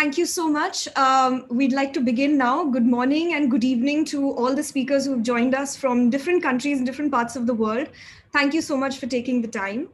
Thank you so much. We'd like to begin now. Good morning and good evening to all the speakers who've joined us from different countries and different parts of the world. Thank you so much for taking the time.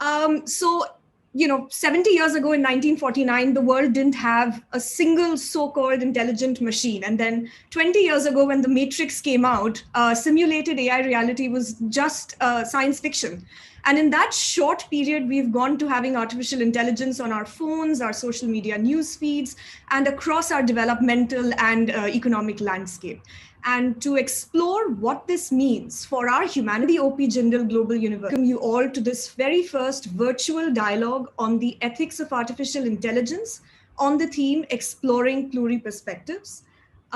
70 years ago in 1949, the world didn't have a single so-called intelligent machine. And then 20 years ago, when the Matrix came out, simulated AI reality was just science fiction. And in that short period, we've gone to having artificial intelligence on our phones, our social media news feeds, and across our developmental and economic landscape. And to explore what this means for our humanity, OP Jindal Global Universe, welcome you all to this very first virtual dialogue on the ethics of artificial intelligence on the theme Exploring Pluri-Perspectives.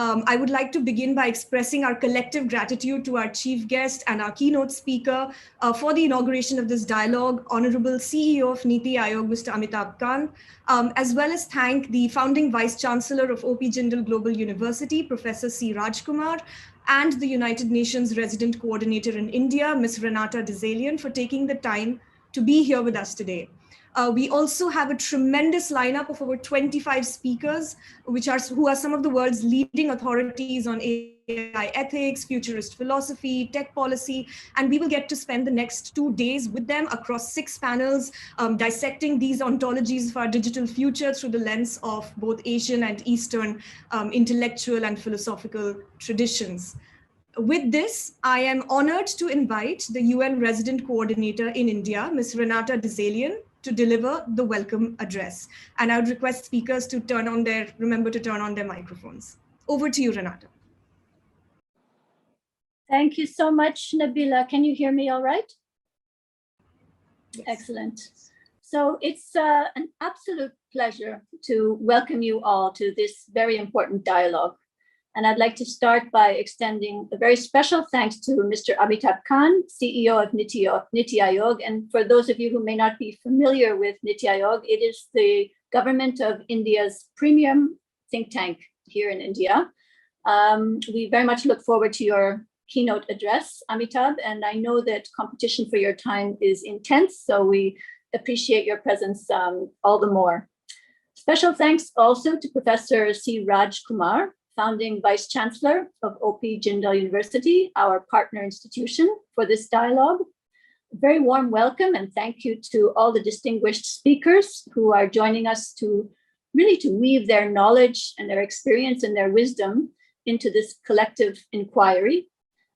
I would like to begin by expressing our collective gratitude to our chief guest and our keynote speaker for the inauguration of this dialogue, Honorable CEO of Niti Aayog, Mr. Amitabh Kant, as well as thank the founding Vice Chancellor of OP Jindal Global University, Professor C. Rajkumar, and the United Nations Resident Coordinator in India, Ms. Renata Dizalian, for taking the time to be here with us today. We also have a tremendous lineup of over 25 speakers, who are some of the world's leading authorities on AI ethics, futurist philosophy, tech policy, and we will get to spend the next 2 days with them across 6 panels, dissecting these ontologies of our digital future through the lens of both Asian and Eastern intellectual and philosophical traditions. With this, I am honored to invite the UN Resident Coordinator in India, Ms. Renata Dizalian, to deliver the welcome address. And I would request speakers to remember to turn on their microphones. Over to you, Renata. Thank you so much, Nabila. Can you hear me all right? Yes. Excellent. So it's an absolute pleasure to welcome you all to this very important dialogue. And I'd like to start by extending a very special thanks to Mr. Amitabh Kant, CEO of Niti Aayog. And for those of you who may not be familiar with Niti Aayog, it is the government of India's premium think tank here in India. We very much look forward to your keynote address, Amitabh, and I know that competition for your time is intense, so we appreciate your presence all the more. Special thanks also to Professor C. Rajkumar, founding Vice Chancellor of OP Jindal University, our partner institution for this dialogue. A very warm welcome and thank you to all the distinguished speakers who are joining us to weave their knowledge and their experience and their wisdom into this collective inquiry.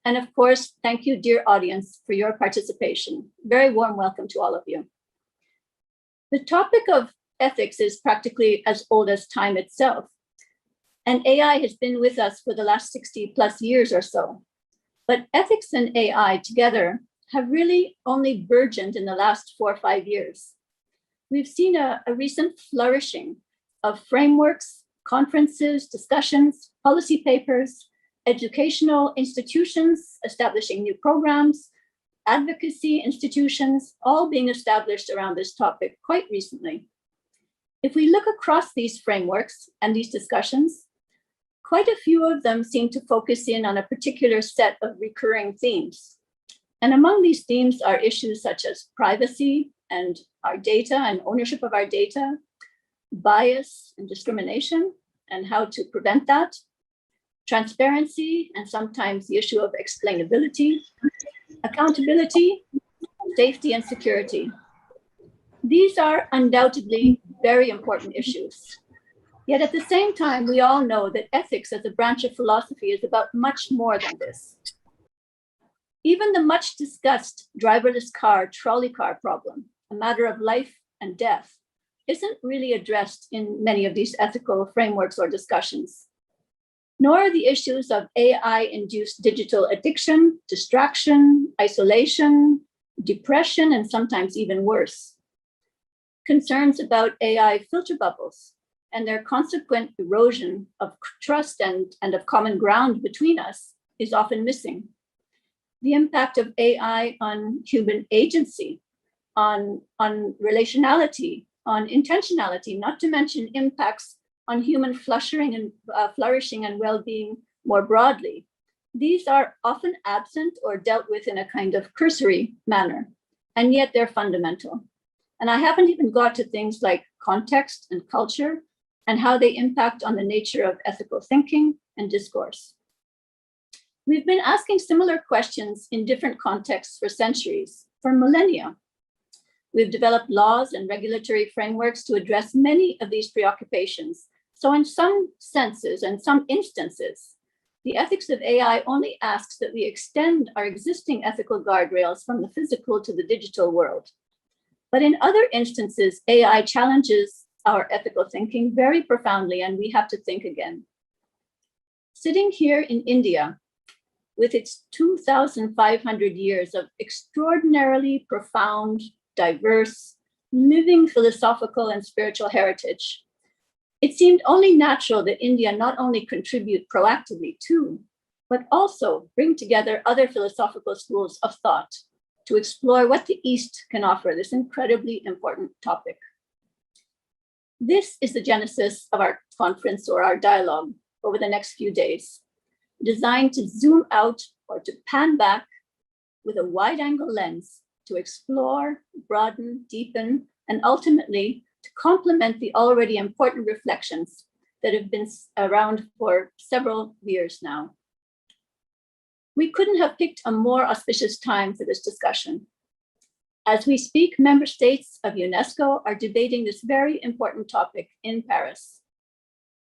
And of course, thank you, dear audience, for your participation. Very warm welcome to all of you. The topic of ethics is practically as old as time itself. And AI has been with us for the last 60 plus years or so. But ethics and AI together have really only burgeoned in the last 4 or 5 years. We've seen a recent flourishing of frameworks, conferences, discussions, policy papers, educational institutions establishing new programs, advocacy institutions, all being established around this topic quite recently. If we look across these frameworks and these discussions, quite a few of them seem to focus in on a particular set of recurring themes. And among these themes are issues such as privacy and our data and ownership of our data, bias and discrimination and how to prevent that, transparency and sometimes the issue of explainability, accountability, safety and security. These are undoubtedly very important issues. Yet at the same time, we all know that ethics as a branch of philosophy is about much more than this. Even the much discussed driverless car, trolley car problem, a matter of life and death, isn't really addressed in many of these ethical frameworks or discussions. Nor are the issues of AI-induced digital addiction, distraction, isolation, depression, and sometimes even worse. Concerns about AI filter bubbles and their consequent erosion of trust and of common ground between us is often missing. The impact of AI on human agency, on relationality, on intentionality, not to mention impacts on human flourishing and well-being more broadly. These are often absent or dealt with in a kind of cursory manner, and yet they're fundamental. And I haven't even got to things like context and culture, and how they impact on the nature of ethical thinking and discourse. We've been asking similar questions in different contexts for centuries, for millennia. We've developed laws and regulatory frameworks to address many of these preoccupations. So in some senses and some instances, the ethics of AI only asks that we extend our existing ethical guardrails from the physical to the digital world. But in other instances, AI challenges our ethical thinking very profoundly, and we have to think again. Sitting here in India, with its 2,500 years of extraordinarily profound, diverse, living philosophical and spiritual heritage, it seemed only natural that India not only contribute proactively to, but also bring together other philosophical schools of thought to explore what the East can offer this incredibly important topic. This is the genesis of our conference or our dialogue over the next few days, designed to zoom out or to pan back with a wide-angle lens to explore, broaden, deepen, and ultimately to complement the already important reflections that have been around for several years now. We couldn't have picked a more auspicious time for this discussion. As we speak, member states of UNESCO are debating this very important topic in Paris.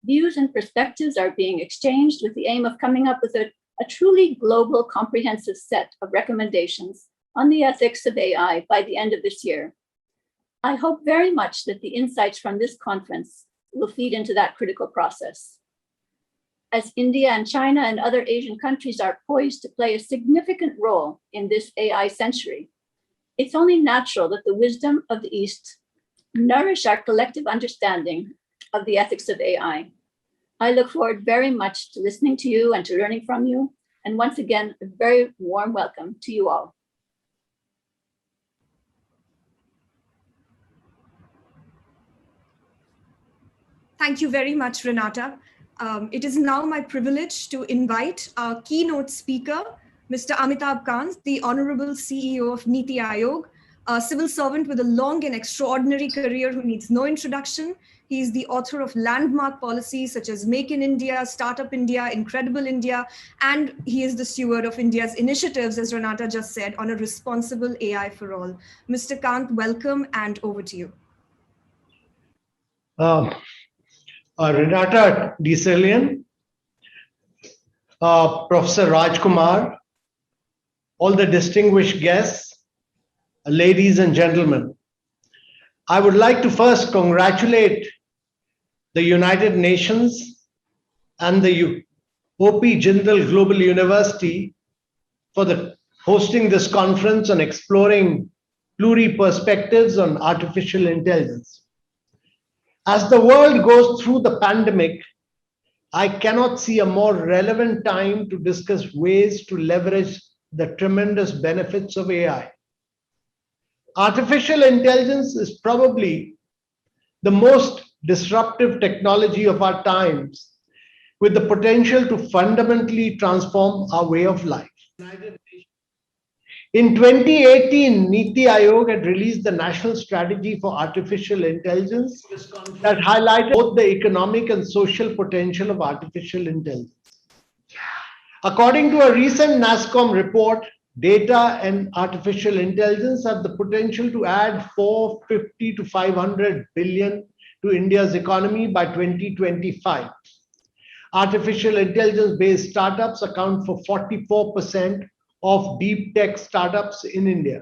Views and perspectives are being exchanged with the aim of coming up with a truly global, comprehensive set of recommendations on the ethics of AI by the end of this year. I hope very much that the insights from this conference will feed into that critical process. As India and China and other Asian countries are poised to play a significant role in this AI century, it's only natural that the wisdom of the East nourish our collective understanding of the ethics of AI. I look forward very much to listening to you and to learning from you. And once again, a very warm welcome to you all. Thank you very much, Renata. It is now my privilege to invite our keynote speaker, Mr. Amitabh Kant, the Honorable CEO of Niti Aayog, a civil servant with a long and extraordinary career who needs no introduction. He is the author of landmark policies such as Make in India, Startup India, Incredible India, and he is the steward of India's initiatives, as Renata just said, on a responsible AI for all. Mr. Kant, welcome, and over to you. Renata Desalian, Professor Rajkumar, all the distinguished guests, ladies and gentlemen. I would like to first congratulate the United Nations and the O.P. Jindal Global University for hosting this conference on exploring Pluri-Perspectives on artificial intelligence. As the world goes through the pandemic, I cannot see a more relevant time to discuss ways to leverage the tremendous benefits of AI. Artificial intelligence is probably the most disruptive technology of our times, with the potential to fundamentally transform our way of life. In 2018, Niti Aayog had released the National Strategy for Artificial Intelligence that highlighted both the economic and social potential of artificial intelligence. According to a recent NASSCOM report, data and artificial intelligence have the potential to add 450 to 500 billion to India's economy by 2025. Artificial intelligence-based startups account for 44% of deep tech startups in India.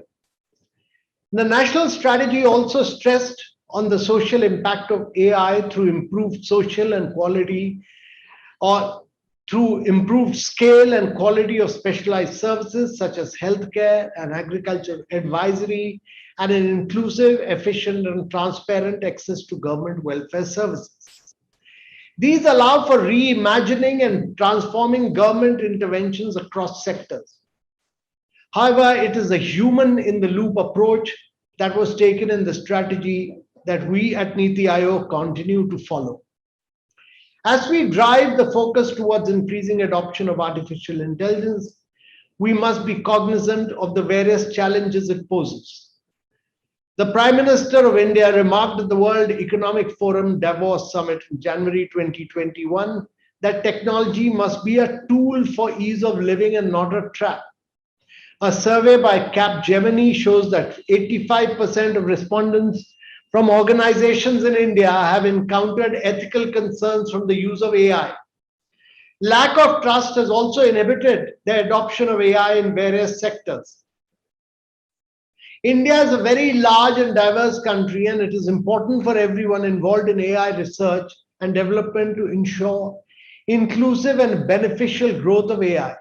The national strategy also stressed on the social impact of AI through improved social and quality, or through improved scale and quality of specialized services such as healthcare and agriculture advisory, and an inclusive, efficient, and transparent access to government welfare services. These allow for reimagining and transforming government interventions across sectors. However, it is a human-in-the-loop approach that was taken in the strategy that we at Niti Aayog continue to follow. As we drive the focus towards increasing adoption of artificial intelligence, we must be cognizant of the various challenges it poses. The Prime Minister of India remarked at the World Economic Forum Davos Summit in January 2021 that technology must be a tool for ease of living and not a trap. A survey by Capgemini shows that 85% of respondents from organizations in India have encountered ethical concerns from the use of AI. Lack of trust has also inhibited the adoption of AI in various sectors. India is a very large and diverse country, and it is important for everyone involved in AI research and development to ensure inclusive and beneficial growth of AI.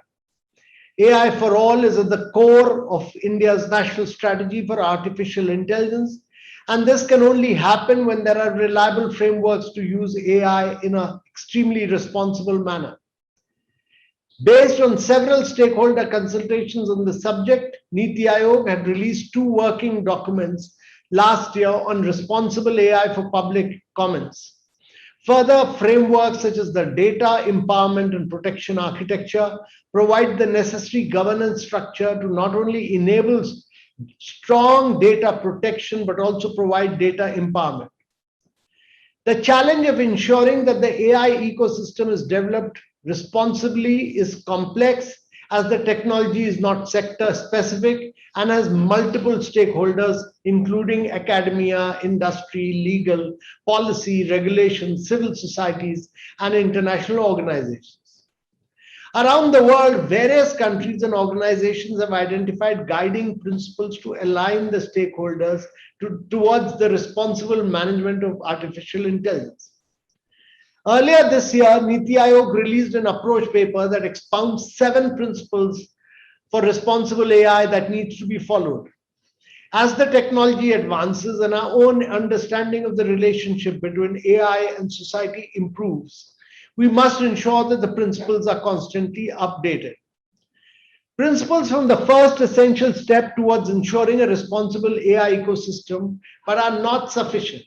AI for all is at the core of India's national strategy for artificial intelligence, and this can only happen when there are reliable frameworks to use AI in an extremely responsible manner. Based on several stakeholder consultations on the subject, Niti Aayog had released 2 working documents last year on responsible AI for public comments. Further, frameworks such as the Data Empowerment and Protection Architecture provide the necessary governance structure to not only enable strong data protection, but also provide data empowerment. The challenge of ensuring that the AI ecosystem is developed responsibly is complex, as the technology is not sector specific and has multiple stakeholders, including academia, industry, legal, policy, regulation, civil societies, and international organizations. Around the world, various countries and organizations have identified guiding principles to align the stakeholders towards the responsible management of artificial intelligence. Earlier this year, Niti Aayog released an approach paper that expounds 7 principles for responsible AI that needs to be followed. As the technology advances and our own understanding of the relationship between AI and society improves, we must ensure that the principles are constantly updated. Principles from the first essential step towards ensuring a responsible AI ecosystem, but are not sufficient.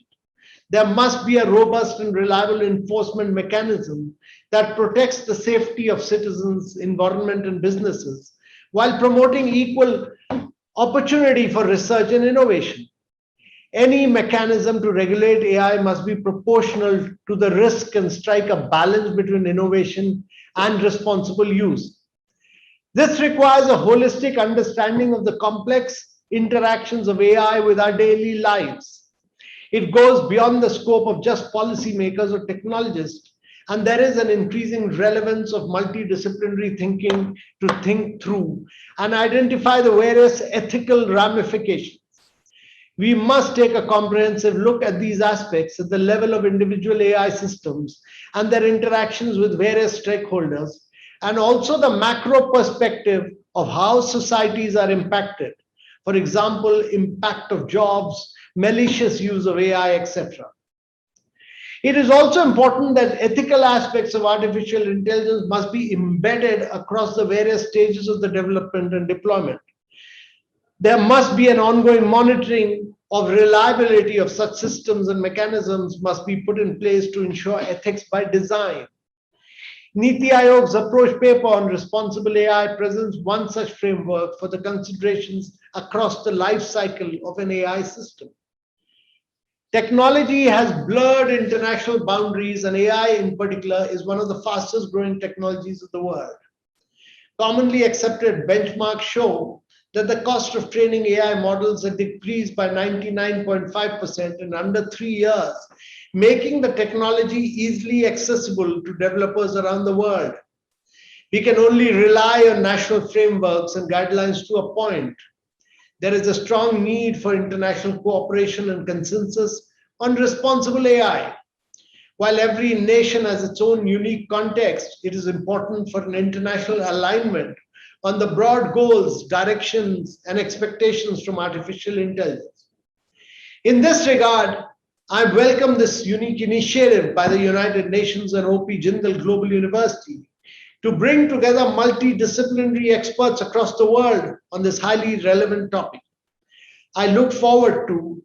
There must be a robust and reliable enforcement mechanism that protects the safety of citizens, environment, and businesses, while promoting equal opportunity for research and innovation. Any mechanism to regulate AI must be proportional to the risk and strike a balance between innovation and responsible use. This requires a holistic understanding of the complex interactions of AI with our daily lives. It goes beyond the scope of just policymakers or technologists, and there is an increasing relevance of multidisciplinary thinking to think through and identify the various ethical ramifications. We must take a comprehensive look at these aspects at the level of individual AI systems and their interactions with various stakeholders, and also the macro perspective of how societies are impacted. For example, impact of jobs, malicious use of AI, etc. It is also important that ethical aspects of artificial intelligence must be embedded across the various stages of the development and deployment. There must be an ongoing monitoring of reliability of such systems, and mechanisms must be put in place to ensure ethics by design. Niti Aayog's approach paper on responsible AI presents one such framework for the considerations across the life cycle of an AI system. Technology has blurred international boundaries, and AI in particular is one of the fastest growing technologies of the world. Commonly accepted benchmarks show that the cost of training AI models has decreased by 99.5% in under 3 years, making the technology easily accessible to developers around the world. We can only rely on national frameworks and guidelines to a point. There is a strong need for international cooperation and consensus on responsible AI. While every nation has its own unique context, it is important for an international alignment on the broad goals, directions, and expectations from artificial intelligence. In this regard, I welcome this unique initiative by the United Nations and O.P. Jindal Global University to bring together multidisciplinary experts across the world on this highly relevant topic. I look forward to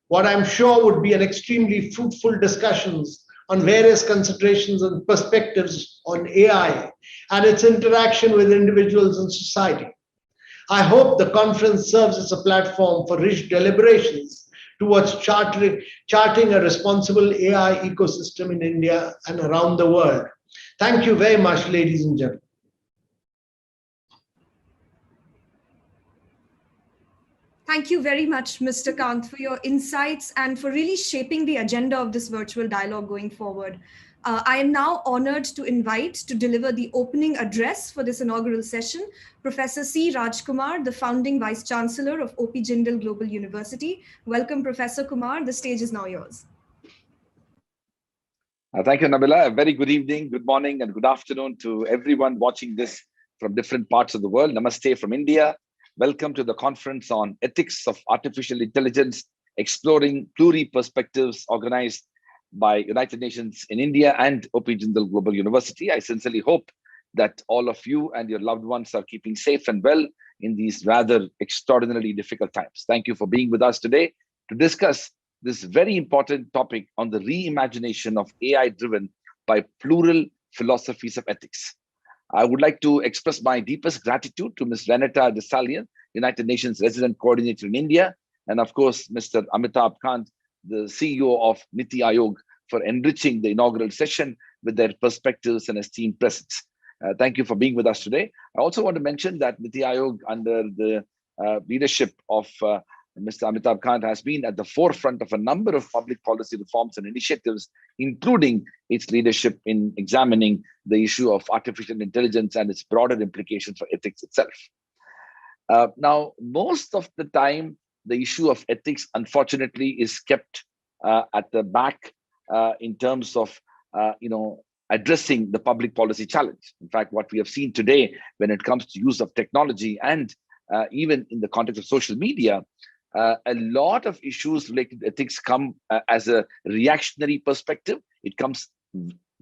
what I'm sure would be an extremely fruitful discussions on various considerations and perspectives on AI and its interaction with individuals and society. I hope the conference serves as a platform for rich deliberations towards charting a responsible AI ecosystem in India and around the world. Thank you very much, ladies and gentlemen. Thank you very much, Mr. Kant, for your insights and for really shaping the agenda of this virtual dialogue going forward. I am now honored to invite to deliver the opening address for this inaugural session, Professor C. Rajkumar, the founding Vice Chancellor of OP Jindal Global University. Welcome, Professor Kumar. The stage is now yours. Thank you, Nabila. A very good evening, good morning, and good afternoon to everyone watching this from different parts of the world. Namaste from India. Welcome to the conference on ethics of artificial intelligence, exploring Pluri-Perspectives, organized by United Nations in India and OP Jindal Global University. I sincerely hope that all of you and your loved ones are keeping safe and well in these rather extraordinarily difficult times. Thank you for being with us today to discuss this very important topic on the reimagination of AI driven by plural philosophies of ethics. I would like to express my deepest gratitude to Ms. Renata Desalian, United Nations Resident Coordinator in India, and of course, Mr. Amitabh Kant, the CEO of Niti Aayog, for enriching the inaugural session with their perspectives and esteemed presence. Thank you for being with us today. I also want to mention that Niti Aayog, under the leadership of Mr. Amitabh Kant, has been at the forefront of a number of public policy reforms and initiatives, including its leadership in examining the issue of artificial intelligence and its broader implications for ethics itself. Now, most of the time, the issue of ethics, unfortunately, is kept at the back in terms of, addressing the public policy challenge. In fact, what we have seen today when it comes to use of technology and even in the context of social media, a lot of issues related to ethics come as a reactionary perspective. It comes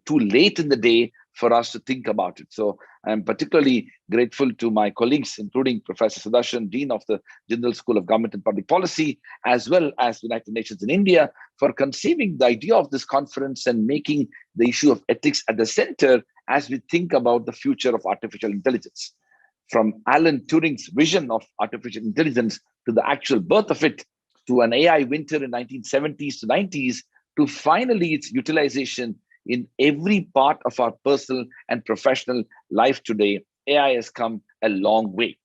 too late in the day for us to think about it. So I'm particularly grateful to my colleagues, including Professor Sudarshan, Dean of the Jindal School of Government and Public Policy, as well as United Nations in India, for conceiving the idea of this conference and making the issue of ethics at the center as we think about the future of artificial intelligence. From Alan Turing's vision of artificial intelligence to the actual birth of it, to an AI winter in 1970s to 90s, to finally its utilization in every part of our personal and professional life today, AI has come a long way.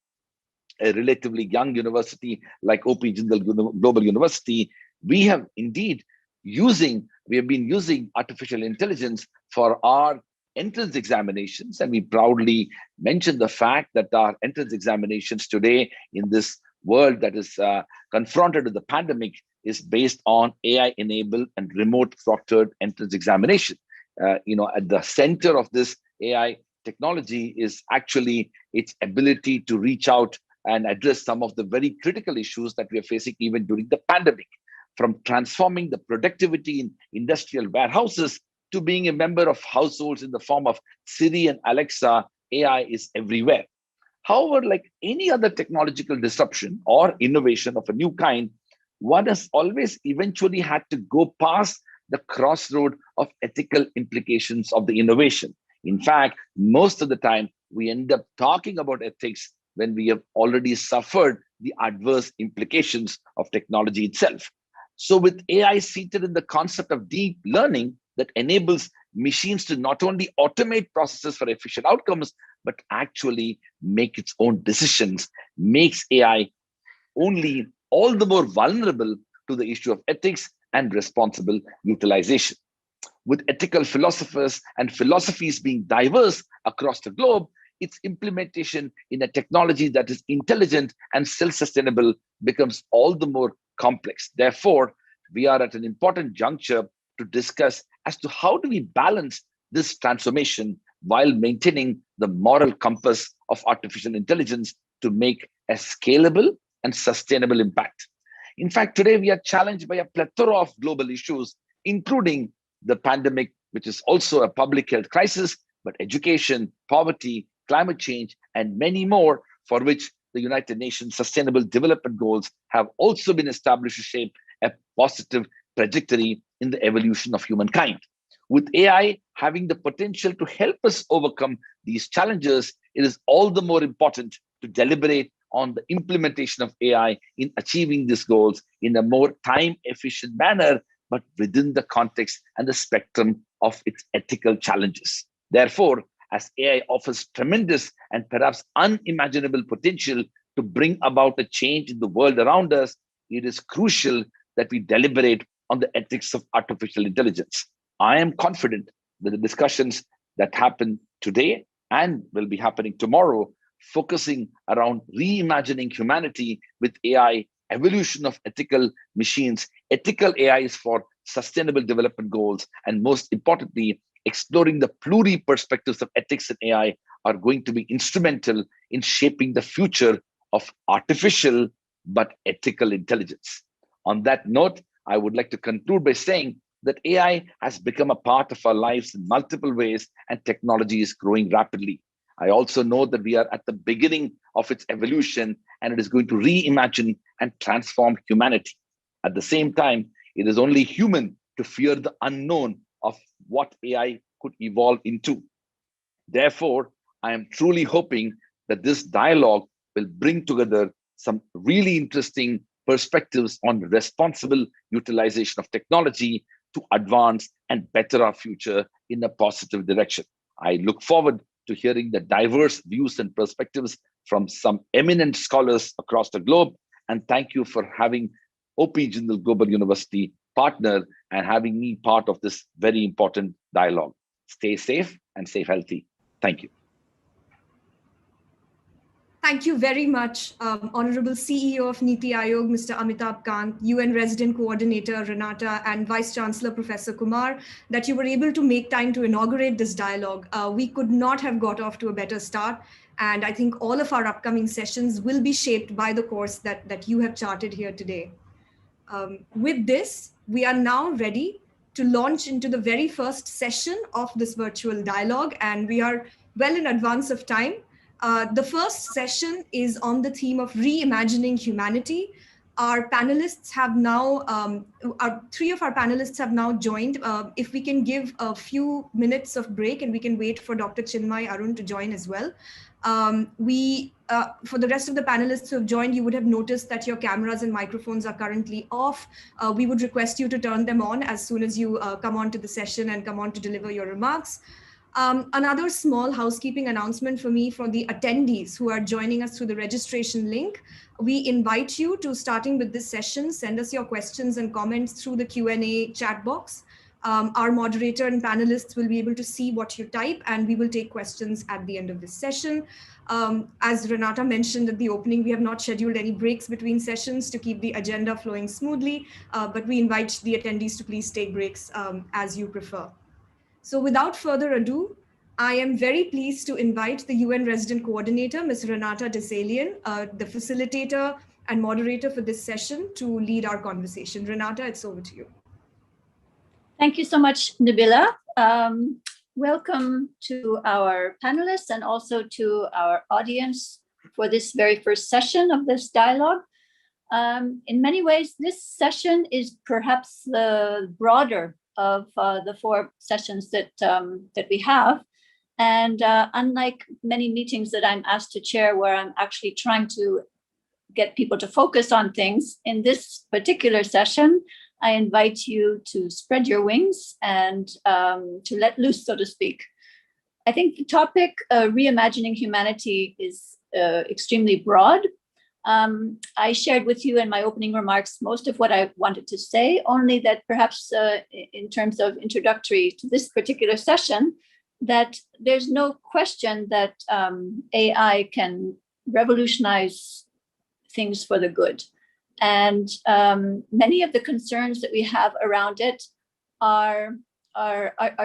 A relatively young university like OP Jindal Global University, we have been using artificial intelligence for our entrance examinations, and we proudly mention the fact that our entrance examinations today in this world that is confronted with the pandemic is based on AI-enabled and remote proctored entrance examination. At the center of this AI technology is actually its ability to reach out and address some of the very critical issues that we are facing even during the pandemic, from transforming the productivity in industrial warehouses to being a member of households in the form of Siri and Alexa. AI is everywhere. However, like any other technological disruption or innovation of a new kind, one has always eventually had to go past the crossroad of ethical implications of the innovation. In fact, most of the time, we end up talking about ethics when we have already suffered the adverse implications of technology itself. So with AI seated in the concept of deep learning that enables machines to not only automate processes for efficient outcomes, but actually make its own decisions, makes AI only all the more vulnerable to the issue of ethics and responsible utilization. With ethical philosophers and philosophies being diverse across the globe, its implementation in a technology that is intelligent and self-sustainable becomes all the more complex. Therefore, we are at an important juncture to discuss as to how do we balance this transformation while maintaining the moral compass of artificial intelligence to make a scalable and sustainable impact. In fact, today we are challenged by a plethora of global issues, including the pandemic, which is also a public health crisis, but education, poverty, climate change, and many more, for which the United Nations Sustainable Development Goals have also been established to shape a positive trajectory in the evolution of humankind. With AI having the potential to help us overcome these challenges, it is all the more important to deliberate on the implementation of AI in achieving these goals in a more time-efficient manner, but within the context and the spectrum of its ethical challenges. Therefore, as AI offers tremendous and perhaps unimaginable potential to bring about a change in the world around us, it is crucial that we deliberate on the ethics of artificial intelligence. I am confident that the discussions that happen today and will be happening tomorrow, focusing around reimagining humanity with AI, evolution of ethical machines, ethical AIs for sustainable development goals, and most importantly, exploring the pluri-perspectives of ethics and AI are going to be instrumental in shaping the future of artificial but ethical intelligence. On that note, I would like to conclude by saying that AI has become a part of our lives in multiple ways, and technology is growing rapidly. I also know that we are at the beginning of its evolution, and it is going to reimagine and transform humanity. At the same time, it is only human to fear the unknown of what AI could evolve into. Therefore, I am truly hoping that this dialogue will bring together some really interesting perspectives on responsible utilization of technology to advance and better our future in a positive direction. I look forward to hearing the diverse views and perspectives from some eminent scholars across the globe. And thank you for having OP Jindal Global University partner and having me part of this very important dialogue. Stay safe and stay healthy. Thank you. Thank you very much, Honorable CEO of Niti Aayog, Mr. Amitabh Kant, UN Resident Coordinator Renata, and Vice Chancellor Professor Kumar, that you were able to make time to inaugurate this dialogue. We could not have got off to a better start. And I think all of our upcoming sessions will be shaped by the course that you have charted here today. With this, we are now ready to launch into the very first session of this virtual dialogue, and we are well in advance of time. The first session is on the theme of reimagining humanity. Our panelists have now, three of our panelists have now joined. If we can give a few minutes of break and we can wait for Dr. Chinmay Arun to join as well. For the rest of the panelists who have joined, you would have noticed that your cameras and microphones are currently off. We would request you to turn them on as soon as you come on to the session and come on to deliver your remarks. Another small housekeeping announcement for me for the attendees who are joining us through the registration link. We invite you to, starting with this session, send us your questions and comments through the Q&A chat box. Our moderator and panelists will be able to see what you type, and we will take questions at the end of this session. As Renata mentioned at the opening, we have not scheduled any breaks between sessions to keep the agenda flowing smoothly, but we invite the attendees to please take breaks as you prefer. So without further ado, I am very pleased to invite the UN Resident Coordinator, Ms. Renata Desalian, the facilitator and moderator for this session, to lead our conversation. Renata, it's over to you. Thank you so much, Nabila. Welcome to our panelists and also to our audience for this very first session of this dialogue. In many ways, this session is perhaps the broader of the four sessions that we have. And unlike many meetings that I'm asked to chair where I'm actually trying to get people to focus on things, in this particular session, I invite you to spread your wings and to let loose, so to speak. I think the topic, reimagining humanity, is extremely broad. I shared with you in my opening remarks most of what I wanted to say, only that perhaps in terms of introductory to this particular session, that there's no question that AI can revolutionize things for the good. And many of the concerns that we have around it are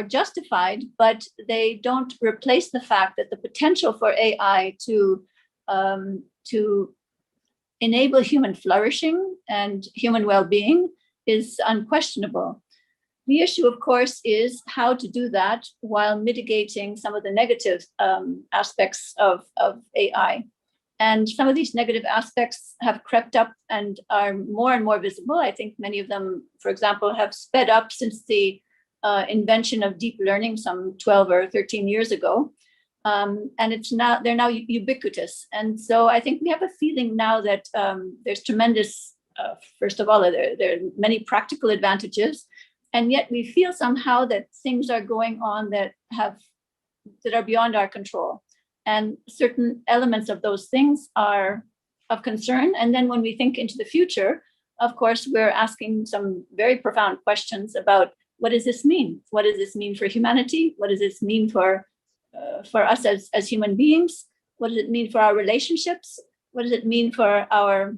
justified, but they don't replace the fact that the potential for AI to enable human flourishing and human well-being is unquestionable. The issue, of course, is how to do that while mitigating some of the negative aspects of AI. And some of these negative aspects have crept up and are more and more visible. I think many of them, for example, have sped up since the invention of deep learning some 12 or 13 years ago. And they're now ubiquitous. And so I think we have a feeling now that there's tremendous, first of all, there are many practical advantages, and yet we feel somehow that things are going on that are beyond our control. And certain elements of those things are of concern. And then when we think into the future, of course, we're asking some very profound questions about what does this mean? What does this mean for humanity? What does this mean for us as human beings? What does it mean for our relationships? What does it mean for our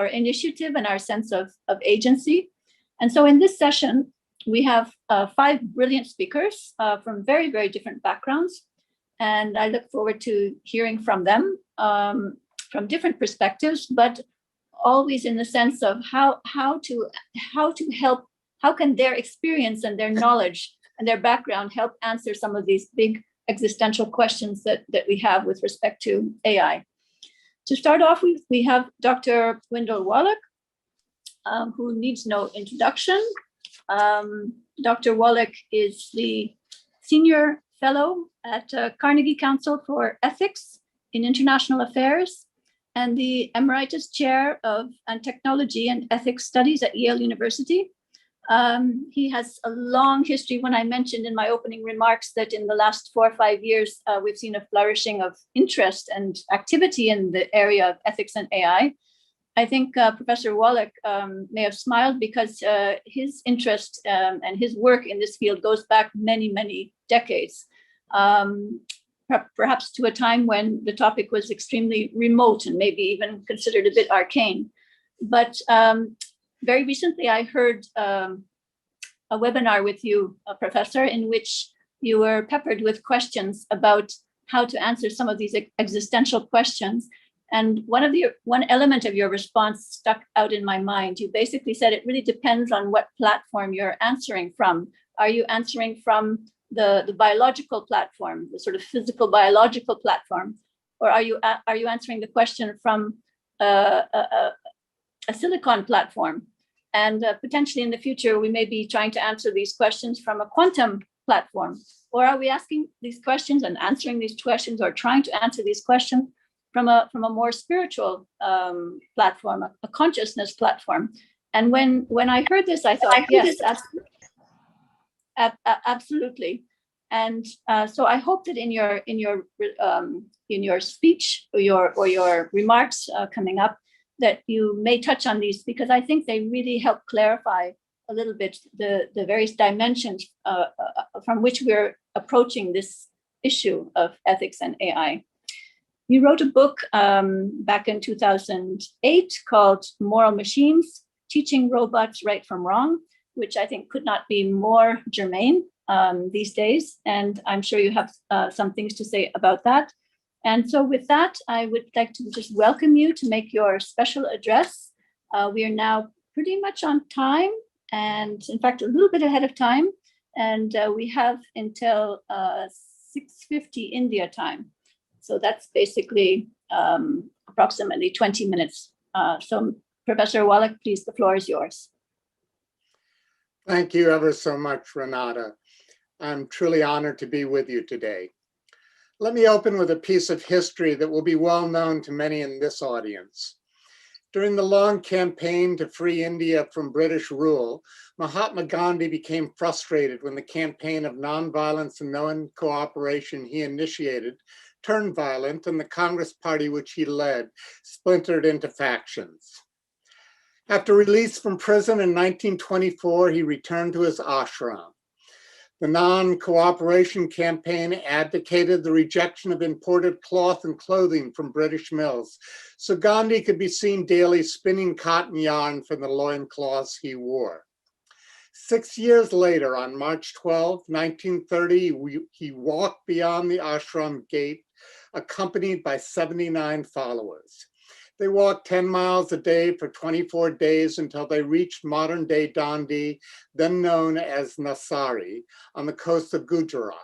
initiative and our sense of agency? And so in this session, we have 5 brilliant speakers from very, very different backgrounds. And I look forward to hearing from them from different perspectives, but always in the sense of how to help, how can their experience and their knowledge and their background help answer some of these big existential questions that we have with respect to AI. To start off with, we have Dr. Wendell Wallach, who needs no introduction. Dr. Wallach is the Senior Fellow at Carnegie Council for Ethics in International Affairs and the Emeritus Chair of Technology and Ethics Studies at Yale University. He has a long history. When I mentioned in my opening remarks that in the last 4 or 5 years, we've seen a flourishing of interest and activity in the area of ethics and AI, I think Professor Wallach may have smiled because his interest and his work in this field goes back many, many decades, perhaps to a time when the topic was extremely remote and maybe even considered a bit arcane. But very recently, I heard a webinar with you, Professor, in which you were peppered with questions about how to answer some of these existential questions. And one element of your response stuck out in my mind. You basically said it really depends on what platform you're answering from. Are you answering from the biological platform, the sort of physical biological platform, or are you answering the question from a silicon platform? And potentially in the future, we may be trying to answer these questions from a quantum platform. Or are we asking these questions and answering these questions, or trying to answer these questions from a more spiritual platform, a consciousness platform? And when I heard this, I thought, yes, absolutely. And so I hope that in your speech or your remarks coming up, that you may touch on these, because I think they really help clarify a little bit the various dimensions from which we're approaching this issue of ethics and AI. You wrote a book back in 2008 called Moral Machines, Teaching Robots Right from Wrong, which I think could not be more germane these days. And I'm sure you have some things to say about that. And so with that, I would like to just welcome you to make your special address. We are now pretty much on time, and in fact, a little bit ahead of time. And we have until 6:50 India time. So that's basically approximately 20 minutes. So Professor Wallach, please, the floor is yours. Thank you ever so much, Renata. I'm truly honored to be with you today. Let me open with a piece of history that will be well known to many in this audience. During the long campaign to free India from British rule, Mahatma Gandhi became frustrated when the campaign of nonviolence and non-cooperation he initiated turned violent, and the Congress Party which he led splintered into factions. After release from prison in 1924, he returned to his ashram. The non-cooperation campaign advocated the rejection of imported cloth and clothing from British mills, so Gandhi could be seen daily spinning cotton yarn from the loincloths he wore. 6 years later, on March 12, 1930, he walked beyond the ashram gate, accompanied by 79 followers. They walked 10 miles a day for 24 days until they reached modern-day Dandi, then known as Navsari, on the coast of Gujarat.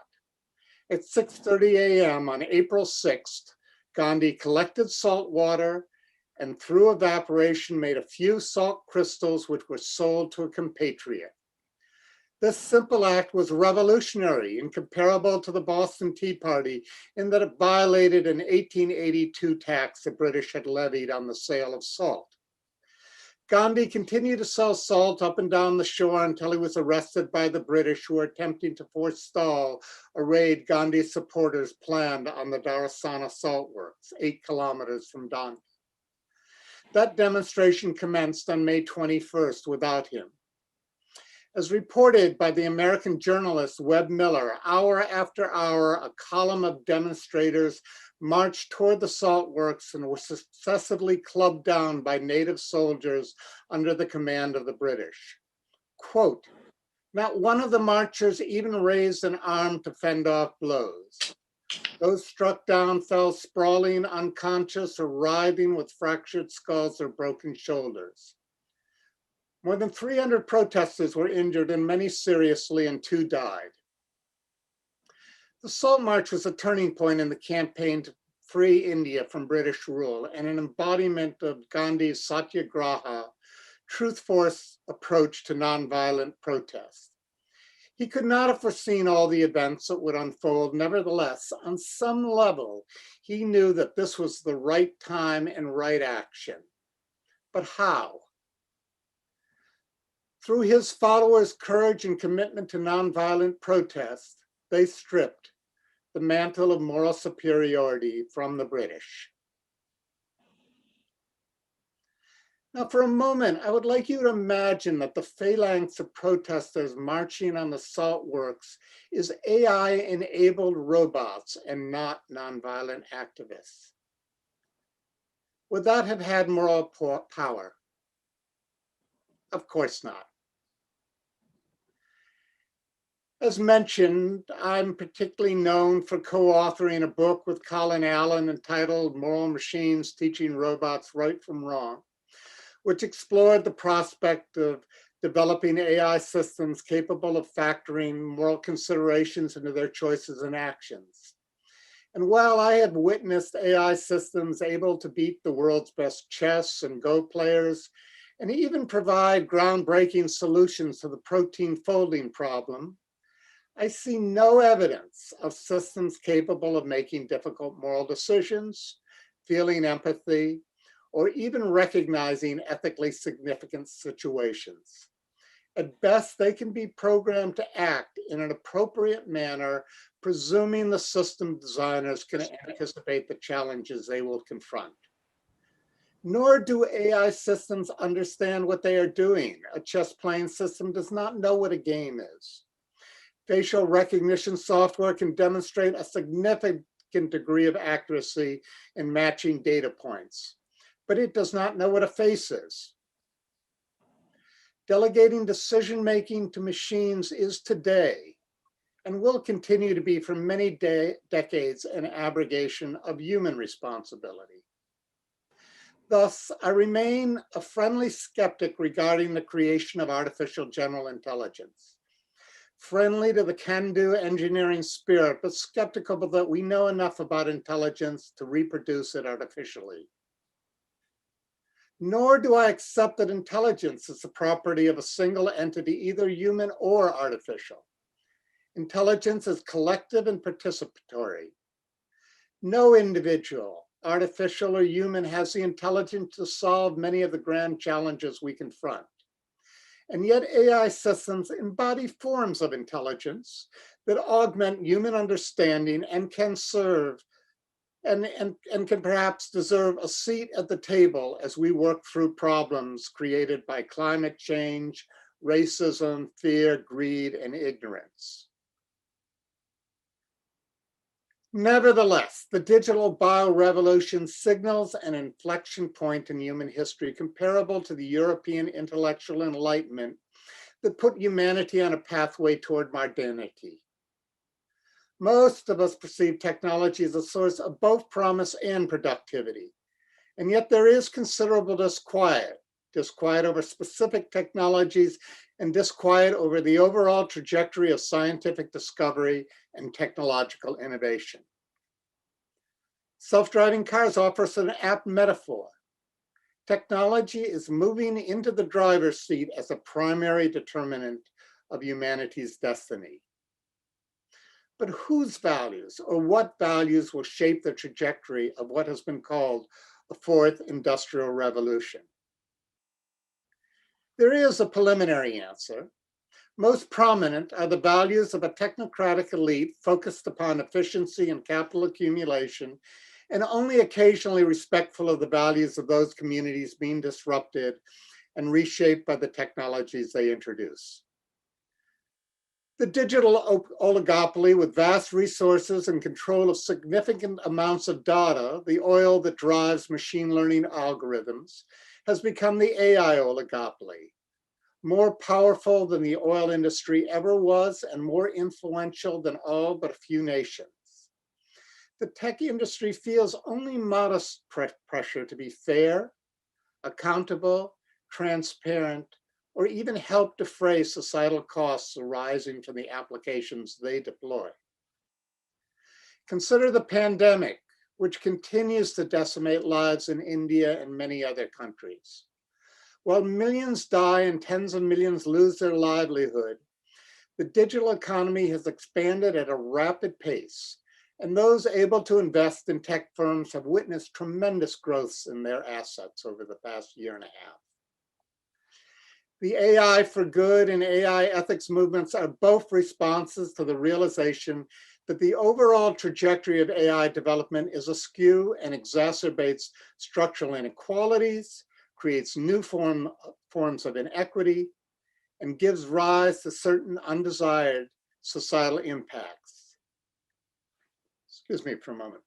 At 6:30 a.m. on April 6th, Gandhi collected salt water and through evaporation made a few salt crystals which were sold to a compatriot. This simple act was revolutionary and comparable to the Boston Tea Party in that it violated an 1882 tax the British had levied on the sale of salt. Gandhi continued to sell salt up and down the shore until he was arrested by the British, who were attempting to forestall a raid Gandhi's supporters planned on the Dharasana salt works, 8 kilometers from Dandi. That demonstration commenced on May 21st without him. As reported by the American journalist Webb Miller, hour after hour, a column of demonstrators marched toward the salt works and were successively clubbed down by native soldiers under the command of the British. Quote, not one of the marchers even raised an arm to fend off blows. Those struck down fell sprawling, unconscious, or writhing with fractured skulls or broken shoulders. More than 300 protesters were injured and many seriously, and 2 died. The Salt March was a turning point in the campaign to free India from British rule and an embodiment of Gandhi's Satyagraha, truth-force approach to nonviolent protest. He could not have foreseen all the events that would unfold. Nevertheless, on some level, he knew that this was the right time and right action. But how? Through his followers' courage and commitment to nonviolent protest, they stripped the mantle of moral superiority from the British. Now, for a moment, I would like you to imagine that the phalanx of protesters marching on the salt works is AI-enabled robots and not nonviolent activists. Would that have had moral power? Of course not. As mentioned, I'm particularly known for co-authoring a book with Colin Allen entitled Moral Machines Teaching Robots Right from Wrong, which explored the prospect of developing AI systems capable of factoring moral considerations into their choices and actions. And while I have witnessed AI systems able to beat the world's best chess and Go players, and even provide groundbreaking solutions to the protein folding problem, I see no evidence of systems capable of making difficult moral decisions, feeling empathy, or even recognizing ethically significant situations. At best, they can be programmed to act in an appropriate manner, presuming the system designers can anticipate the challenges they will confront. Nor do AI systems understand what they are doing. A chess playing system does not know what a game is. Facial recognition software can demonstrate a significant degree of accuracy in matching data points, but it does not know what a face is. Delegating decision-making to machines is today, and will continue to be for many decades, an abrogation of human responsibility. Thus, I remain a friendly skeptic regarding the creation of artificial general intelligence. Friendly to the can-do engineering spirit, but skeptical that we know enough about intelligence to reproduce it artificially. Nor do I accept that intelligence is the property of a single entity, either human or artificial. Intelligence is collective and participatory. No individual, artificial or human, has the intelligence to solve many of the grand challenges we confront. And yet AI systems embody forms of intelligence that augment human understanding and can serve and can perhaps deserve a seat at the table as we work through problems created by climate change, racism, fear, greed, and ignorance. Nevertheless, the digital biorevolution signals an inflection point in human history comparable to the European intellectual enlightenment that put humanity on a pathway toward modernity. Most of us perceive technology as a source of both promise and productivity, and yet there is considerable disquiet over specific technologies and disquiet over the overall trajectory of scientific discovery and technological innovation. Self-driving cars offer us an apt metaphor. Technology is moving into the driver's seat as a primary determinant of humanity's destiny. But whose values or what values will shape the trajectory of what has been called a fourth industrial revolution? There is a preliminary answer. Most prominent are the values of a technocratic elite focused upon efficiency and capital accumulation, and only occasionally respectful of the values of those communities being disrupted and reshaped by the technologies they introduce. The digital oligopoly with vast resources and control of significant amounts of data, the oil that drives machine learning algorithms, has become the AI oligopoly, more powerful than the oil industry ever was and more influential than all but a few nations. The tech industry feels only modest pressure to be fair, accountable, transparent, or even help defray societal costs arising from the applications they deploy. Consider the pandemic, which continues to decimate lives in India and many other countries. While millions die and tens of millions lose their livelihood, the digital economy has expanded at a rapid pace, and those able to invest in tech firms have witnessed tremendous growths in their assets over the past year and a half. The AI for good and AI ethics movements are both responses to the realization that the overall trajectory of AI development is askew and exacerbates structural inequalities, creates new forms of inequity, and gives rise to certain undesired societal impacts. Excuse me for a moment.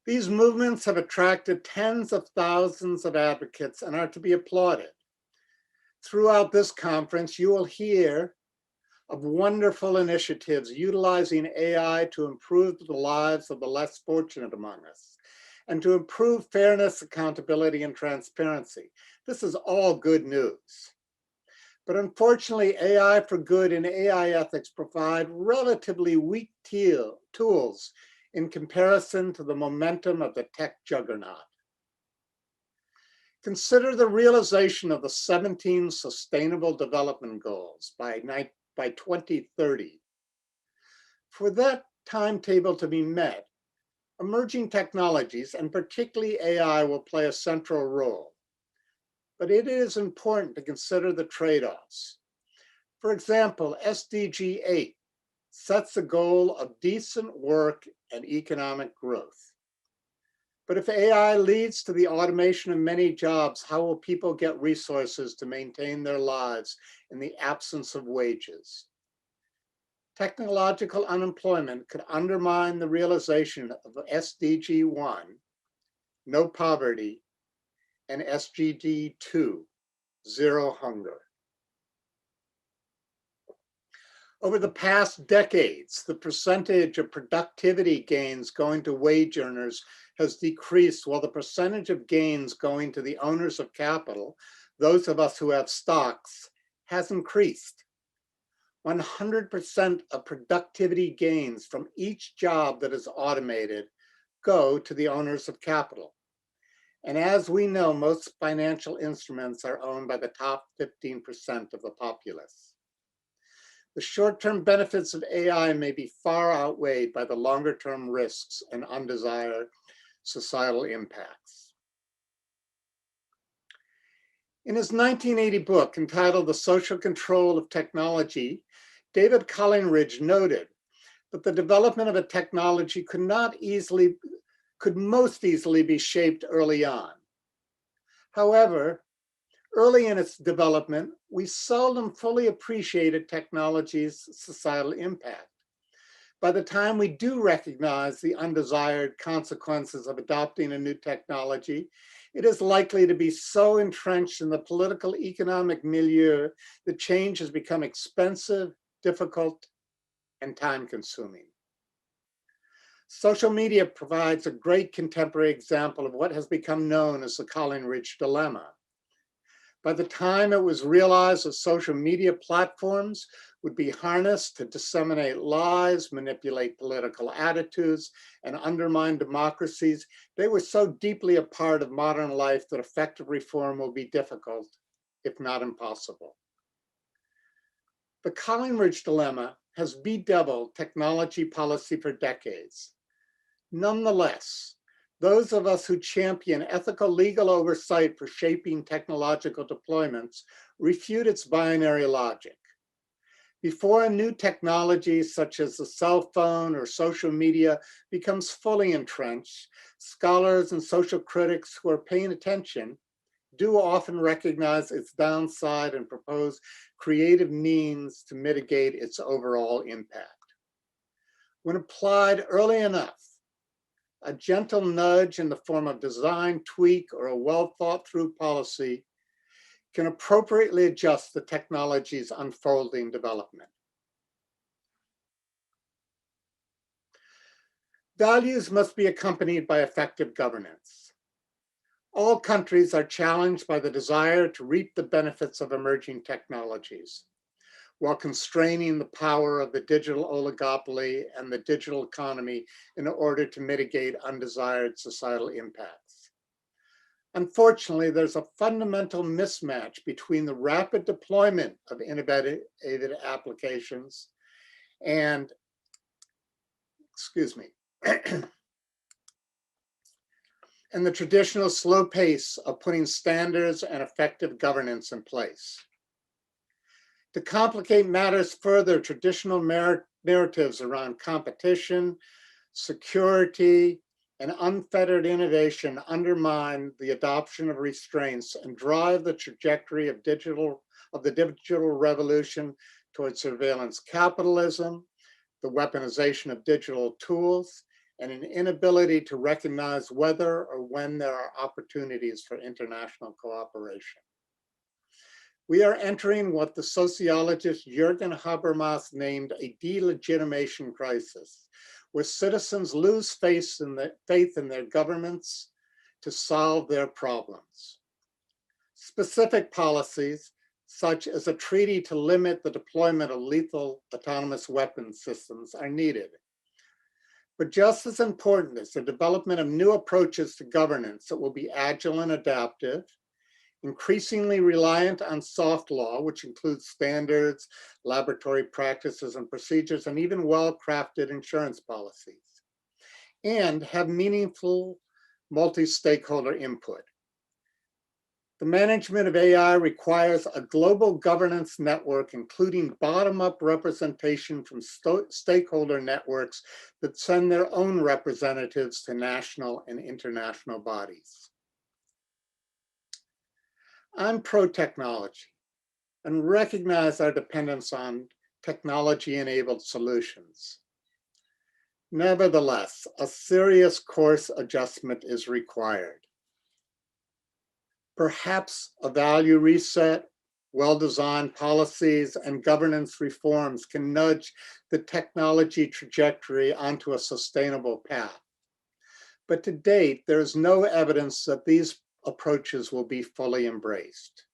These movements have attracted tens of thousands of advocates and are to be applauded. Throughout this conference, you will hear of wonderful initiatives utilizing AI to improve the lives of the less fortunate among us and to improve fairness, accountability, and transparency. This is all good news. But unfortunately, AI for good and AI ethics provide relatively weak tools in comparison to the momentum of the tech juggernaut. Consider the realization of the 17 Sustainable Development Goals by 2030. For that timetable to be met, emerging technologies, and particularly AI, will play a central role. But it is important to consider the trade-offs. For example, SDG 8 sets the goal of decent work and economic growth. But if AI leads to the automation of many jobs, how will people get resources to maintain their lives in the absence of wages? Technological unemployment could undermine the realization of SDG 1, no poverty, and SDG 2, zero hunger. Over the past decades, the percentage of productivity gains going to wage earners has decreased, while the percentage of gains going to the owners of capital, those of us who have stocks, has increased. 100% of productivity gains from each job that is automated go to the owners of capital. And as we know, most financial instruments are owned by the top 15% of the populace. The short-term benefits of AI may be far outweighed by the longer-term risks and undesired societal impacts. In his 1980 book entitled The Social Control of Technology, David Collingridge noted that the development of a technology could most easily be shaped early on. However, early in its development, we seldom fully appreciated technology's societal impact. By the time we do recognize the undesired consequences of adopting a new technology, it is likely to be so entrenched in the political economic milieu that change has become expensive, difficult, and time-consuming. Social media provides a great contemporary example of what has become known as the Collingridge dilemma. By the time it was realized that social media platforms would be harnessed to disseminate lies, manipulate political attitudes, and undermine democracies, they were so deeply a part of modern life that effective reform will be difficult, if not impossible. The Collingridge dilemma has bedeviled technology policy for decades. Nonetheless, those of us who champion ethical legal oversight for shaping technological deployments refute its binary logic. Before a new technology such as the cell phone or social media becomes fully entrenched, scholars and social critics who are paying attention do often recognize its downside and propose creative means to mitigate its overall impact. When applied early enough, a gentle nudge in the form of design tweak or a well-thought-through policy can appropriately adjust the technology's unfolding development. Values must be accompanied by effective governance. All countries are challenged by the desire to reap the benefits of emerging technologies, while constraining the power of the digital oligopoly and the digital economy in order to mitigate undesired societal impacts. Unfortunately, there's a fundamental mismatch between the rapid deployment of innovative applications and, and the traditional slow pace of putting standards and effective governance in place. To complicate matters further, traditional narratives around competition, security, and unfettered innovation undermine the adoption of restraints and drive the trajectory of the digital revolution towards surveillance capitalism, the weaponization of digital tools, and an inability to recognize whether or when there are opportunities for international cooperation. We are entering what the sociologist Jürgen Habermas named a delegitimation crisis, where citizens lose faith in their governments to solve their problems. Specific policies, such as a treaty to limit the deployment of lethal autonomous weapon systems, are needed. But just as important is the development of new approaches to governance that will be agile and adaptive, increasingly reliant on soft law, which includes standards, laboratory practices and procedures, and even well-crafted insurance policies, and have meaningful multi-stakeholder input. The management of AI requires a global governance network, including bottom-up representation from stakeholder networks that send their own representatives to national and international bodies. I'm pro-technology and recognize our dependence on technology-enabled solutions. Nevertheless, a serious course adjustment is required. Perhaps a value reset, well-designed policies, and governance reforms can nudge the technology trajectory onto a sustainable path. But to date, there is no evidence that these approaches will be fully embraced.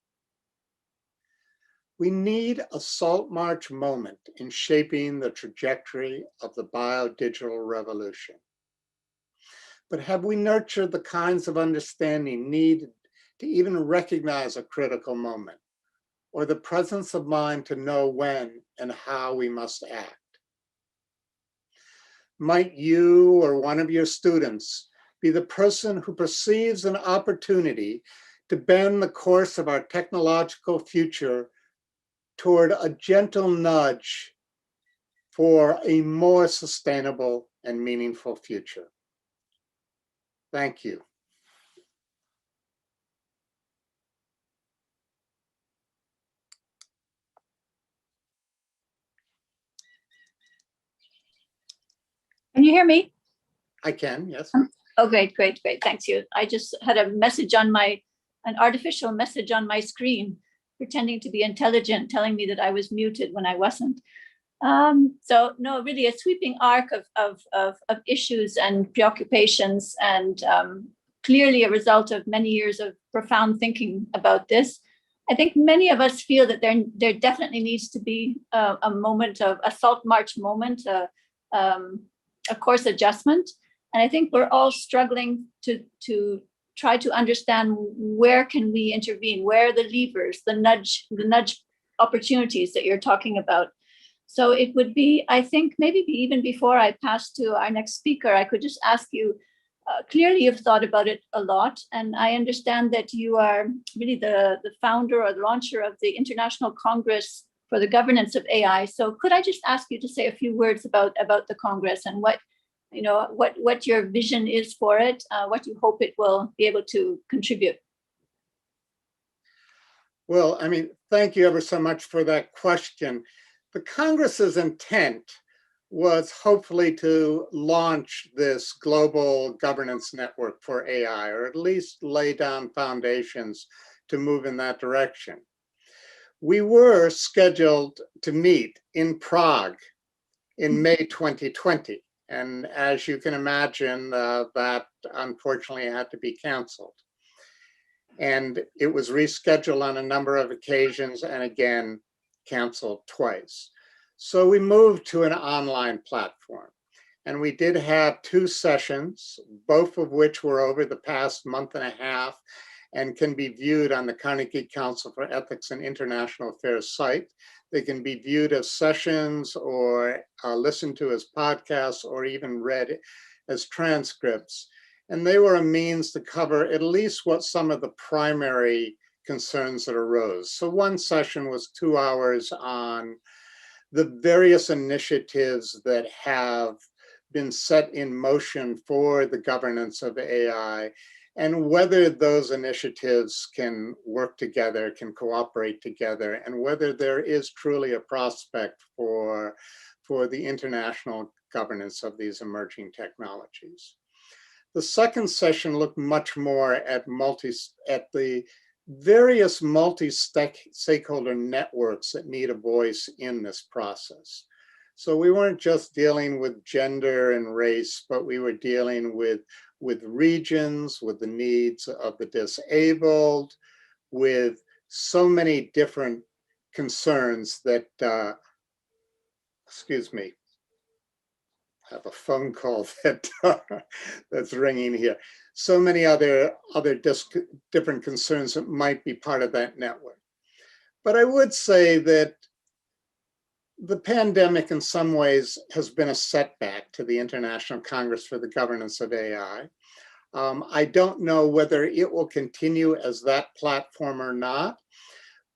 We need a salt march moment in shaping the trajectory of the bio-digital revolution. But have we nurtured the kinds of understanding needed to even recognize a critical moment, or the presence of mind to know when and how we must act? Might you or one of your students be the person who perceives an opportunity to bend the course of our technological future toward a gentle nudge for a more sustainable and meaningful future? Thank you. Can you hear me? I can, yes. Oh, great. Thanks you. I just had a message on an artificial message on my screen, pretending to be intelligent, telling me that I was muted when I wasn't. So no, really a sweeping arc of issues and preoccupations, and clearly a result of many years of profound thinking about this. I think many of us feel that there definitely needs to be a moment of a salt march moment, a course adjustment. And I think we're all struggling to try to understand where can we intervene, where are the levers, the nudge opportunities that you're talking about. So it would be, I think, maybe even before I pass to our next speaker, I could just ask you, clearly you've thought about it a lot, and I understand that you are really the founder or the launcher of the International Congress for the Governance of AI. So could I just ask you to say a few words about the Congress and what your vision is for it, what you hope it will be able to contribute? Well, I mean, thank you ever so much for that question. The Congress's intent was hopefully to launch this global governance network for AI, or at least lay down foundations to move in that direction. We were scheduled to meet in Prague in May 2020. And as you can imagine, that unfortunately had to be canceled. And it was rescheduled on a number of occasions and again, canceled twice. So we moved to an online platform. And we did have 2 sessions, both of which were over the past month and a half and can be viewed on the Carnegie Council for Ethics and International Affairs site. They can be viewed as sessions or listened to as podcasts or even read as transcripts. And they were a means to cover at least what some of the primary concerns that arose. So one session was 2 hours on the various initiatives that have been set in motion for the governance of AI and whether those initiatives can work together, can cooperate together, and whether there is truly a prospect for the international governance of these emerging technologies. The second session looked much more at the various multi-stakeholder networks that need a voice in this process. So we weren't just dealing with gender and race, but we were dealing with regions, with the needs of the disabled, with so many different concerns that, excuse me, I have a phone call that's ringing here. So many other different concerns that might be part of that network. But I would say that the pandemic in some ways has been a setback to the International Congress for the Governance of AI. I don't know whether it will continue as that platform or not,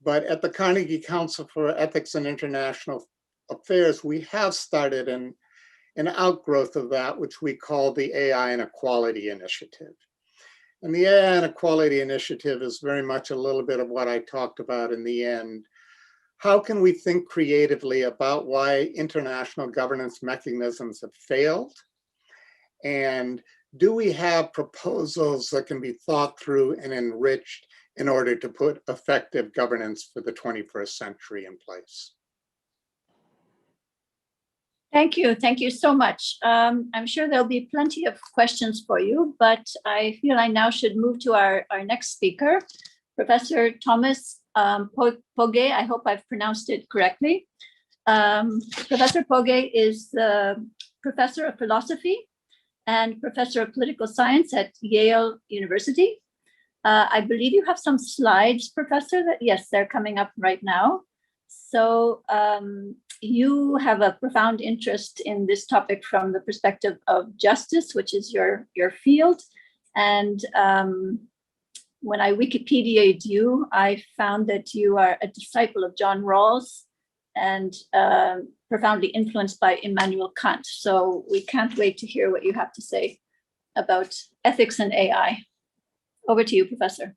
but at the Carnegie Council for Ethics and International Affairs, we have started an outgrowth of that, which we call the AI and Equality Initiative. And the AI and Equality Initiative is very much a little bit of what I talked about in the end. How can we think creatively about why international governance mechanisms have failed? And do we have proposals that can be thought through and enriched in order to put effective governance for the 21st century in place? Thank you. Thank you so much. I'm sure there'll be plenty of questions for you, but I feel I now should move to our next speaker, Professor Thomas Pogge. I hope I've pronounced it correctly. Professor Pogge is the professor of philosophy and professor of political science at Yale University. I believe you have some slides, Professor, yes, they're coming up right now. So you have a profound interest in this topic from the perspective of justice, which is your field. And when I Wikipedia'd you, I found that you are a disciple of John Rawls and profoundly influenced by Immanuel Kant. So we can't wait to hear what you have to say about ethics and AI. Over to you, Professor.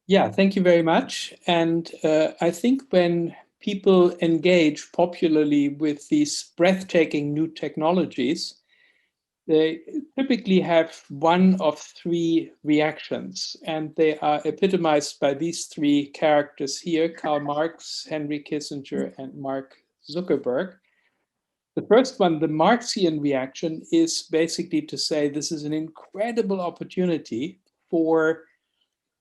Yeah, thank you very much. And I think when people engage popularly with these breathtaking new technologies, they typically have one of 3 reactions, and they are epitomized by these 3 characters here: Karl Marx, Henry Kissinger, and Mark Zuckerberg. The first one, the Marxian reaction, is basically to say this is an incredible opportunity for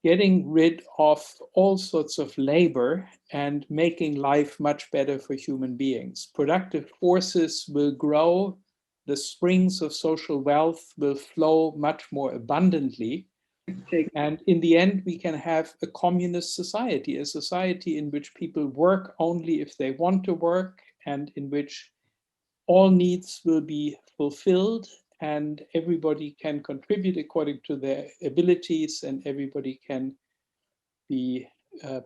getting rid of all sorts of labor and making life much better for human beings. Productive forces will grow, the springs of social wealth will flow much more abundantly. And in the end, we can have a communist society, a society in which people work only if they want to work, and in which all needs will be fulfilled and everybody can contribute according to their abilities, and everybody can be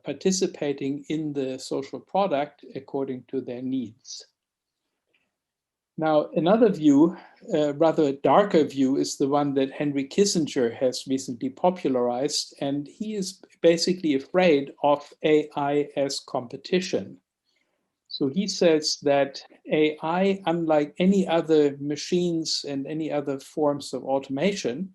participating in the social product according to their needs. Now, another view, rather darker view, is the one that Henry Kissinger has recently popularized, and he is basically afraid of AI as competition. So he says that AI, unlike any other machines and any other forms of automation,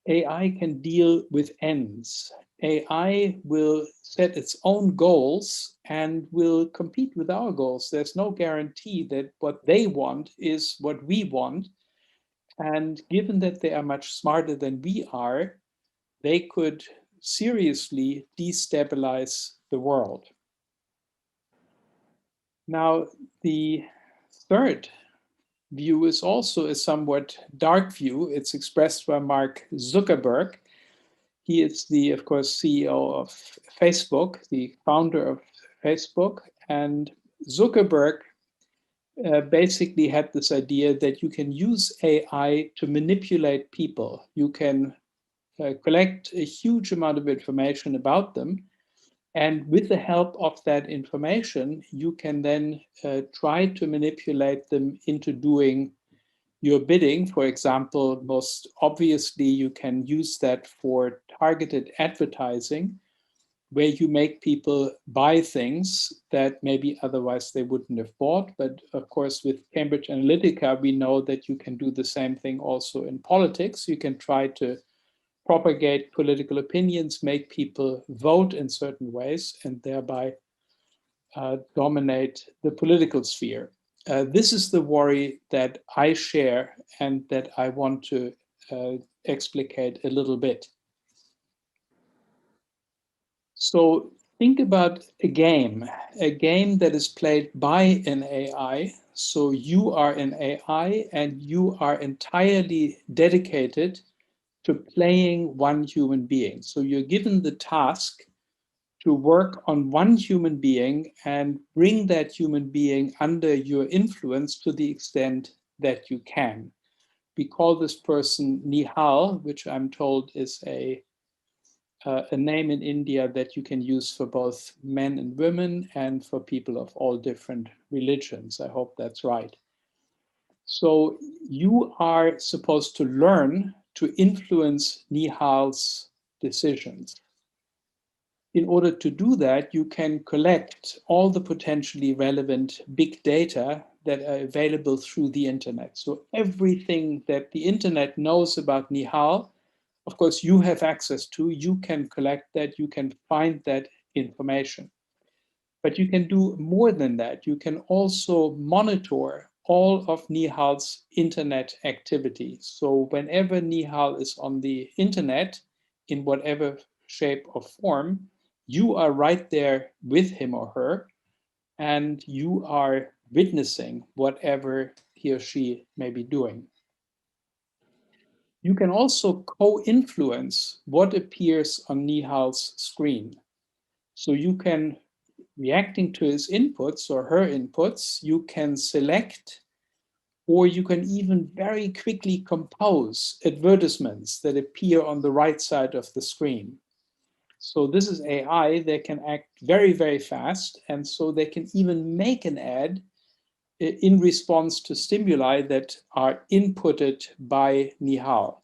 AI can deal with ends. AI will set its own goals and will compete with our goals. There's no guarantee that what they want is what we want. And given that they are much smarter than we are, they could seriously destabilize the world. Now, the third view is also a somewhat dark view. It's expressed by Mark Zuckerberg. He is the, of course, CEO of Facebook, the founder of Facebook. And Zuckerberg basically had this idea that you can use AI to manipulate people. You can collect a huge amount of information about them. And with the help of that information, you can then try to manipulate them into doing your bidding. For example, most obviously, you can use that for targeted advertising, where you make people buy things that maybe otherwise they wouldn't have bought. But of course, with Cambridge Analytica, we know that you can do the same thing also in politics. You can try to propagate political opinions, make people vote in certain ways, and thereby dominate the political sphere. This is the worry that I share and that I want to explicate a little bit. So think about a game that is played by an AI. So you are an AI and you are entirely dedicated to playing one human being. So you're given the task to work on one human being and bring that human being under your influence to the extent that you can. We call this person Nihal, which I'm told is a name in India that you can use for both men and women and for people of all different religions. I hope that's right. So you are supposed to learn to influence Nihal's decisions. In order to do that, you can collect all the potentially relevant big data that are available through the internet. So everything that the internet knows about Nihal, of course, you have access to, you can collect that, you can find that information. But you can do more than that. You can also monitor all of Nihal's internet activity. So whenever Nihal is on the internet, in whatever shape or form, you are right there with him or her, and you are witnessing whatever he or she may be doing. You can also co-influence what appears on Nihal's screen. So you can, reacting to his inputs or her inputs, you can select, or you can even very quickly compose advertisements that appear on the right side of the screen. So this is AI, they can act very, very fast. And so they can even make an ad in response to stimuli that are inputted by Nihal.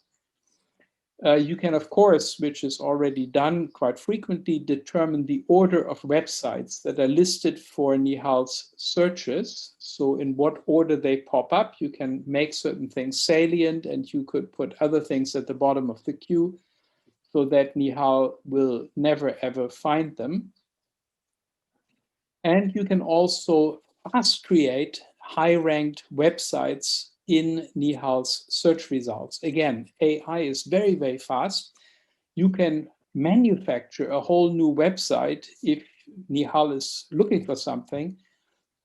You can, of course, which is already done quite frequently, determine the order of websites that are listed for Nihal's searches. So in what order they pop up, you can make certain things salient, and you could put other things at the bottom of the queue so that Nihal will never ever find them. And you can also fast create high-ranked websites in Nihal's search results. Again, AI is very, very fast. You can manufacture a whole new website if Nihal is looking for something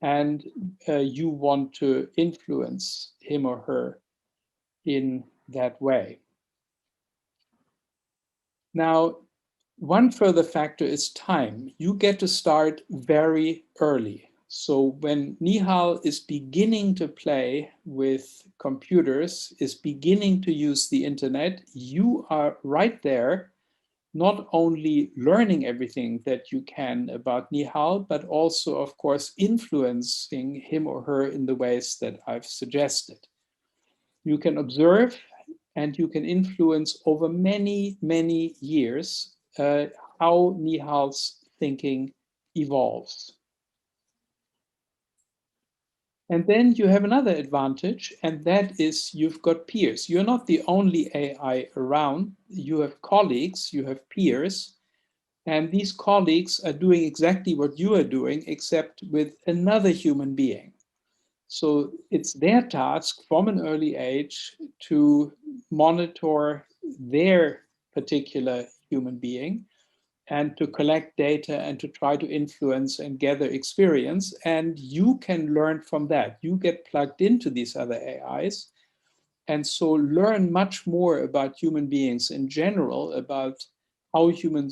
and you want to influence him or her in that way. Now, one further factor is time. You get to start very early. So when Nihal is beginning to play with computers, is beginning to use the internet, you are right there, not only learning everything that you can about Nihal, but also, of course, influencing him or her in the ways that I've suggested. You can observe and you can influence over many, many years how Nihal's thinking evolves. And then you have another advantage, and that is you've got peers. You're not the only AI around. You have colleagues, you have peers, and these colleagues are doing exactly what you are doing, except with another human being. So it's their task from an early age to monitor their particular human being and to collect data and to try to influence and gather experience. And you can learn from that. You get plugged into these other AIs and so learn much more about human beings in general, about how human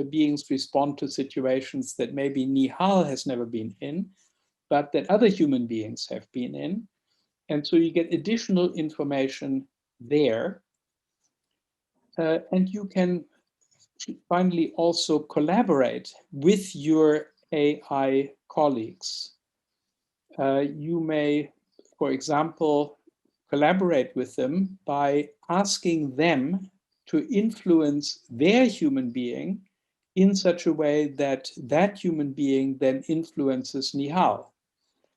beings respond to situations that maybe Nihal has never been in, but that other human beings have been in. And so you get additional information there. And you can finally also collaborate with your AI colleagues. You may, for example, collaborate with them by asking them to influence their human being in such a way that that human being then influences Nihal.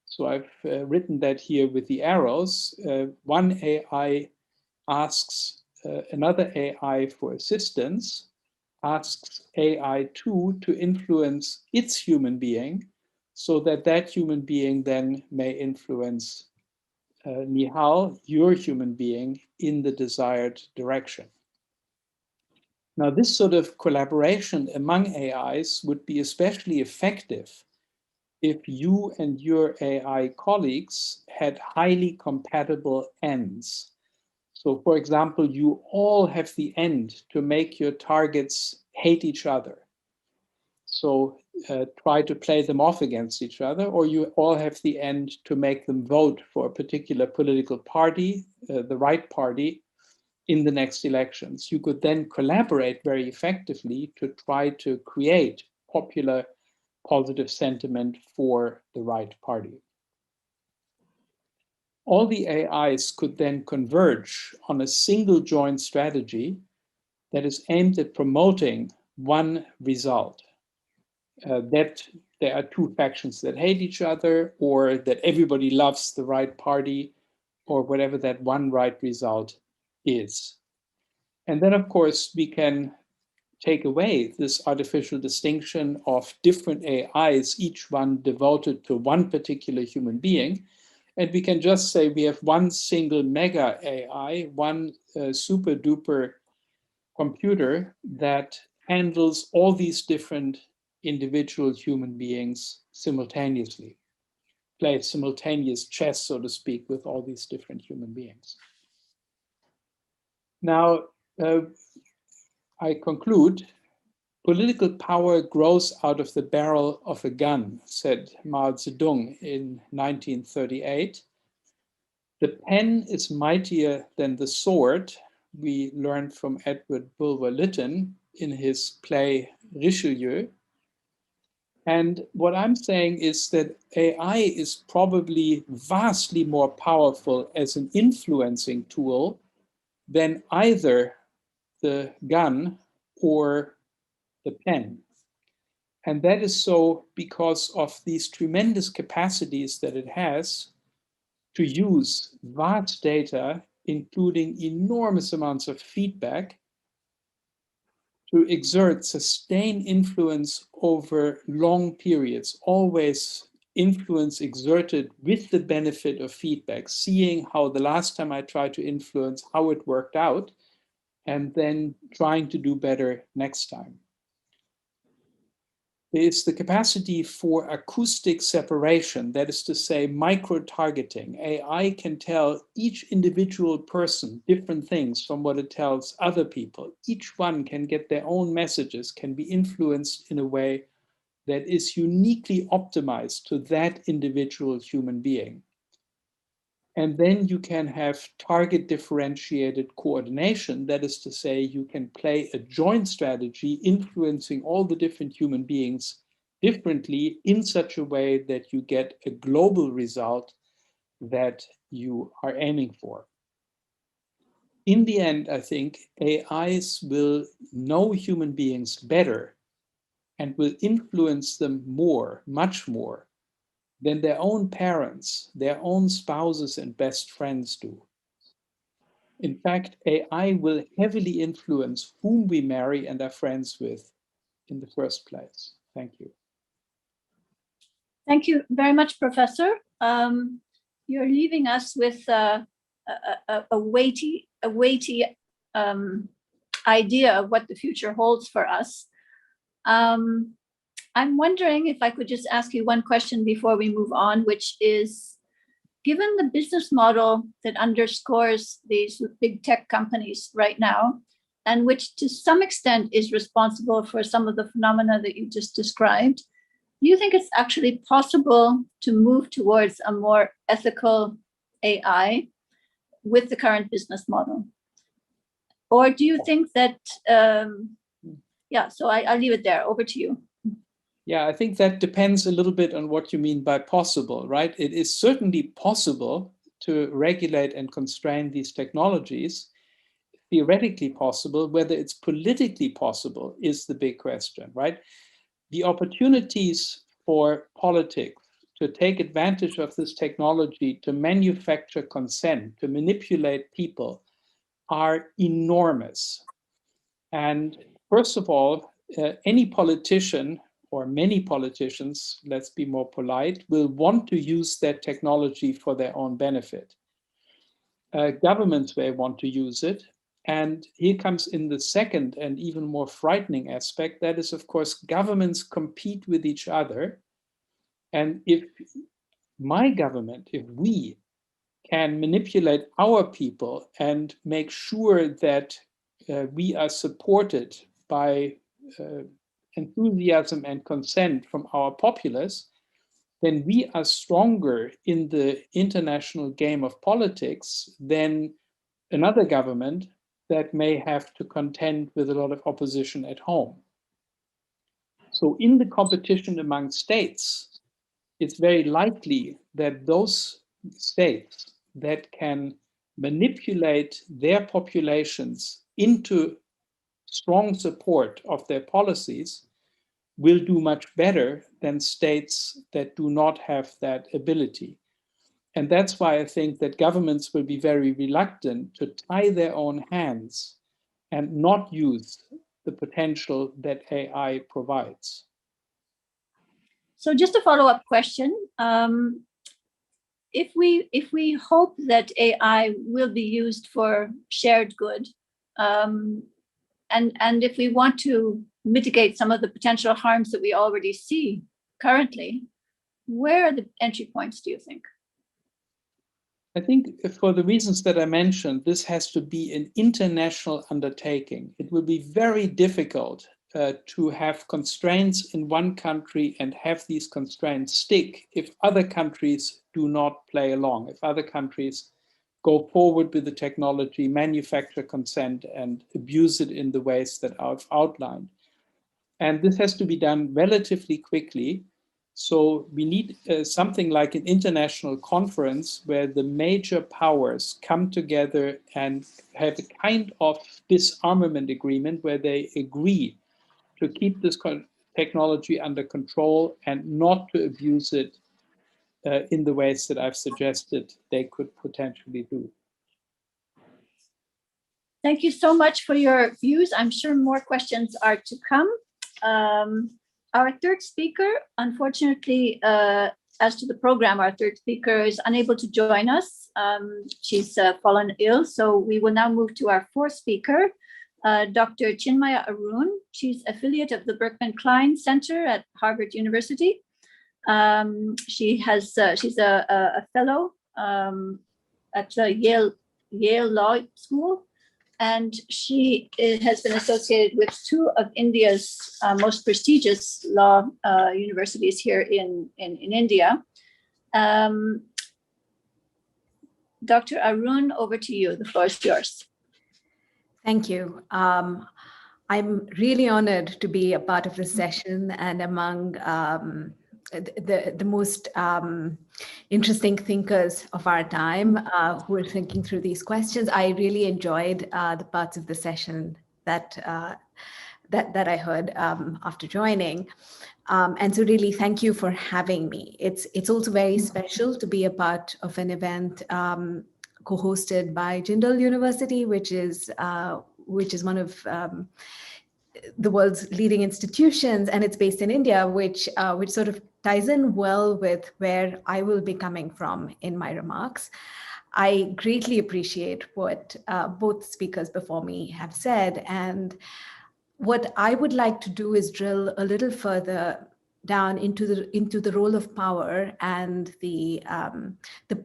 So I've written that here with the arrows. One AI asks another AI for assistance, asks AI2 to influence its human being so that that human being then may influence Nihal, your human being, in the desired direction. Now, this sort of collaboration among AIs would be especially effective if you and your AI colleagues had highly compatible ends. So, for example, you all have the end to make your targets hate each other. So try to play them off against each other, or you all have the end to make them vote for a particular political party, the right party, in the next elections. You could then collaborate very effectively to try to create popular positive sentiment for the right party. All the AIs could then converge on a single joint strategy that is aimed at promoting one result. That there are two factions that hate each other, or that everybody loves the right party, or whatever that one right result is. And then, of course, we can take away this artificial distinction of different AIs, each one devoted to one particular human being. And we can just say we have one single mega AI, one super duper computer that handles all these different individual human beings simultaneously, plays simultaneous chess, so to speak, with all these different human beings. Now, I conclude, political power grows out of the barrel of a gun, said Mao Zedong in 1938. The pen is mightier than the sword, we learned from Edward Bulwer Lytton in his play Richelieu. And what I'm saying is that AI is probably vastly more powerful as an influencing tool than either the gun or the pen. And that is so because of these tremendous capacities that it has to use vast data, including enormous amounts of feedback, to exert sustained influence over long periods, always influence exerted with the benefit of feedback, seeing how the last time I tried to influence, how it worked out, and then trying to do better next time. Is the capacity for acoustic separation, that is to say, micro-targeting. AI can tell each individual person different things from what it tells other people. Each one can get their own messages, can be influenced in a way that is uniquely optimized to that individual human being. And then you can have target differentiated coordination. That is to say, you can play a joint strategy influencing all the different human beings differently in such a way that you get a global result that you are aiming for. In the end, I think AIs will know human beings better and will influence them more, much more, than their own parents, their own spouses and best friends do. In fact, AI will heavily influence whom we marry and are friends with in the first place. Thank you. Thank you very much, Professor. You're leaving us with a weighty idea of what the future holds for us. I'm wondering if I could just ask you one question before we move on, which is, given the business model that underscores these big tech companies right now, and which to some extent is responsible for some of the phenomena that you just described, do you think it's actually possible to move towards a more ethical AI with the current business model? Or do you think that, yeah, so I'll leave it there. Over to you. Yeah, I think that depends a little bit on what you mean by possible, right? It is certainly possible to regulate and constrain these technologies. Theoretically possible. Whether it's politically possible is the big question, right? The opportunities for politics to take advantage of this technology to manufacture consent, to manipulate people, are enormous. And first of all, any politician, or many politicians, let's be more polite, will want to use that technology for their own benefit. Governments may want to use it. And here comes in the second and even more frightening aspect. That is, of course, governments compete with each other. And if my government, if we can manipulate our people and make sure that we are supported by enthusiasm and consent from our populace, then we are stronger in the international game of politics than another government that may have to contend with a lot of opposition at home. So in the competition among states, it's very likely that those states that can manipulate their populations into strong support of their policies will do much better than states that do not have that ability. And that's why I think that governments will be very reluctant to tie their own hands and not use the potential that AI provides. So just a follow-up question. If we hope that AI will be used for shared good, and if we want to mitigate some of the potential harms that we already see currently, where are the entry points, do you think? I think for the reasons that I mentioned, this has to be an international undertaking. It will be very difficult to have constraints in one country and have these constraints stick if other countries do not play along, if other countries go forward with the technology, manufacture consent, and abuse it in the ways that I've outlined. And this has to be done relatively quickly. So we need something like an international conference where the major powers come together and have a kind of disarmament agreement where they agree to keep this technology under control and not to abuse it in the ways that I've suggested they could potentially do. Thank you so much for your views. I'm sure more questions are to come. Our third speaker, unfortunately, as to the program, our third speaker is unable to join us. She's fallen ill, so we will now move to our fourth speaker, Dr. Chinmaya Arun. She's affiliate of the Berkman Klein Center at Harvard University. She's a fellow at the Yale Law School, and she has been associated with two of India's most prestigious law universities here in India. Dr. Arun, over to you. The floor is yours. Thank you. I'm really honored to be a part of this session and among the most interesting thinkers of our time who are thinking through these questions. I really enjoyed the parts of the session that I heard after joining. And so really thank you for having me. It's also very special to be a part of an event co-hosted by Jindal University, which is one of the world's leading institutions, and it's based in India, which sort of ties in well with where I will be coming from in my remarks. I greatly appreciate what both speakers before me have said, and what I would like to do is drill a little further down into the role of power and the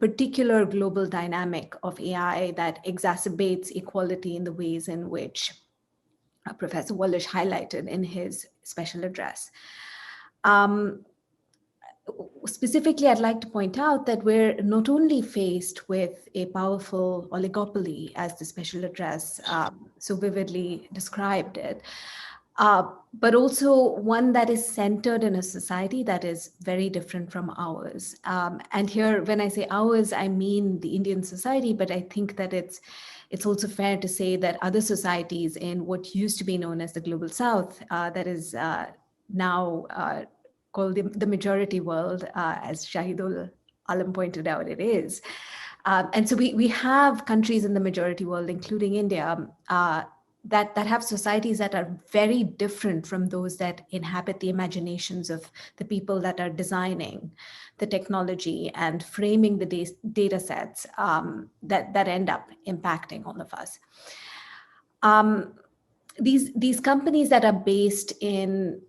particular global dynamic of AI that exacerbates equality in the ways in which Professor Wallish highlighted in his special address. Specifically, I'd like to point out that we're not only faced with a powerful oligopoly, as the special address so vividly described it, but also one that is centered in a society that is very different from ours. And here, when I say ours, I mean the Indian society, but I think that it's also fair to say that other societies in what used to be known as the Global South, that is now called the majority world, as Shahidul Alam pointed out, it is. And so we have countries in the majority world, including India, that have societies that are very different from those that inhabit the imaginations of the people that are designing the technology and framing the data sets that end up impacting all of us. These companies that are based in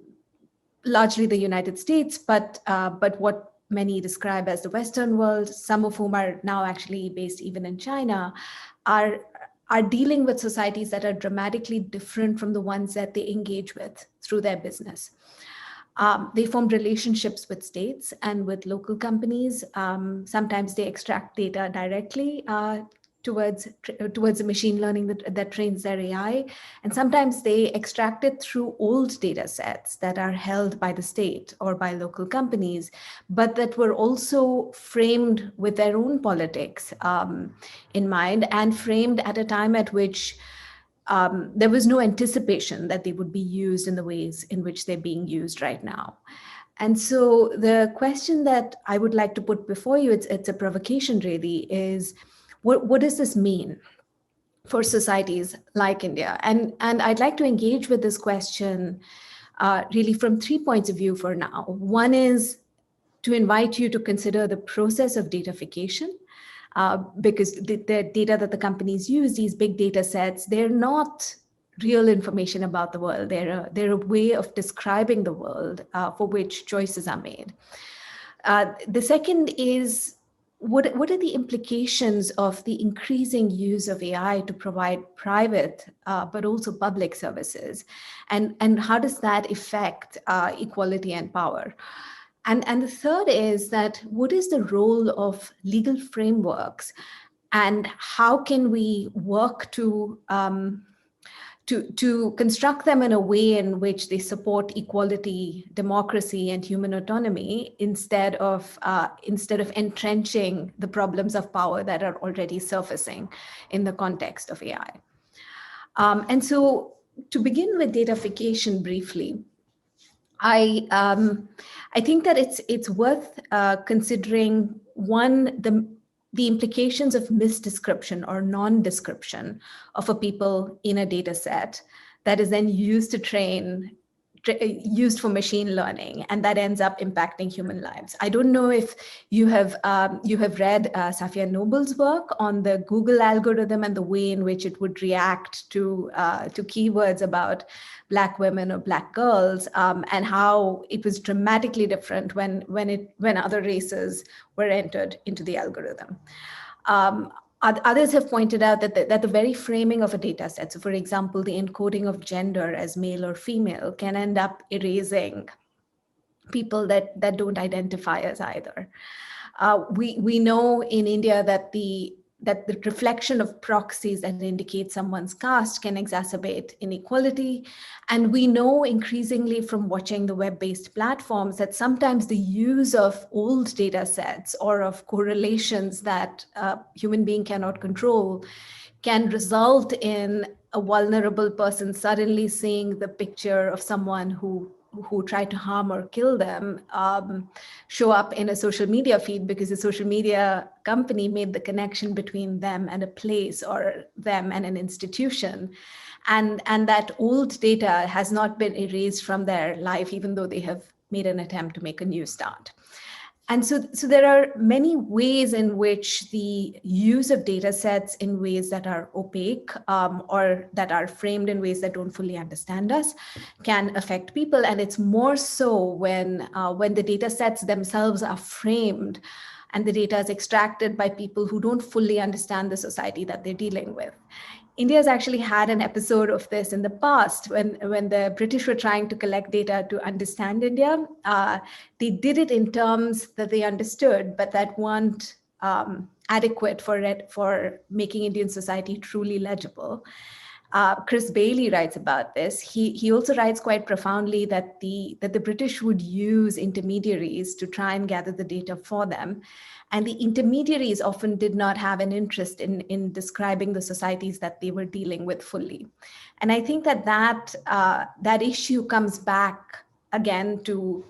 largely the United States, but what many describe as the Western world, some of whom are now actually based even in China, are dealing with societies that are dramatically different from the ones that they engage with through their business. They form relationships with states and with local companies. Sometimes they extract data directly towards the machine learning that trains their AI. And sometimes they extract it through old data sets that are held by the state or by local companies, but that were also framed with their own politics in mind, and framed at a time at which there was no anticipation that they would be used in the ways in which they're being used right now. And so the question that I would like to put before you, it's a provocation really, is what does this mean for societies like India? And I'd like to engage with this question really from 3 points of view for now. One is to invite you to consider the process of datafication, because the data that the companies use, these big data sets, they're not real information about the world. They're a way of describing the world for which choices are made. The second is, what are the implications of the increasing use of AI to provide private but also public services? And how does that affect equality and power? And the third is that, what is the role of legal frameworks, and how can we work to construct them in a way in which they support equality, democracy, and human autonomy, instead of entrenching the problems of power that are already surfacing in the context of AI. And so, to begin with datafication briefly, I think that it's worth considering, one, the implications of misdescription or non-description of a people in a data set that is then used to train used for machine learning, and that ends up impacting human lives. I don't know if you have read Safiya Noble's work on the Google algorithm and the way in which it would react to keywords about Black women or Black girls, and how it was dramatically different when other races were entered into the algorithm. Others have pointed out that the very framing of a data set, so for example, the encoding of gender as male or female, can end up erasing people that don't identify as either. We know in India that the reflection of proxies that indicate someone's caste can exacerbate inequality. And we know increasingly from watching the web-based platforms that sometimes the use of old data sets or of correlations that a human being cannot control can result in a vulnerable person suddenly seeing the picture of someone who tried to harm or kill them show up in a social media feed because the social media company made the connection between them and a place or them and an institution. And that old data has not been erased from their life, even though they have made an attempt to make a new start. And so there are many ways in which the use of data sets in ways that are opaque or that are framed in ways that don't fully understand us can affect people. And it's more so when the data sets themselves are framed and the data is extracted by people who don't fully understand the society that they're dealing with. India has actually had an episode of this in the past when the British were trying to collect data to understand India. They did it in terms that they understood, but that weren't adequate for making Indian society truly legible. Chris Bailey writes about this. He also writes quite profoundly that the British would use intermediaries to try and gather the data for them. And the intermediaries often did not have an interest in describing the societies that they were dealing with fully. And I think that issue comes back again to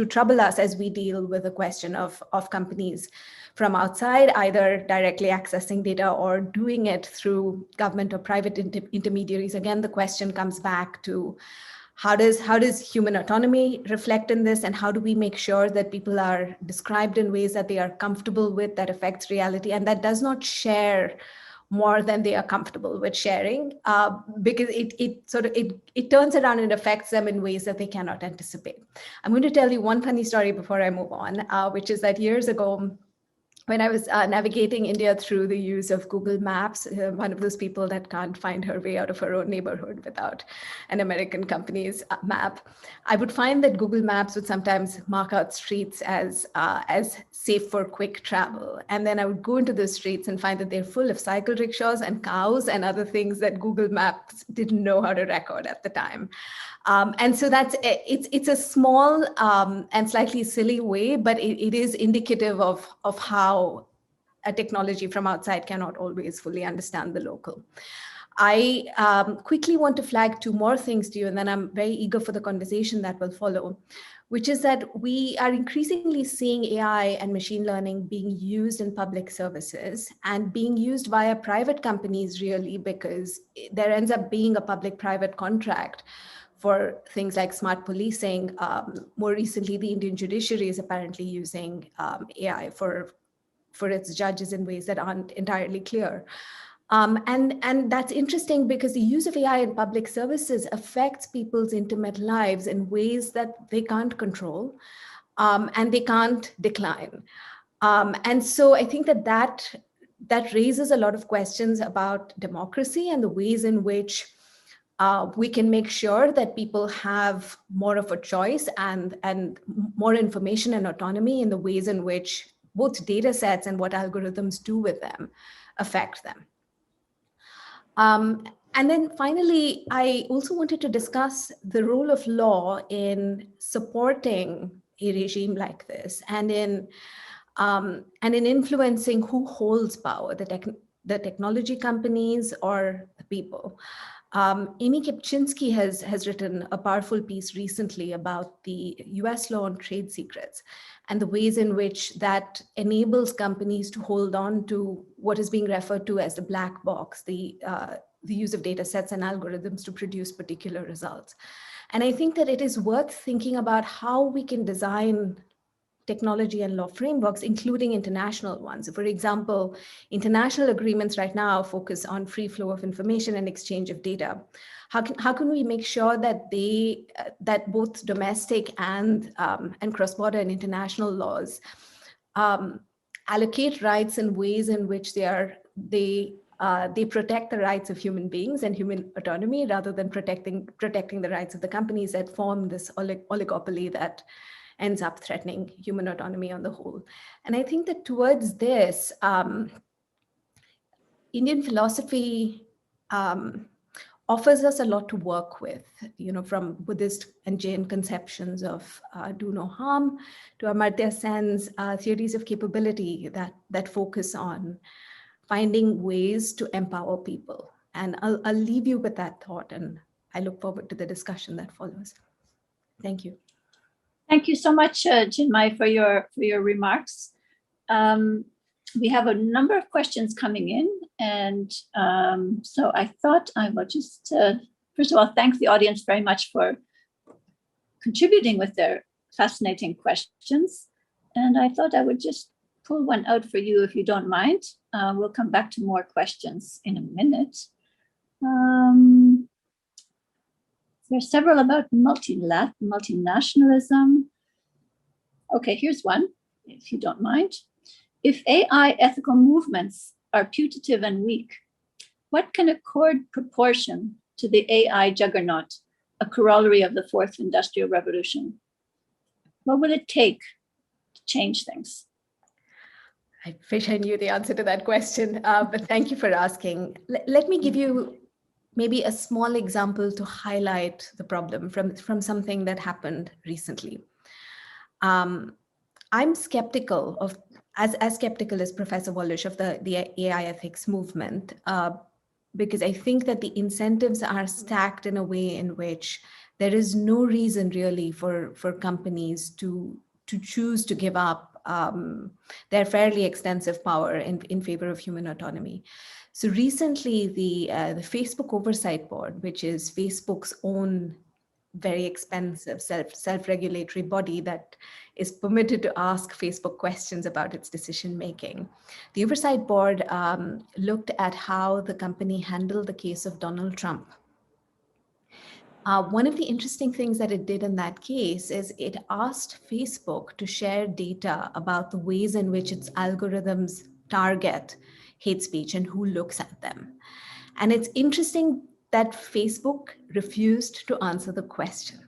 trouble us as we deal with the question of companies from outside, either directly accessing data or doing it through government or private intermediaries. Again, the question comes back to how does human autonomy reflect in this, and how do we make sure that people are described in ways that they are comfortable with, that affects reality, and that does not share more than they are comfortable with sharing, because it turns around and affects them in ways that they cannot anticipate. I'm going to tell you one funny story before I move on, which is that years ago, when I was navigating India through the use of Google Maps, one of those people that can't find her way out of her own neighborhood without an American company's map, I would find that Google Maps would sometimes mark out streets as safe for quick travel. And then I would go into those streets and find that they're full of cycle rickshaws and cows and other things that Google Maps didn't know how to record at the time. And so it's a small and slightly silly way, but it is indicative of how a technology from outside cannot always fully understand the local. I quickly want to flag two more things to you, and then I'm very eager for the conversation that will follow, which is that we are increasingly seeing AI and machine learning being used in public services and being used via private companies, really, because there ends up being a public-private contract for things like smart policing. More recently, the Indian judiciary is apparently using AI for its judges in ways that aren't entirely clear. And that's interesting because the use of AI in public services affects people's intimate lives in ways that they can't control and they can't decline. And so I think that raises a lot of questions about democracy and the ways in which we can make sure that people have more of a choice and more information and autonomy in the ways in which both data sets and what algorithms do with them affect them. And then finally, I also wanted to discuss the role of law in supporting a regime like this and in influencing who holds power, the technology companies or the people. Amy Kipchinsky has written a powerful piece recently about the US law on trade secrets and the ways in which that enables companies to hold on to what is being referred to as the black box, the use of data sets and algorithms to produce particular results. And I think that it is worth thinking about how we can design technology and law frameworks, including international ones. For example, international agreements right now focus on free flow of information and exchange of data. How can we make sure that that both domestic and cross-border and international laws allocate rights in ways in which they protect the rights of human beings and human autonomy, rather than protecting the rights of the companies that form this oligopoly that ends up threatening human autonomy on the whole. And I think that towards this, Indian philosophy offers us a lot to work with, from Buddhist and Jain conceptions of do no harm to Amartya Sen's theories of capability that focus on finding ways to empower people. And I'll leave you with that thought, and I look forward to the discussion that follows. Thank you. Thank you so much, Chinmay, for your remarks. We have a number of questions coming in, and so I thought I would just, first of all, thank the audience very much for contributing with their fascinating questions. And I thought I would just pull one out for you, if you don't mind. We'll come back to more questions in a minute. There are several about multinationalism. Okay, here's one, if you don't mind. If AI ethical movements are putative and weak, what can accord proportion to the AI juggernaut, a corollary of the fourth industrial revolution? What would it take to change things? I wish I knew the answer to that question, but thank you for asking. Let me give you maybe a small example to highlight the problem from something that happened recently. I'm skeptical of, as skeptical as Professor Wallish of the AI ethics movement, because I think that the incentives are stacked in a way in which there is no reason really for companies to choose to give up their fairly extensive power in favor of human autonomy. So recently, the Facebook Oversight Board, which is Facebook's own very expensive self-regulatory body that is permitted to ask Facebook questions about its decision making. The Oversight Board looked at how the company handled the case of Donald Trump. One of the interesting things that it did in that case is it asked Facebook to share data about the ways in which its algorithms target hate speech and who looks at them. And it's interesting that Facebook refused to answer the question.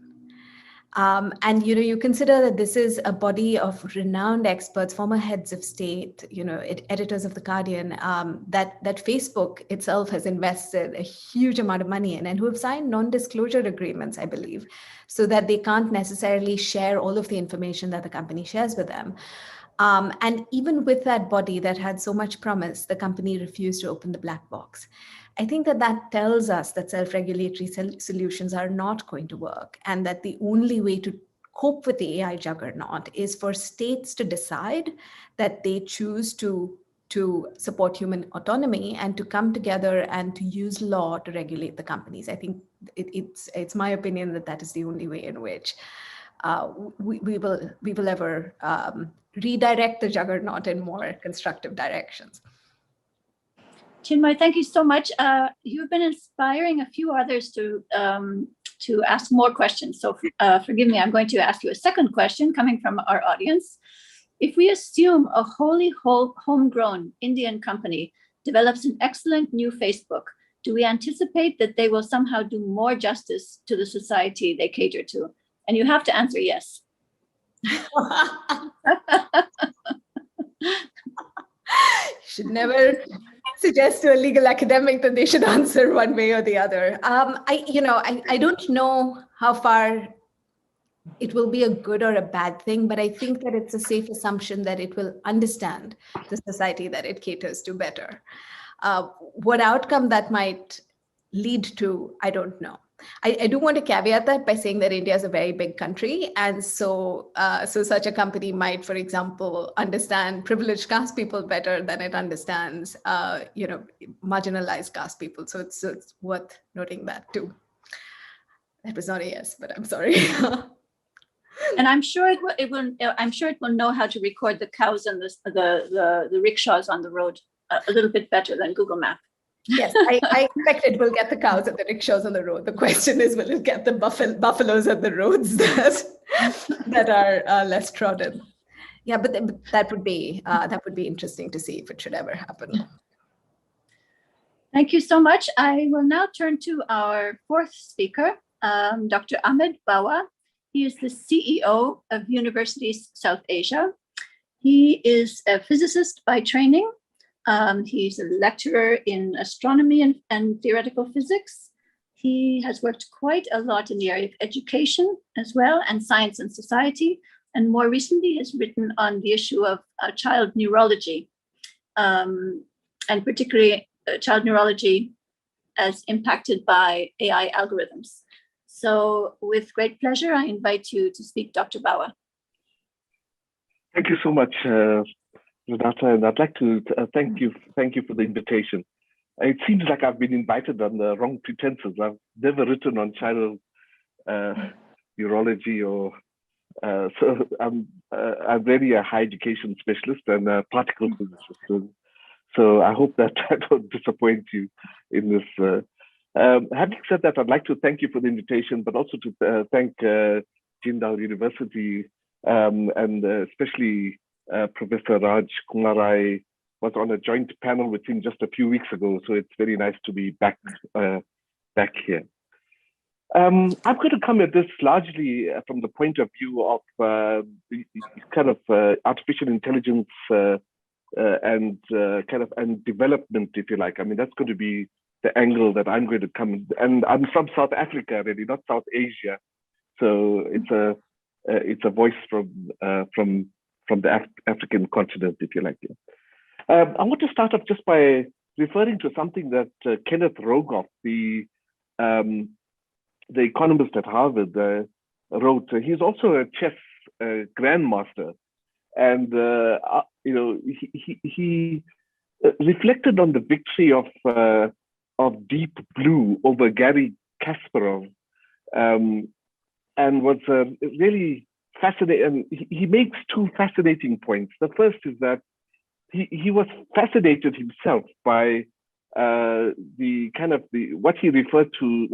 And you consider that this is a body of renowned experts, former heads of state, editors of The Guardian, that Facebook itself has invested a huge amount of money in, and who have signed non-disclosure agreements, I believe, so that they can't necessarily share all of the information that the company shares with them. And even with that body that had so much promise, the company refused to open the black box. I think that tells us that self-regulatory solutions are not going to work, and that the only way to cope with the AI juggernaut is for states to decide that they choose to support human autonomy and to come together and to use law to regulate the companies. I think it's my opinion that is the only way in which we will ever redirect the juggernaut in more constructive directions. Chinmay, thank you so much. You've been inspiring a few others to ask more questions. So forgive me, I'm going to ask you a second question coming from our audience. If we assume a wholly homegrown Indian company develops an excellent new Facebook, do we anticipate that they will somehow do more justice to the society they cater to? And you have to answer yes. Should never suggest to a legal academic that they should answer one way or the other. I don't know how far it will be a good or a bad thing, but I think that it's a safe assumption that it will understand the society that it caters to better. What outcome that might lead to, I don't know. I do want to caveat that by saying that India is a very big country, and so such a company might, for example, understand privileged caste people better than it understands, marginalized caste people. So it's worth noting that too. That was not a yes, but I'm sorry. And I'm sure it will know how to record the cows and the rickshaws on the road a little bit better than Google Maps. Yes, I expect it will get the cows and the rickshaws on the road. The question is, will it get the buffaloes on the roads that are less trodden? Yeah, but that would be interesting to see if it should ever happen. Thank you so much. I will now turn to our fourth speaker, Dr. Ahmed Bawa. He is the CEO of Universities South Asia. He is a physicist by training. He's a lecturer in astronomy and theoretical physics. He has worked quite a lot in the area of education as well, and science and society. And more recently has written on the issue of child neurology, and particularly child neurology as impacted by AI algorithms. So with great pleasure, I invite you to speak, Dr. Bawa. Thank you so much, Renata, and I'd like to thank you for the invitation. It seems like I've been invited on the wrong pretenses. I've never written on child neurology, or so I'm really a high education specialist and a particle physicist. So I hope that I don't disappoint you in this. Having said that, I'd like to thank you for the invitation, but also to thank Jindal University, and especially Professor Raj Kumarai. Was on a joint panel with him just a few weeks ago, so it's very nice to be back here. I'm going to come at this largely from the point of view of the kind of artificial intelligence and development, if you like. I mean, that's going to be the angle that I'm going to come. And I'm from South Africa, really, not South Asia. So it's a voice from the African continent, if you like. I want to start off just by referring to something that Kenneth Rogoff, the economist at Harvard, wrote. He's also a chess grandmaster, and he reflected on the victory of Deep Blue over Garry Kasparov, and was really fascinating. And he makes two fascinating points. The first is that he was fascinated himself by what he refers to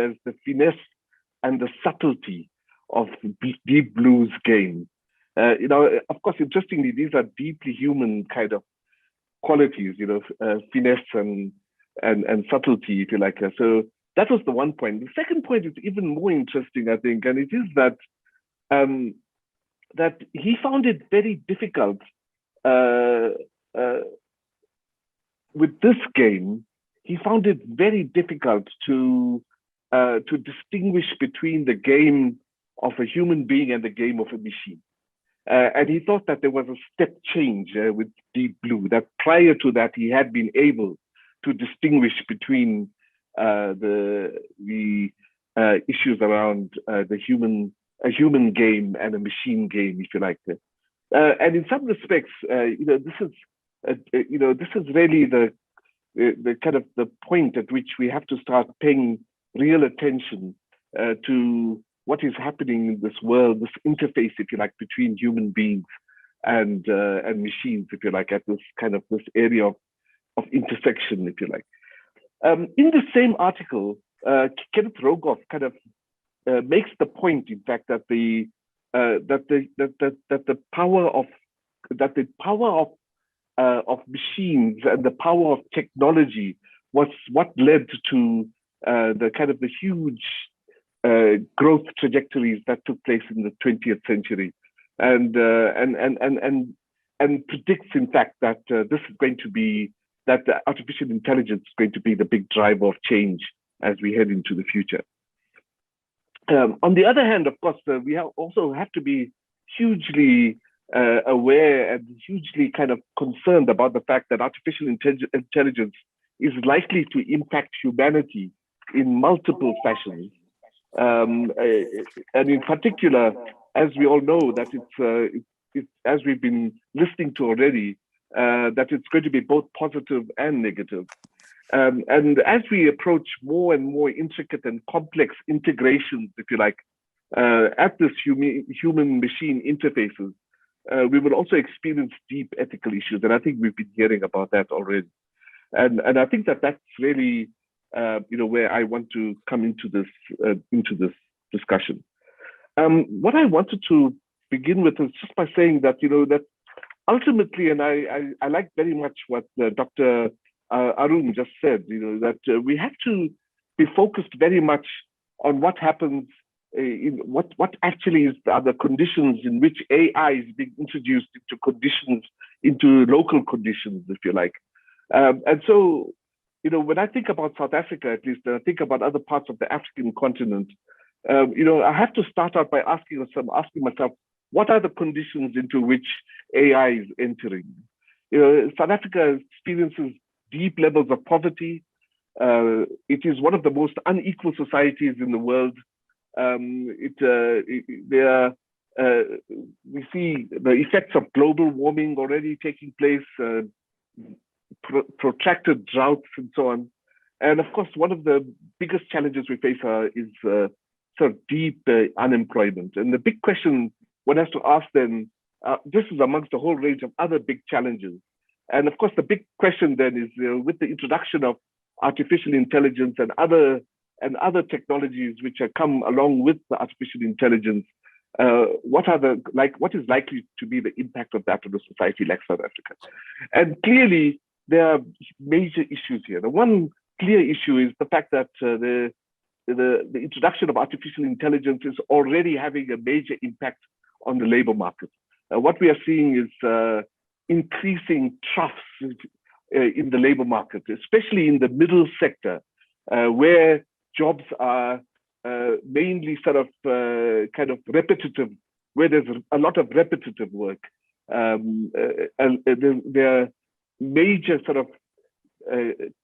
as the finesse and the subtlety of Deep Blue's game. Of course, interestingly, these are deeply human kind of qualities, finesse and subtlety, if you like. So that was the one point. The second point is even more interesting, I think, and it is that that he found it very difficult with this game. He found it very difficult to distinguish between the game of a human being and the game of a machine. And he thought that there was a step change with Deep Blue, that prior to that, he had been able to distinguish between the issues around a human game and a machine game, if you like. And in some respects, this is really the kind of the point at which we have to start paying real attention to what is happening in this world, this interface, if you like, between human beings and machines, if you like, at this area of intersection, if you like. In the same article, Kenneth Rogoff kind of makes the point, in fact, that the power of machines and the power of technology was what led to the huge growth trajectories that took place in the 20th century, and predicts, in fact, that this is going to be that the artificial intelligence is going to be the big driver of change as we head into the future. On the other hand, of course, we also have to be hugely aware and hugely kind of concerned about the fact that artificial intelligence is likely to impact humanity in multiple fashions. And in particular, as we all know, that it's as we've been listening to already, that it's going to be both positive and negative. And as we approach more and more intricate and complex integrations, if you like, at this human-machine interfaces, we will also experience deep ethical issues. And I think we've been hearing about that already. And I think that that's really, where I want to come into this discussion. What I wanted to begin with is just by saying that, that ultimately, and I like very much what Dr. Arun just said, that we have to be focused very much on what happens in what actually are the conditions in which AI is being introduced into local conditions, if you like. And so, when I think about South Africa, at least, and I think about other parts of the African continent, I have to start out by asking myself, what are the conditions into which AI is entering? South Africa experiences deep levels of poverty. It is one of the most unequal societies in the world. We see the effects of global warming already taking place, protracted droughts and so on. And of course, one of the biggest challenges we face is sort of deep unemployment. And the big question one has to ask then, this is amongst a whole range of other big challenges. And of course, the big question then is, with the introduction of artificial intelligence and other technologies which have come along with the artificial intelligence, what is likely to be the impact of that on a society like South Africa? And clearly, there are major issues here. The one clear issue is the fact that the introduction of artificial intelligence is already having a major impact on the labor market. What we are seeing is increasing troughs in the labor market, especially in the middle sector, where jobs are mainly sort of kind of repetitive, where there's a lot of repetitive work. And there are major sort of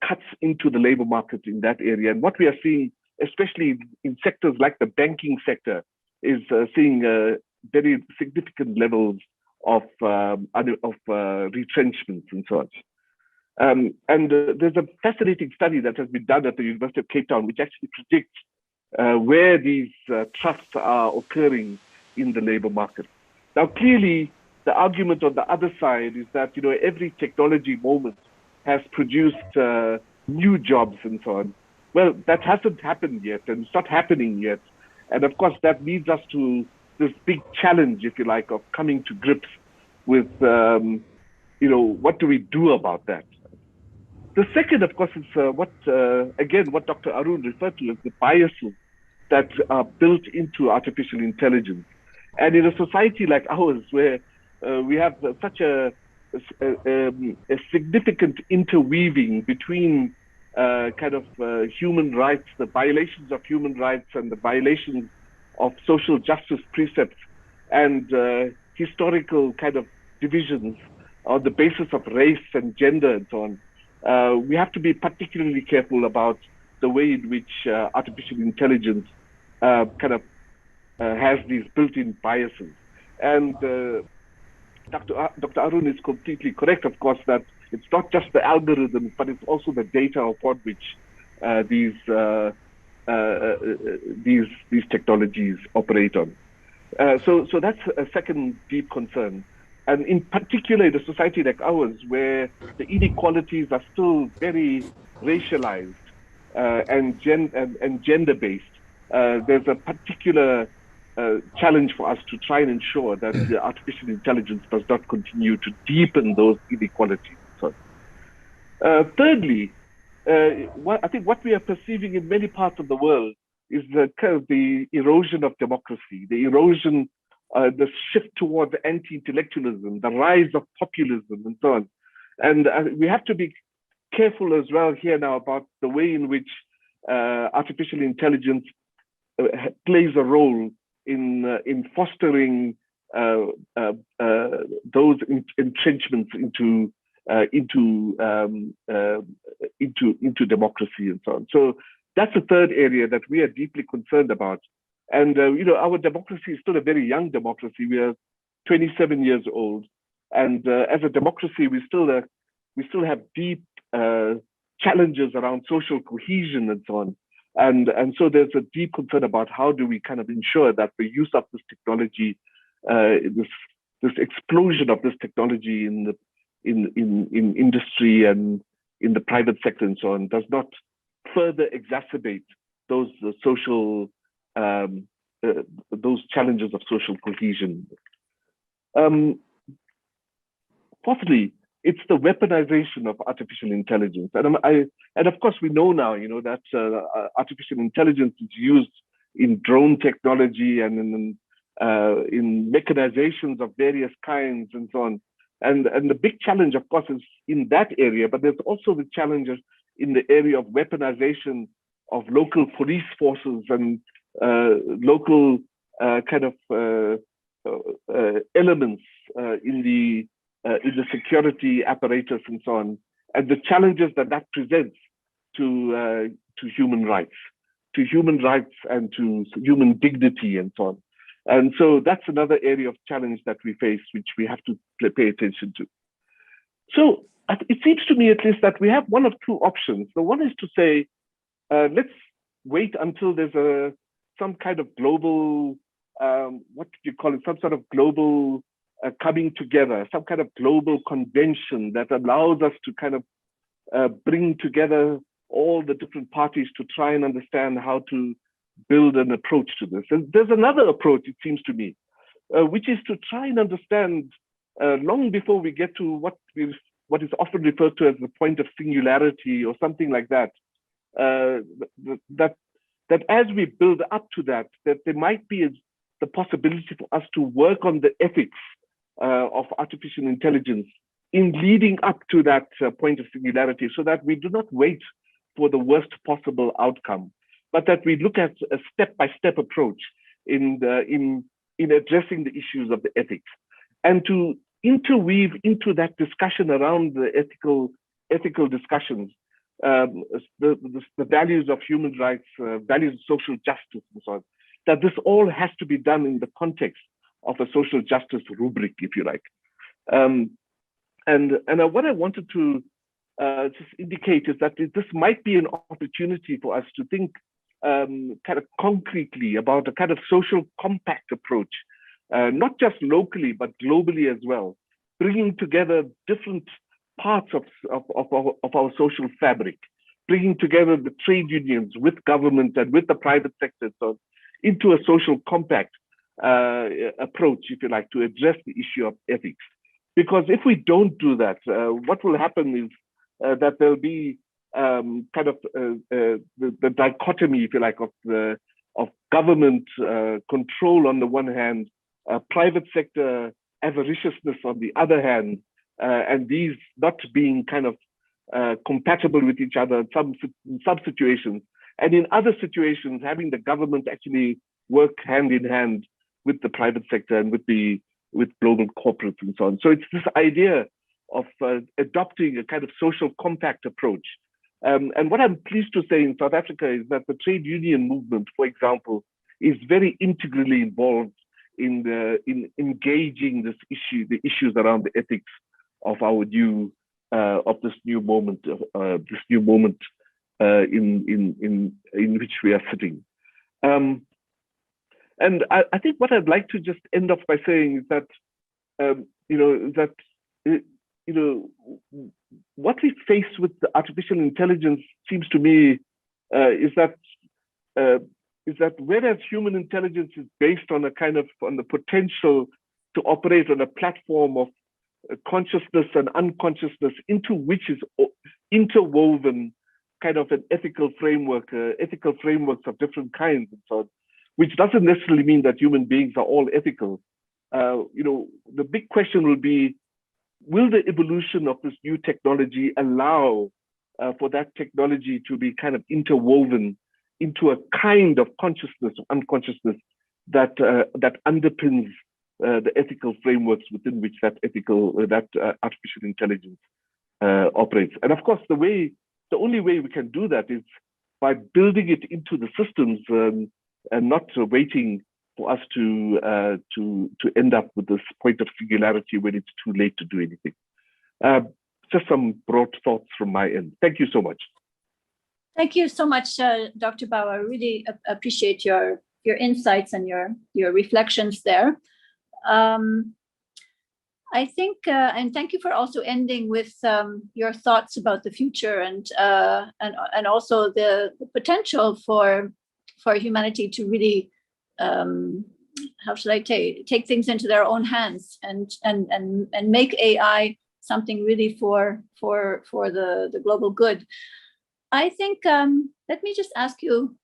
cuts into the labor market in that area. And what we are seeing, especially in sectors like the banking sector, is seeing very significant levels of retrenchments and so on. And there's a fascinating study that has been done at the University of Cape Town, which actually predicts where these troughs are occurring in the labor market. Now, clearly, the argument on the other side is that every technology moment has produced new jobs and so on. Well, that hasn't happened yet, and it's not happening yet. And of course, that leads us to this big challenge, if you like, of coming to grips with, what do we do about that? The second, of course, is what Dr. Arun referred to as the biases that are built into artificial intelligence. And in a society like ours, where we have such a significant interweaving between human rights, the violations of human rights and the violations of social justice precepts, and historical kind of divisions on the basis of race and gender and so on, we have to be particularly careful about the way in which artificial intelligence has these built-in biases. And Dr. Arun is completely correct, of course, that it's not just the algorithms, but it's also the data upon which these technologies operate on. So that's a second deep concern. And in particular, in a society like ours, where the inequalities are still very racialized and gender-based, there's a particular challenge for us to try and ensure that the artificial intelligence does not continue to deepen those inequalities. So, thirdly, I think what we are perceiving in many parts of the world is the erosion of democracy, the erosion, the shift towards anti-intellectualism, the rise of populism, and so on. And we have to be careful as well here now about the way in which artificial intelligence plays a role in fostering those entrenchments into democracy and so on. So that's the third area that we are deeply concerned about. And our democracy is still a very young democracy. We are 27 years old, and as a democracy, we still have deep challenges around social cohesion and so on. And so there's a deep concern about how do we kind of ensure that the use of this technology, this explosion of this technology in industry and in the private sector and so on, does not further exacerbate those social those challenges of social cohesion. Fourthly, it's the weaponization of artificial intelligence, and of course we know now, that artificial intelligence is used in drone technology and in mechanizations of various kinds and so on. And the big challenge, of course, is in that area, but there's also the challenges in the area of weaponization of local police forces and local kind of elements in the security apparatus and so on, and the challenges that presents to human rights and to human dignity and so on. And so that's another area of challenge that we face, which we have to pay attention to. So it seems to me, at least, that we have one of two options. The one is to say, let's wait until there's some kind of global, what do you call it, some sort of global coming together, some kind of global convention that allows us to kind of bring together all the different parties to try and understand how to build an approach to this. And there's another approach, it seems to me, which is to try and understand long before we get to what is often referred to as the point of singularity or something like that, that as we build up to that there might be the possibility for us to work on the ethics of artificial intelligence in leading up to that point of singularity, so that we do not wait for the worst possible outcome, but that we look at a step-by-step approach in addressing the issues of the ethics, and to interweave into that discussion around the ethical discussions, the values of human rights, values of social justice, and so on. That this all has to be done in the context of a social justice rubric, if you like. And what I wanted to just indicate is that this might be an opportunity for us to think kind of concretely about a kind of social compact approach, not just locally, but globally as well, bringing together different parts of our social fabric, bringing together the trade unions with government and with the private sector, so into a social compact approach, if you like, to address the issue of ethics. Because if we don't do that, what will happen is that there'll be kind of the dichotomy, if you like, of government control on the one hand, private sector avariciousness on the other hand, and these not being kind of compatible with each other in some situations, and in other situations having the government actually work hand in hand with the private sector and with global corporates and so on. So it's this idea of adopting a kind of social compact approach. And what I'm pleased to say in South Africa is that the trade union movement, for example, is very integrally involved in engaging the issues around the ethics of this new moment in which we are sitting. And I think what I'd like to just end off by saying is that what we face with the artificial intelligence seems to me is that whereas human intelligence is based on the potential to operate on a platform of consciousness and unconsciousness into which is interwoven kind of an ethical frameworks of different kinds and so on, which doesn't necessarily mean that human beings are all ethical. The big question will be, will the evolution of this new technology allow for that technology to be kind of interwoven into a kind of consciousness or unconsciousness that underpins the ethical frameworks within which that artificial intelligence operates? And of course, the only way we can do that is by building it into the systems and not waiting for us to end up with this point of singularity when it's too late to do anything. just some broad thoughts from my end. Thank you so much. Thank you so much, Dr. Bao. I really appreciate your insights and your reflections there. I think, and thank you for also ending with your thoughts about the future and also the potential for humanity to really, how should I take things into their own hands and make AI something really for the global good. I think, let me just ask you,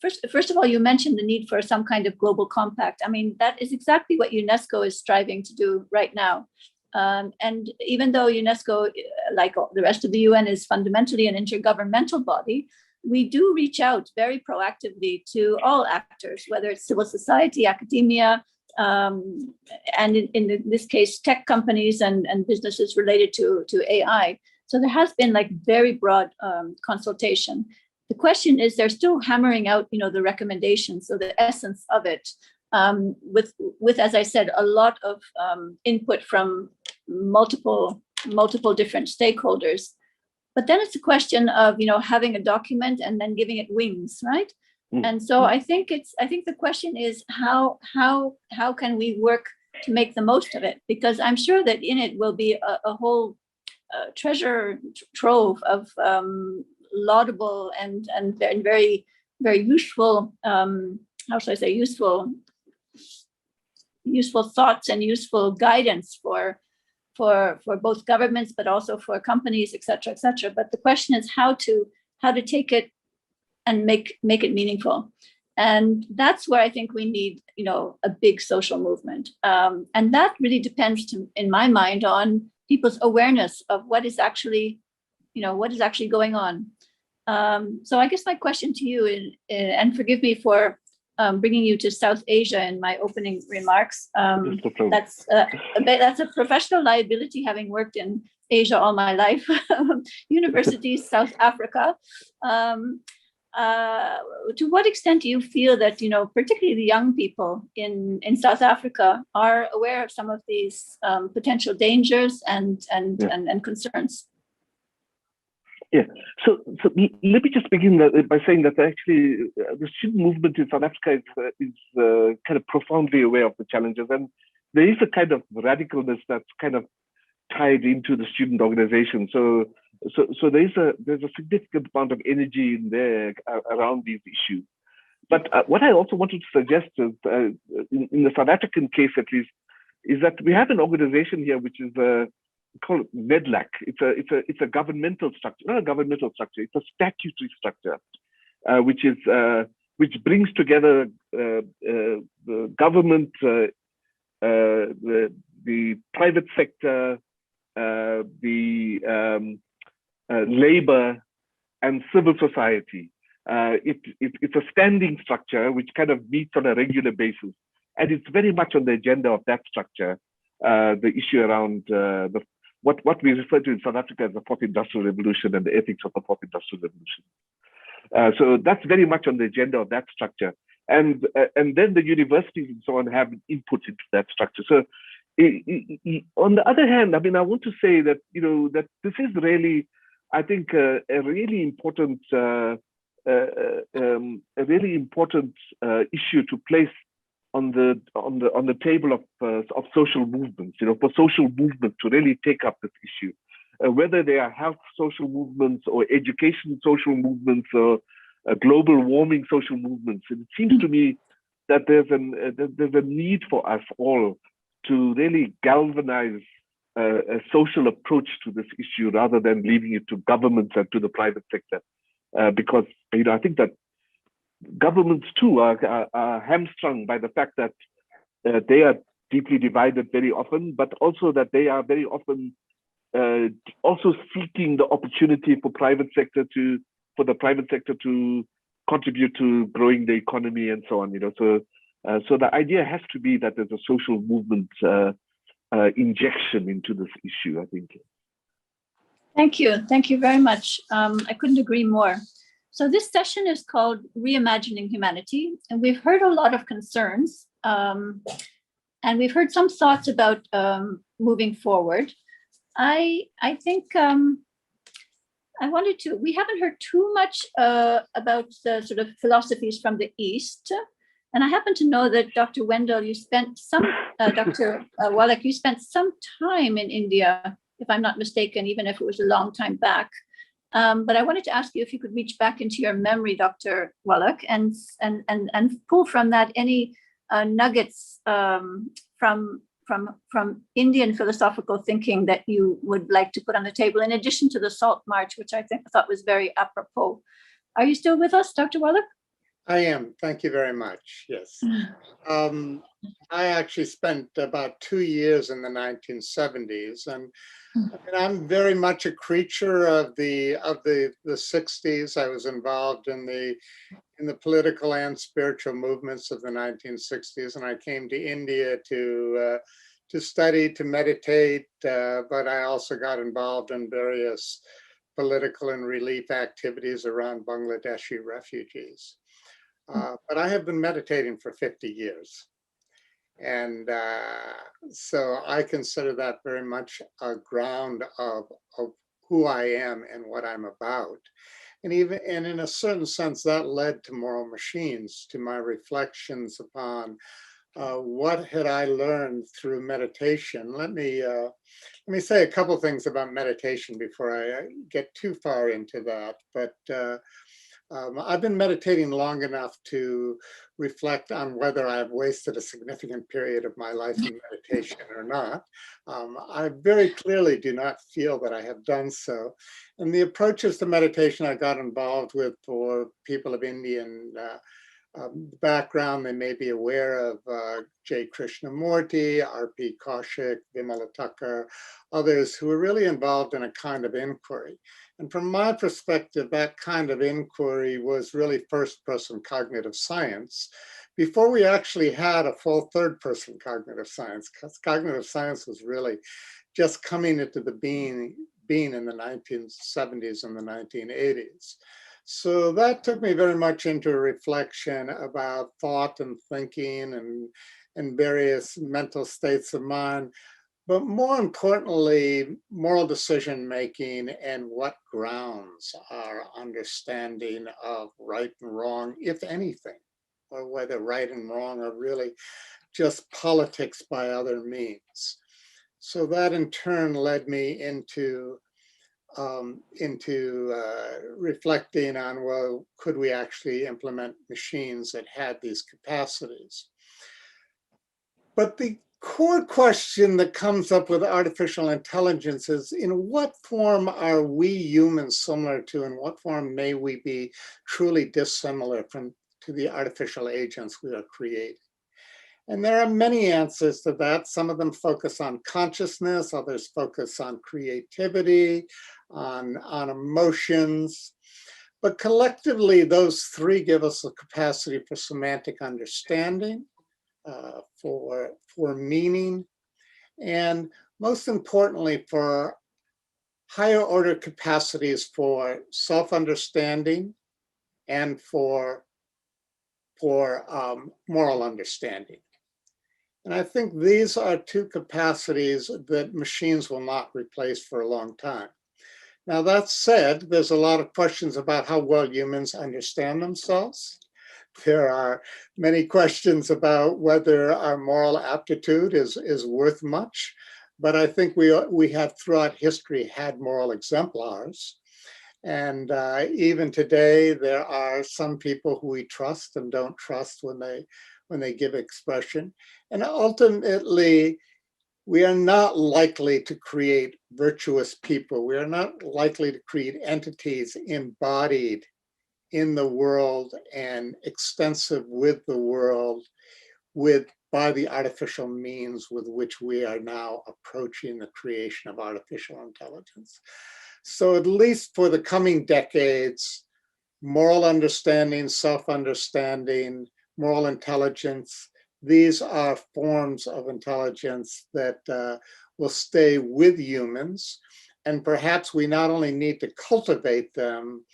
first of all, you mentioned the need for some kind of global compact. I mean, that is exactly what UNESCO is striving to do right now. And even though UNESCO, like the rest of the UN, is fundamentally an intergovernmental body, we do reach out very proactively to all actors, whether it's civil society, academia, and in this case, tech companies and businesses related to AI. So there has been like very broad consultation. The question is, they're still hammering out, the recommendations, so the essence of it, with as I said, a lot of input from multiple different stakeholders. But then it's a question of having a document and then giving it wings, right? Mm-hmm. And so I think the question is how can we work to make the most of it? Because I'm sure that in it will be a whole treasure trove of laudable and very, very useful, how should I say, useful thoughts and useful guidance for both governments, but also for companies, et cetera, et cetera. But the question is how to take it and make it meaningful. And that's where I think we need, a big social movement. And that really depends, in my mind, on people's awareness of what is actually going on. So I guess my question to you, and forgive me for bringing you to South Asia in my opening remarks. That's a professional liability, having worked in Asia all my life, universities, South Africa. To what extent do you feel that, particularly the young people in South Africa are aware of some of these potential dangers and concerns? Yeah, so let me just begin by saying that actually the student movement in South Africa is kind of profoundly aware of the challenges, and there is a kind of radicalness that's kind of tied into the student organization. So there's a significant amount of energy in there around these issues. But what I also wanted to suggest is, in the South African case at least, is that we have an organization here which is called NEDLAC. It's a governmental structure, not a governmental structure. It's a statutory structure, which brings together the government, the private sector, the labor, and civil society. It's a standing structure which kind of meets on a regular basis, and it's very much on the agenda of that structure. The issue around what we refer to in South Africa as the Fourth Industrial Revolution and the ethics of the Fourth Industrial Revolution. So that's very much on the agenda of that structure. And then the universities and so on have input into that structure. So on the other hand, I mean, I want to say that, that this is really, I think, a really important issue to place on the table of social movements, for social movement to really take up this issue, whether they are health social movements or education social movements or global warming social movements. And it seems to me that there's a need for us all to really galvanize a social approach to this issue rather than leaving it to governments and to the private sector, because I think that governments too are hamstrung by the fact that they are deeply divided very often, but also that they are very often also seeking the opportunity for the private sector to contribute to growing the economy and so on. So the idea has to be that there's a social movement injection into this issue, I think. Thank you very much. I couldn't agree more. So this session is called Reimagining Humanity, and we've heard a lot of concerns, and we've heard some thoughts about moving forward. I think we haven't heard too much about the sort of philosophies from the East. And I happen to know that Dr. Wendell, you spent Dr. Wallach, you spent some time in India, if I'm not mistaken, even if it was a long time back. But I wanted to ask you if you could reach back into your memory, Dr. Wallach, and pull from that any nuggets from Indian philosophical thinking that you would like to put on the table, in addition to the Salt March, which I thought was very apropos. Are you still with us, Dr. Wallach? I am. Thank you very much. Yes. I actually spent about 2 years in the 1970s, and I'm very much a creature of the 60s. I was involved in the political and spiritual movements of the 1960s, and I came to India to study, to meditate, but I also got involved in various political and relief activities around Bangladeshi refugees. But I have been meditating for 50 years. And so I consider that very much a ground of who I am and what I'm about. And in a certain sense, that led to Moral Machines, to my reflections upon what had I learned through meditation. Let me say a couple things about meditation before I get too far into that. But I've been meditating long enough to reflect on whether I've wasted a significant period of my life in meditation or not. I very clearly do not feel that I have done so. And the approaches to meditation I got involved with for people of Indian background, they may be aware of J. Krishnamurti, R.P. Kaushik, Vimala Thakur, others who are really involved in a kind of inquiry. And from my perspective, that kind of inquiry was really first-person cognitive science before we actually had a full third-person cognitive science, because cognitive science was really just coming into the being in the 1970s and the 1980s. So that took me very much into a reflection about thought and thinking and various mental states of mind, but more importantly, moral decision-making and what grounds our understanding of right and wrong, if anything, or whether right and wrong are really just politics by other means. So that in turn led me into reflecting on, well, could we actually implement machines that had these capacities? But the core question that comes up with artificial intelligence is, in what form are we humans similar to, and what form may we be truly dissimilar to the artificial agents we are creating? And there are many answers to that. Some of them focus on consciousness, others focus on creativity, on emotions. But collectively, those three give us a capacity for semantic understanding, for meaning, and most importantly, for higher order capacities for self-understanding and for moral understanding. And I think these are two capacities that machines will not replace for a long time. Now, that said, there's a lot of questions about how well humans understand themselves. There are many questions about whether our moral aptitude is worth much. But I think we have throughout history had moral exemplars. And even today, there are some people who we trust and don't trust when they give expression. And ultimately, we are not likely to create virtuous people. We are not likely to create entities embodied in the world and extensive with the world by the artificial means with which we are now approaching the creation of artificial intelligence. So at least for the coming decades, moral understanding, self-understanding, moral intelligence, these are forms of intelligence that will stay with humans. And perhaps we not only need to cultivate them,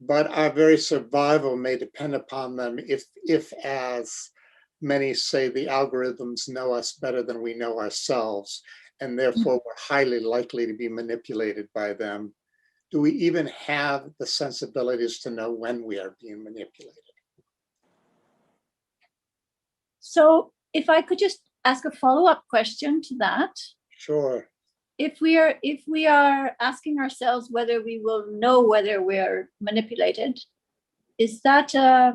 but our very survival may depend upon them if as many say, the algorithms know us better than we know ourselves. and therefore we're highly likely to be manipulated by them, do we even have the sensibilities to know when we are being manipulated? So if I could just ask a follow-up question to that. Sure. If we are asking ourselves whether we will know whether we're manipulated, is that a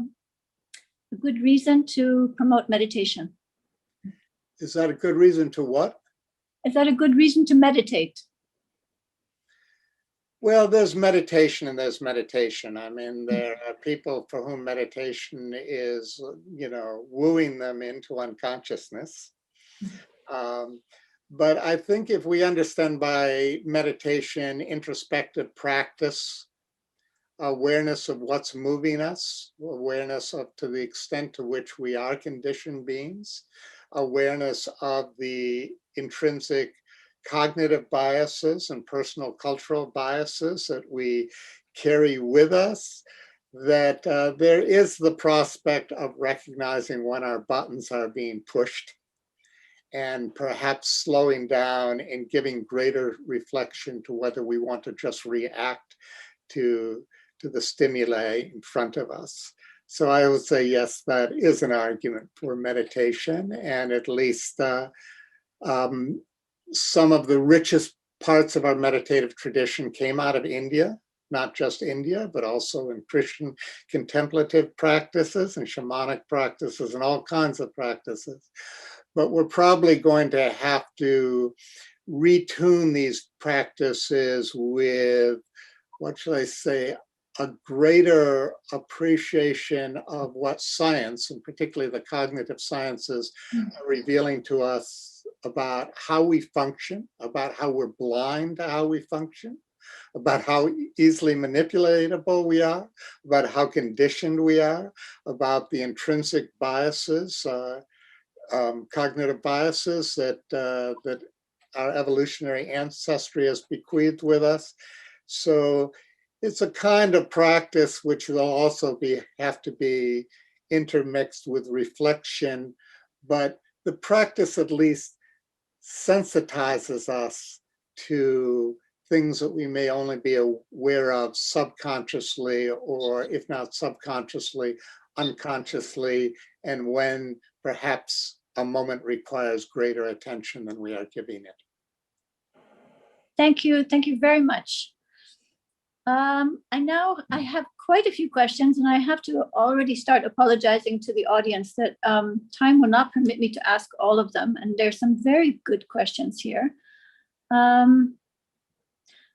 good reason to promote meditation? Is that a good reason to what? Is that a good reason to meditate? Well, there's meditation and there's meditation. I mean, there are people for whom meditation is, wooing them into unconsciousness. But I think if we understand by meditation, introspective practice, awareness of what's moving us, awareness of to the extent to which we are conditioned beings, awareness of the intrinsic cognitive biases and personal cultural biases that we carry with us, that there is the prospect of recognizing when our buttons are being pushed and perhaps slowing down and giving greater reflection to whether we want to just react to the stimuli in front of us. So I would say, yes, that is an argument for meditation, and at least some of the richest parts of our meditative tradition came out of India, not just India, but also in Christian contemplative practices and shamanic practices and all kinds of practices. But we're probably going to have to retune these practices with, what should I say, a greater appreciation of what science, and particularly the cognitive sciences, are revealing to us about how we function, about how we're blind to how we function, about how easily manipulatable we are, about how conditioned we are, about the intrinsic biases, cognitive biases that our evolutionary ancestry has bequeathed with us. So it's a kind of practice which will also have to be intermixed with reflection, but the practice at least sensitizes us to things that we may only be aware of subconsciously, or if not subconsciously, unconsciously, and when perhaps a moment requires greater attention than we are giving it. Thank you very much. I have quite a few questions, and I have to already start apologizing to the audience that time will not permit me to ask all of them, and there's some very good questions here.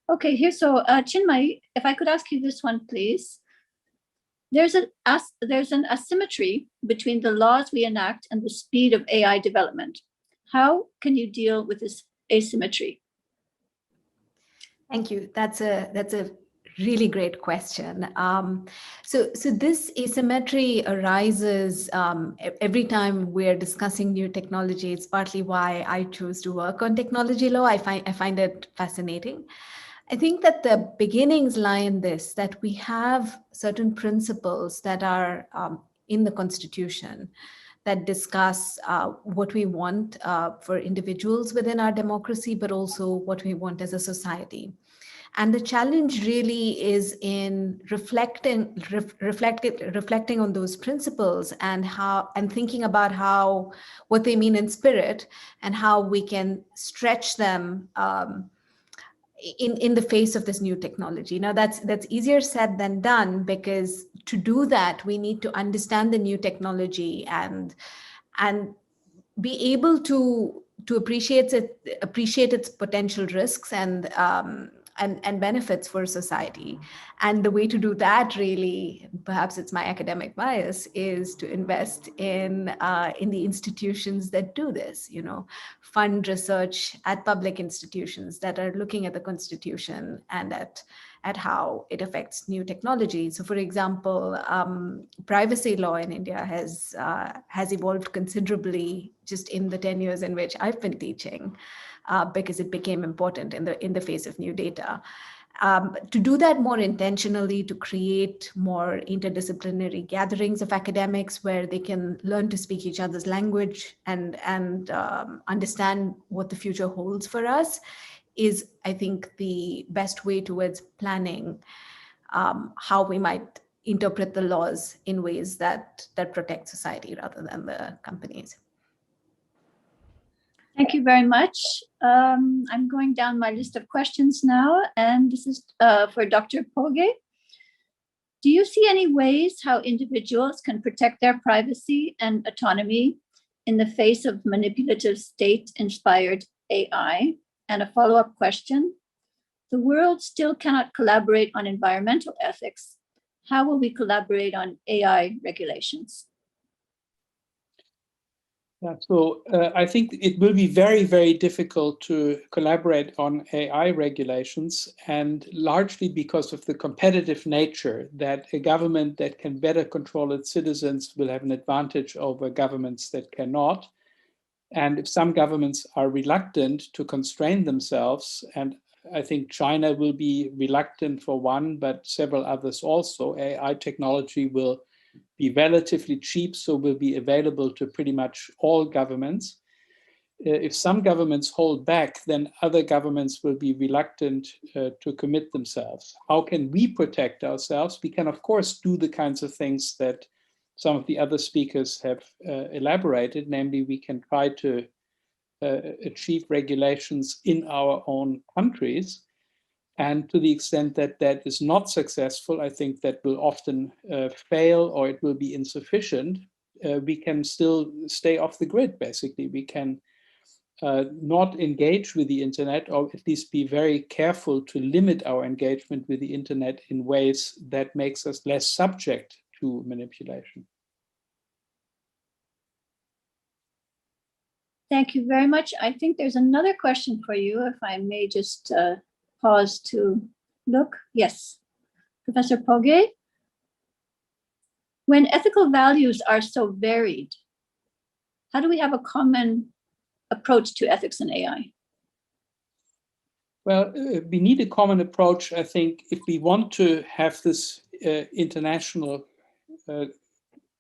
Okay, here, so Chinmay, if I could ask you this one, please. There's an asymmetry between the laws we enact and the speed of AI development. How can you deal with this asymmetry? Thank you. That's a really great question. So this asymmetry arises every time we're discussing new technology. It's partly why I chose to work on technology law. I find it fascinating. I think that the beginnings lie in this, that we have certain principles that are in the Constitution that discuss what we want for individuals within our democracy, but also what we want as a society. And the challenge really is in reflecting on those principles and thinking about what they mean in spirit and how we can stretch them in the face of this new technology. Now that's easier said than done, because to do that we need to understand the new technology and be able to appreciate its potential risks and benefits for society. And the way to do that, really, perhaps it's my academic bias, is to invest in the institutions that do this, fund research at public institutions that are looking at the Constitution and at how it affects new technology. So for example, privacy law in India has evolved considerably just in the 10 years in which I've been teaching, because it became important in the face of new data. to do that more intentionally, to create more interdisciplinary gatherings of academics where they can learn to speak each other's language and understand what the future holds for us, is, I think, the best way towards planning how we might interpret the laws in ways that protect society rather than the companies. Thank you very much. I'm going down my list of questions now, and this is for Dr. Poge. Do you see any ways how individuals can protect their privacy and autonomy in the face of manipulative state-inspired AI? And a follow-up question: the world still cannot collaborate on environmental ethics. How will we collaborate on AI regulations? Yeah, so I think it will be very, very difficult to collaborate on AI regulations, and largely because of the competitive nature, that a government that can better control its citizens will have an advantage over governments that cannot. And if some governments are reluctant to constrain themselves, and I think China will be reluctant for one, but several others also, AI technology will be relatively cheap, so will be available to pretty much all governments. If some governments hold back, then other governments will be reluctant to commit themselves. How can we protect ourselves? We can, of course, do the kinds of things that some of the other speakers have elaborated, namely we can try to achieve regulations in our own countries. And to the extent that that is not successful, I think that will often fail, or it will be insufficient. We can still stay off the grid, basically. We can not engage with the internet, or at least be very careful to limit our engagement with the internet in ways that makes us less subject to manipulation. Thank you very much. I think there's another question for you, if I may just pause to look. Yes, Professor Poge. When ethical values are so varied, how do we have a common approach to ethics in AI? Well, we need a common approach, I think, if we want to have this international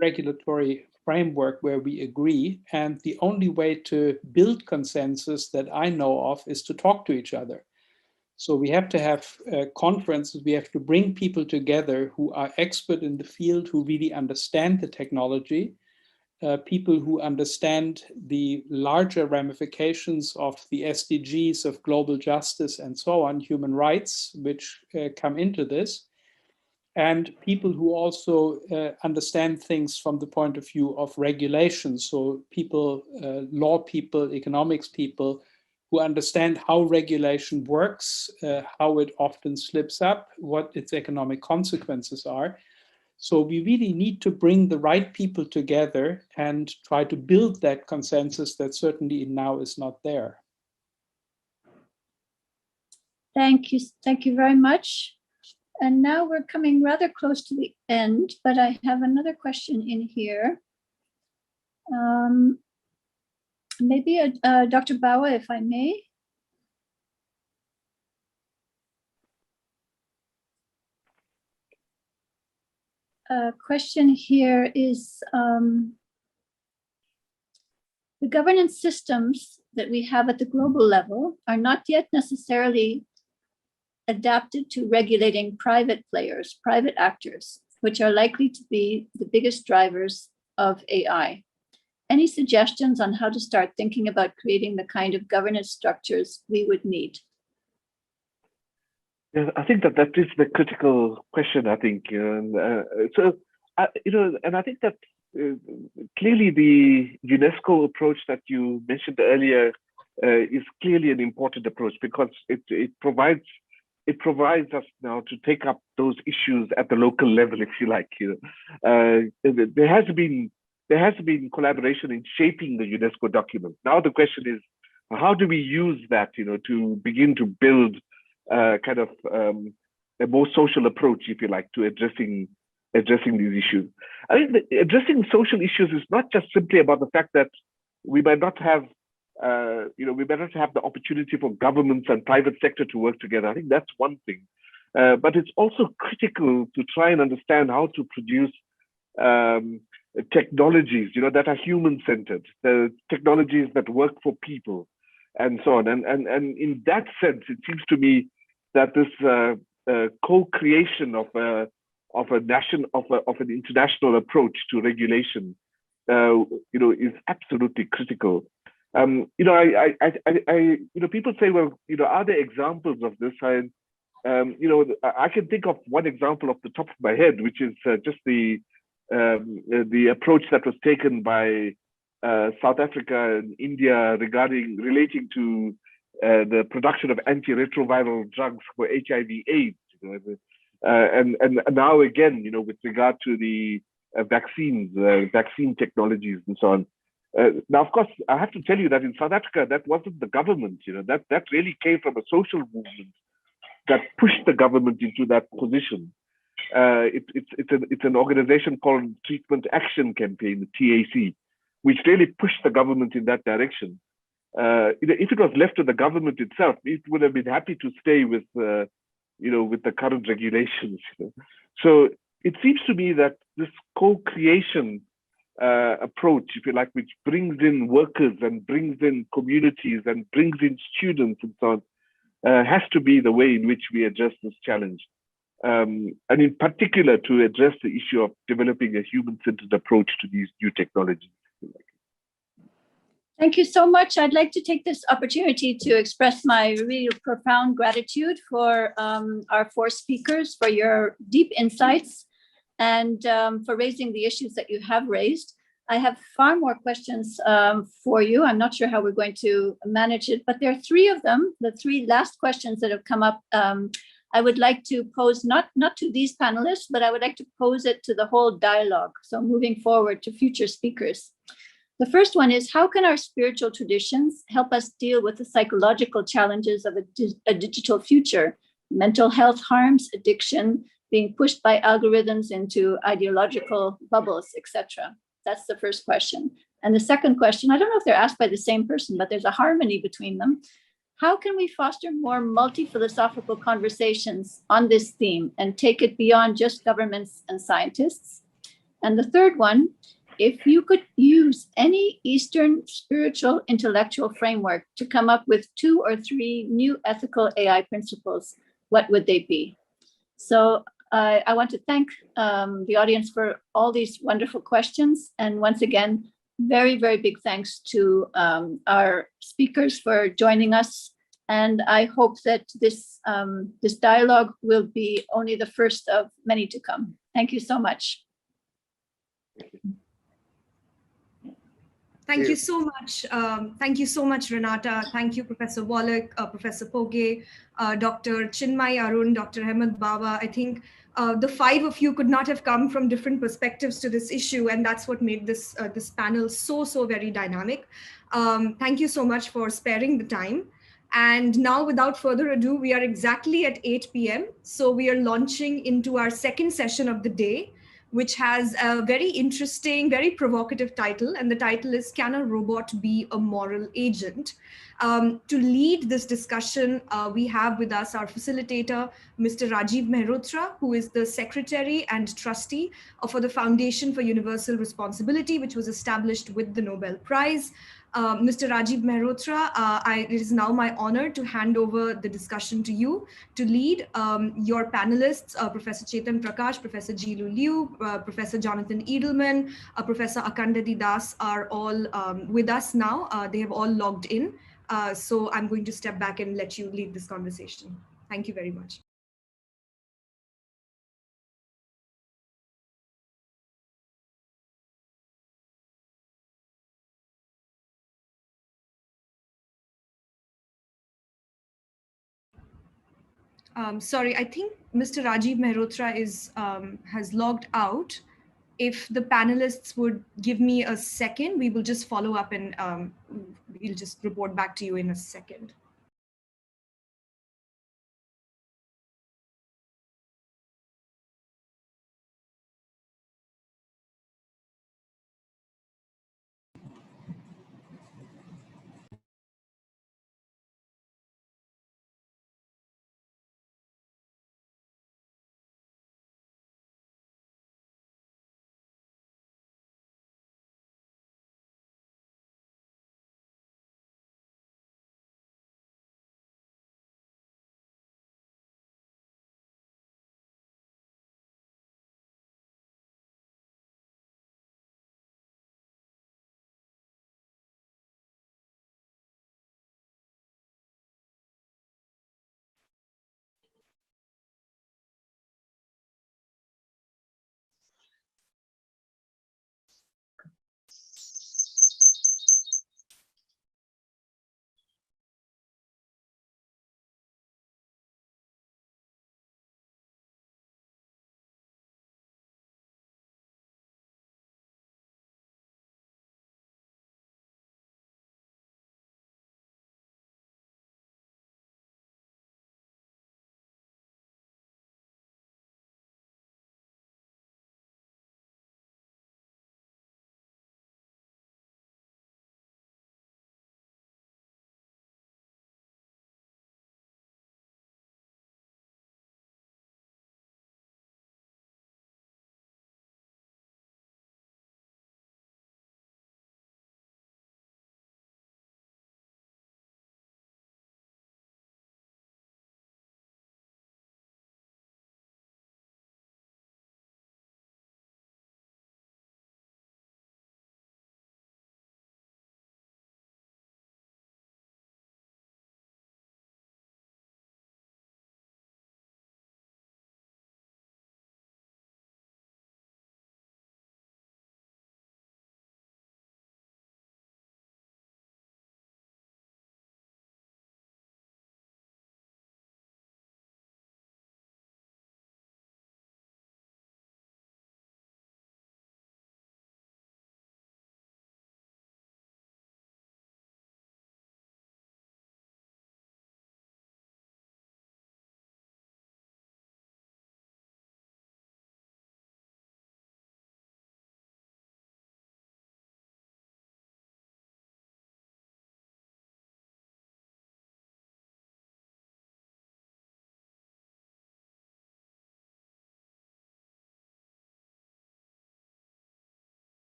regulatory framework where we agree. And the only way to build consensus that I know of is to talk to each other. So we have to have conferences, we have to bring people together who are expert in the field, who really understand the technology, people who understand the larger ramifications of the SDGs of global justice and so on, human rights, which come into this, and people who also understand things from the point of view of regulation. So people, law people, economics people, who understand how regulation works, how it often slips up, what its economic consequences are. So we really need to bring the right people together and try to build that consensus that certainly now is not there. Thank you very much. And now we're coming rather close to the end, but I have another question in here. Maybe Dr. Bawa, if I may. Question here is, the governance systems that we have at the global level are not yet necessarily adapted to regulating private players, private actors, which are likely to be the biggest drivers of AI. Any suggestions on how to start thinking about creating the kind of governance structures we would need? Yeah, I think that is the critical question, I think. And I think that clearly the UNESCO approach that you mentioned earlier is clearly an important approach, because it provides us now to take up those issues at the local level, if you like. There has been collaboration in shaping the UNESCO document. Now the question is, how do we use that, to begin to build kind of a more social approach, if you like, to addressing these issues. I think addressing social issues is not just simply about the fact that we might not have the opportunity for governments and private sector to work together. I think that's one thing. but it's also critical to try and understand how to produce technologies, that are human-centered, the technologies that work for people, and so on. And in that sense, it seems to me that this co-creation of an international approach to regulation, is absolutely critical. People say, well, are there examples of this? I can think of one example off the top of my head, which is just the approach that was taken by South Africa and India relating to the production of antiretroviral drugs for HIV/AIDS, and now again, with regard to the vaccine technologies and so on. Now, of course, I have to tell you that in South Africa, that wasn't the government. That really came from a social movement that pushed the government into that position. It's an organization called Treatment Action Campaign, the TAC, which really pushed the government in that direction. If it was left to the government itself, it would have been happy to stay with the current regulations. So it seems to me that this co-creation approach, if you like, which brings in workers and brings in communities and brings in students and so on, has to be the way in which we address this challenge. And in particular, to address the issue of developing a human-centered approach to these new technologies. Thank you so much. I'd like to take this opportunity to express my really profound gratitude for our four speakers, for your deep insights, and for raising the issues that you have raised. I have far more questions for you. I'm not sure how we're going to manage it, but there are three of them, the three last questions that have come up. I would like to pose, not to these panelists, but I would like to pose it to the whole dialogue. So moving forward to future speakers. The first one is, how can our spiritual traditions help us deal with the psychological challenges of a digital future, mental health harms, addiction, being pushed by algorithms into ideological bubbles, etc.? That's the first question. And the second question, I don't know if they're asked by the same person, but there's a harmony between them. How can we foster more multi-philosophical conversations on this theme and take it beyond just governments and scientists? And the third one, if you could use any Eastern spiritual intellectual framework to come up with 2 or 3 new ethical AI principles, what would they be? So I want to thank the audience for all these wonderful questions. And once again, very, very big thanks to our speakers for joining us. And I hope that this dialogue will be only the first of many to come. Thank you so much. Thank you so much. Thank you so much, Renata. Thank you, Professor Wallach, Professor Poge, Dr. Chinmay Arun, Dr. Ahmed Baba. I think the 5 of you could not have come from different perspectives to this issue, and that's what made this panel so very dynamic. Thank you so much for sparing the time. And now, without further ado, we are exactly at 8 p.m. So we are launching into our second session of the day, which has a very interesting, very provocative title. And the title is, Can a Robot Be a Moral Agent? To lead this discussion, we have with us our facilitator, Mr. Rajiv Mehrotra, who is the Secretary and Trustee for the Foundation for Universal Responsibility, which was established with the Nobel Prize. Mr. Rajiv Mehrotra, it is now my honor to hand over the discussion to you to lead. Your panelists, Professor Chetan Prakash, Professor Jilu Liu, Professor Jonathan Edelman, Professor Akandadi Das are all with us now. They have all logged in. So I'm going to step back and let you lead this conversation. Thank you very much. Sorry, I think Mr. Rajiv Mehrotra has logged out. If the panelists would give me a second, we will just follow up and we'll just report back to you in a second.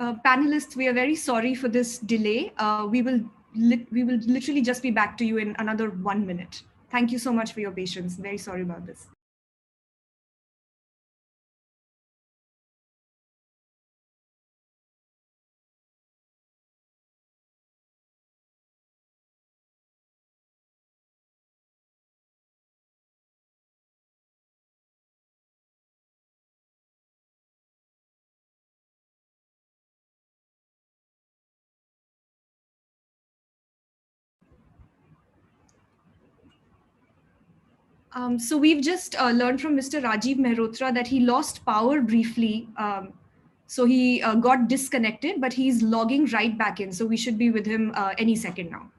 Panelists, we are very sorry for this delay. We will literally just be back to you in another 1 minute. Thank you so much for your patience. Very sorry about this. So we've just learned from Mr. Rajiv Mehrotra that he lost power briefly. So he got disconnected, but he's logging right back in. So we should be with him any second now.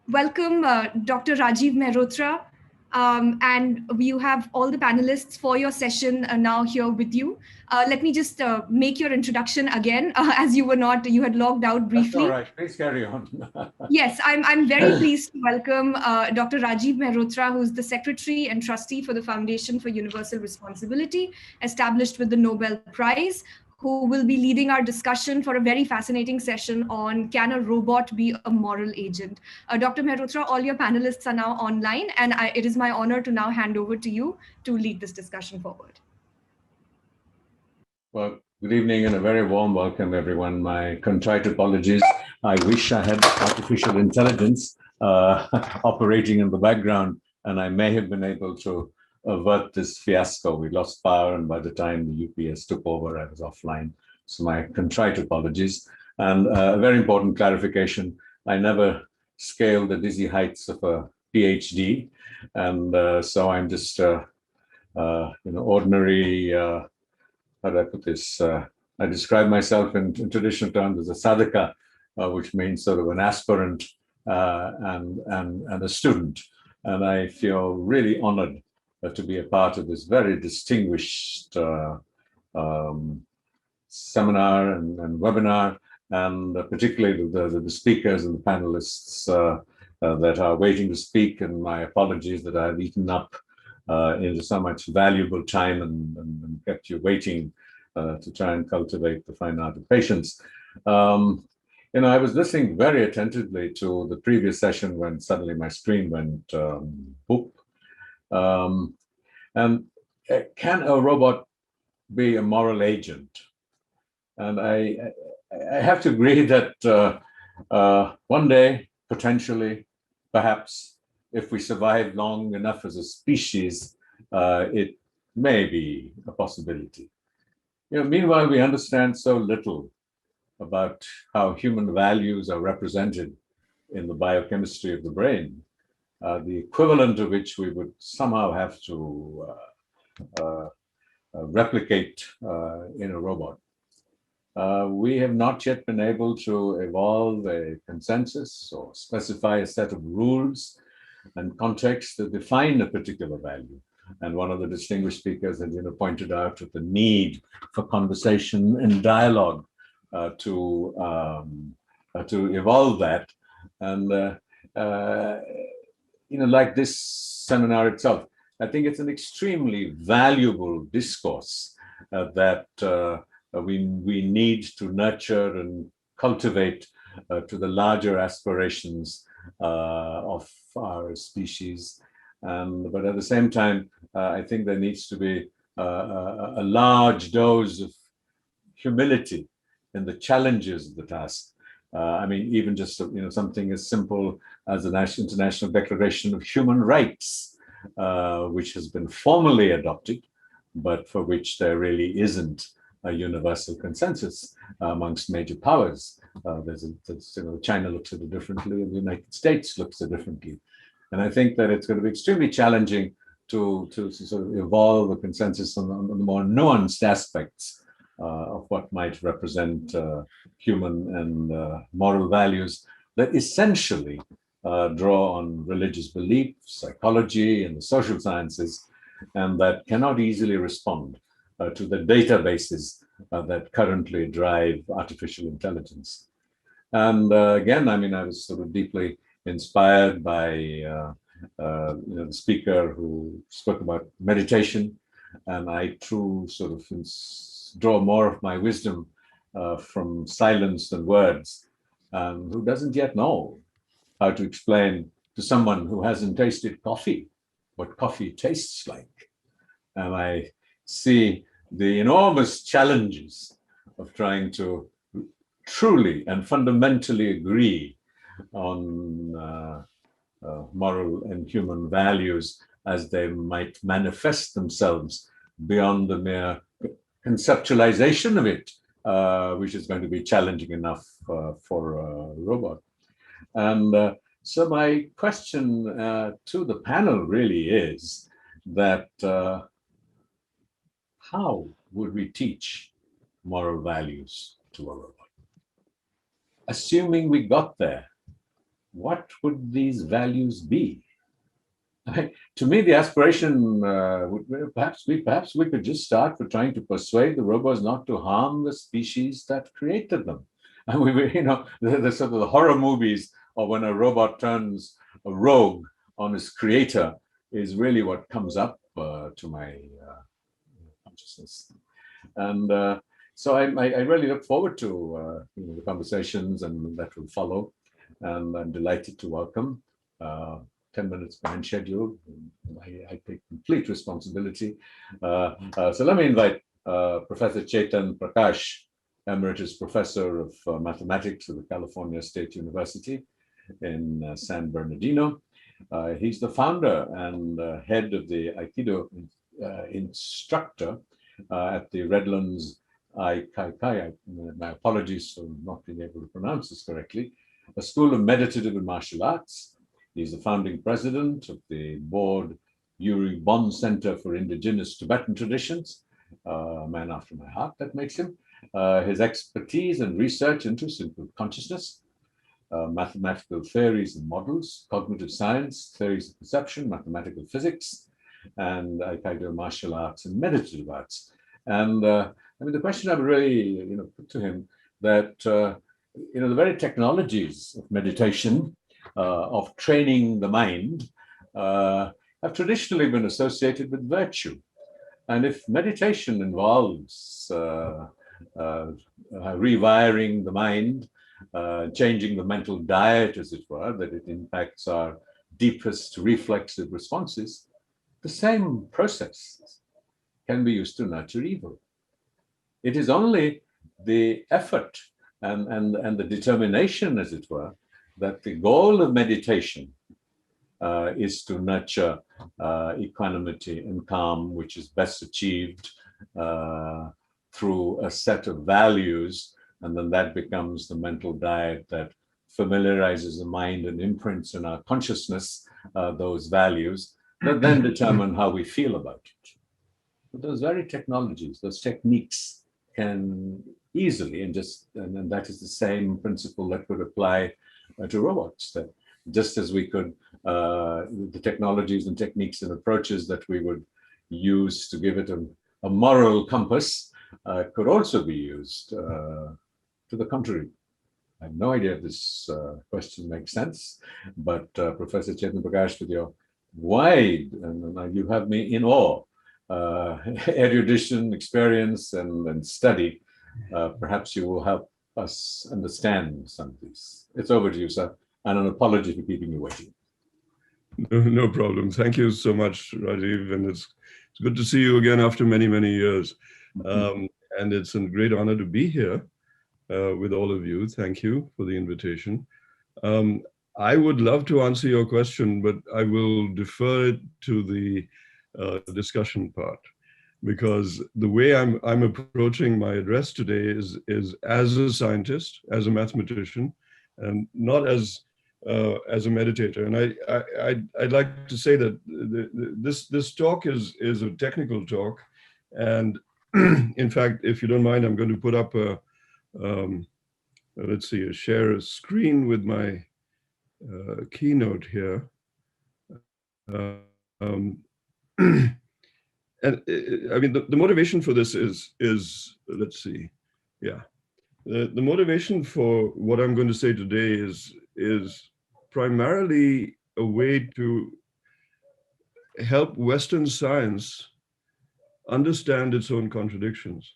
Welcome, Dr. Rajiv Mehrotra. And you have all the panelists for your session now here with you. Let me just make your introduction again, as you had logged out briefly. That's all right, please carry on. Yes, I'm very pleased to welcome Dr. Rajiv Mehrotra, who's the Secretary and Trustee for the Foundation for Universal Responsibility, established with the Nobel Prize, who will be leading our discussion for a very fascinating session on can a robot be a moral agent? Dr. Mehrotra, all your panelists are now online, and it is my honor to now hand over to you to lead this discussion forward. Well, good evening and a very warm welcome, everyone. My contrite apologies. I wish I had artificial intelligence operating in the background, and I may have been able to avert this fiasco. We lost power, and by the time the UPS took over, I was offline. So my contrite apologies. And a very important clarification, I never scaled the dizzy heights of a PhD. And so I'm just ordinary, how do I put this? I describe myself in traditional terms as a sadhaka, which means sort of an aspirant and a student. And I feel really honored to be a part of this very distinguished seminar and webinar, and particularly the speakers and the panelists that are waiting to speak. And my apologies that I've eaten up into so much valuable time and kept you waiting to try and cultivate the fine art of patience. I was listening very attentively to the previous session when suddenly my screen went boop. And can a robot be a moral agent? And I have to agree that One day, potentially, perhaps, if we survive long enough as a species, it may be a possibility. Meanwhile, we understand so little about how human values are represented in the biochemistry of the brain, the equivalent of which we would somehow have to replicate in a robot. We have not yet been able to evolve a consensus or specify a set of rules and contexts that define a particular value. And one of the distinguished speakers had pointed out the need for conversation and dialogue to evolve that. And like this seminar itself, I think it's an extremely valuable discourse that we need to nurture and cultivate to the larger aspirations of our species. But at the same time, I think there needs to be a large dose of humility in the challenges of the task. Even just something as simple as the International Declaration of Human Rights, which has been formally adopted, but for which there really isn't a universal consensus amongst major powers. China looks at it differently, and the United States looks at it differently. And I think that it's going to be extremely challenging to sort of evolve a consensus on the more nuanced aspects of what might represent human and moral values that essentially draw on religious belief, psychology, and the social sciences, and that cannot easily respond to the databases that currently drive artificial intelligence. And again, I was sort of deeply inspired by the speaker who spoke about meditation, and I too sort of draw more of my wisdom from silence than words, who doesn't yet know how to explain to someone who hasn't tasted coffee what coffee tastes like. And I see the enormous challenges of trying to truly and fundamentally agree on moral and human values as they might manifest themselves beyond the mere conceptualization of it, which is going to be challenging enough for a robot. And so my question to the panel really is that how would we teach moral values to a robot? Assuming we got there, what would these values be? To me, the aspiration would perhaps we could just start with trying to persuade the robots not to harm the species that created them. And the sort of the horror movies of when a robot turns a rogue on is creator is really what comes up to my consciousness. And so I really look forward to the conversations and that will follow. And I'm delighted to welcome 10 minutes behind schedule. I take complete responsibility. So let me invite Professor Chetan Prakash, Emeritus Professor of Mathematics at the California State University in San Bernardino. He's the founder and head of the Aikido instructor at the Redlands Aikai. My apologies for not being able to pronounce this correctly. A school of meditative and martial arts. He's the founding president of the board Yuri Bon Center for Indigenous Tibetan Traditions, a man after my heart, that makes him. His expertise and research interests include consciousness, mathematical theories and models, cognitive science, theories of perception, mathematical physics, and Aikido martial arts and meditative arts. And the question I would really put to him that the very technologies of meditation, of training the mind, have traditionally been associated with virtue. And if meditation involves rewiring the mind, changing the mental diet, as it were, that it impacts our deepest reflexive responses, the same process can be used to nurture evil. It is only the effort and the determination, as it were, that the goal of meditation is to nurture equanimity and calm, which is best achieved through a set of values, and then that becomes the mental diet that familiarizes the mind and imprints in our consciousness those values that then determine how we feel about it. But those very technologies, those techniques can easily, and that is the same principle that could apply to robots, that just as we could, the technologies and techniques and approaches that we would use to give it a moral compass could also be used to the contrary. I have no idea if this question makes sense, but Professor Chetan Prakash, with your wide, and you have me in awe, erudition, experience, and study, perhaps you will help us understand some of these. It's over to you, sir, and an apology for keeping you waiting. No problem. Thank you so much, Rajiv, and it's good to see you again after many, many years. And it's a great honor to be here with all of you. Thank you for the invitation. I would love to answer your question, but I will defer it to the discussion part, because the way I'm approaching my address today is as a scientist, as a mathematician, and not as a meditator. And I'd like to say that this talk is a technical talk, and in fact, if you don't mind, I'm going to put up let's see, share a screen with my keynote here. And I mean, the motivation for this is let's see, yeah. The motivation for what I'm going to say today is primarily a way to help Western science understand its own contradictions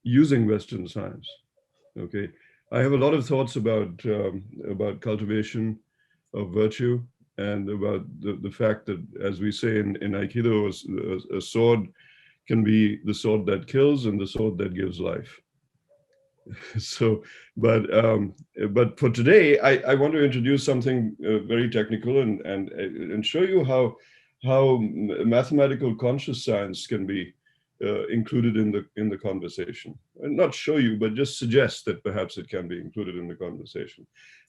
using Western science. Okay, I have a lot of thoughts about cultivation of virtue, and about the fact that, as we say in Aikido, a sword can be the sword that kills and the sword that gives life. So, but for today, I want to introduce something very technical and show you how mathematical conscious science can be included in the conversation. And not show you, but just suggest that perhaps it can be included in the conversation.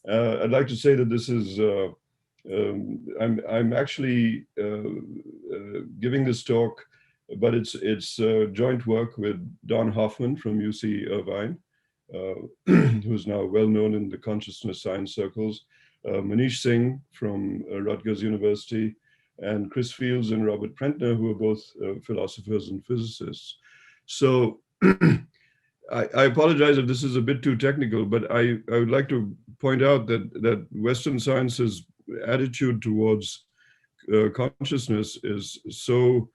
I'd like to say that this is I'm actually giving this talk, but it's joint work with Don Hoffman from UC Irvine, who's now well known in the consciousness science circles, Manish Singh from Rutgers University, and Chris Fields and Robert Prentner, who are both philosophers and physicists. So I apologize if this is a bit too technical, but I would like to point out that Western science's attitude towards consciousness is so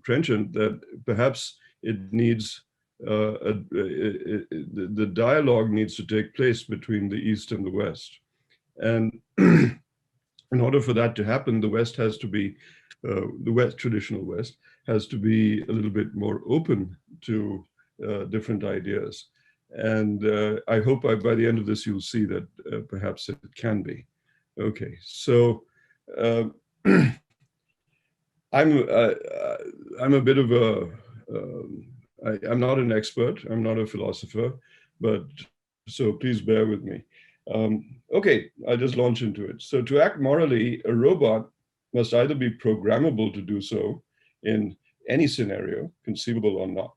trenchant that perhaps it needs the dialogue needs to take place between the East and the West. And in order for that to happen, the West has to be, traditional West, has to be a little bit more open to different ideas. And I hope by the end of this, you'll see that perhaps it can be. Okay, so I'm a bit of a, I'm not an expert, I'm not a philosopher, but so please bear with me. Okay, I'll just launch into it. So to act morally, a robot must either be programmable to do so in any scenario, conceivable or not.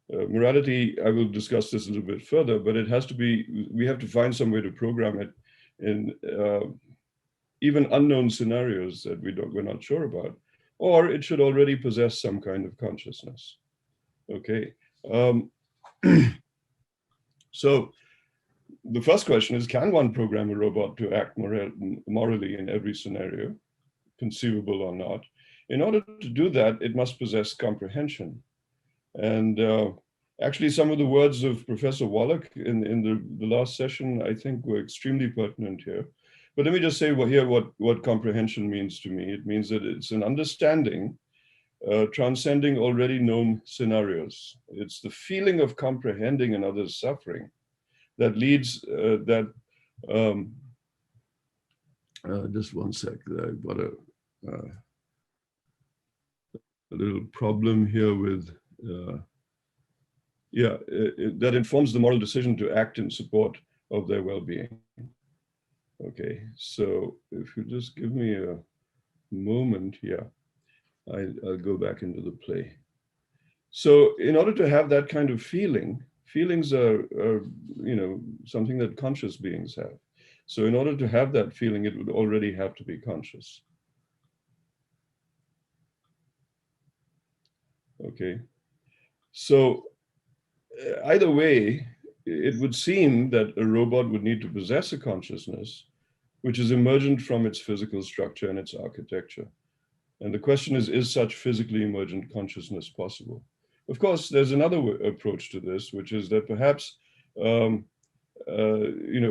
Morality, I will discuss this a little bit further, but it has to be, we have to find some way to program it in even unknown scenarios that we're not sure about, or it should already possess some kind of consciousness. Okay, so the first question is, can one program a robot to act morally in every scenario, conceivable or not? In order to do that, it must possess comprehension. And actually, some of the words of Professor Wallach in the last session, I think, were extremely pertinent here. But let me just say what comprehension means to me. It means that it's an understanding transcending already known scenarios. It's the feeling of comprehending another's suffering that leads just one sec, I've got a little problem here with, that informs the moral decision to act in support of their well-being. Okay, so if you just give me a moment here, I'll go back into the play. So in order to have that kind of feeling, feelings are something that conscious beings have. So in order to have that feeling, it would already have to be conscious. Okay, so either way, it would seem that a robot would need to possess a consciousness which is emergent from its physical structure and its architecture. And the question is such physically emergent consciousness possible? Of course, there's another approach to this, which is that perhaps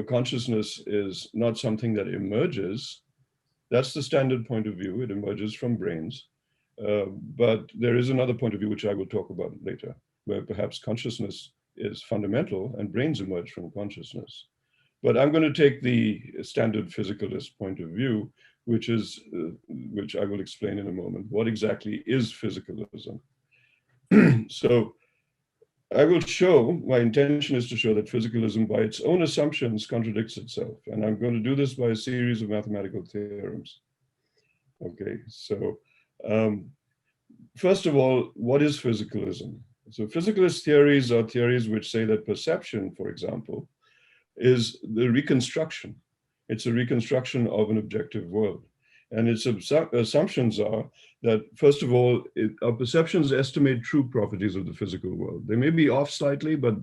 consciousness is not something that emerges. That's the standard point of view. It emerges from brains. But there is another point of view, which I will talk about later, where perhaps consciousness is fundamental and brains emerge from consciousness. But I'm going to take the standard physicalist point of view, which I will explain in a moment. What exactly is physicalism? So I will show, my intention is to show that physicalism by its own assumptions contradicts itself. And I'm going to do this by a series of mathematical theorems. Okay, so first of all, what is physicalism? So physicalist theories are theories which say that perception, for example, is the reconstruction. It's a reconstruction of an objective world. And its assumptions are that, first of all, our perceptions estimate true properties of the physical world. They may be off slightly, but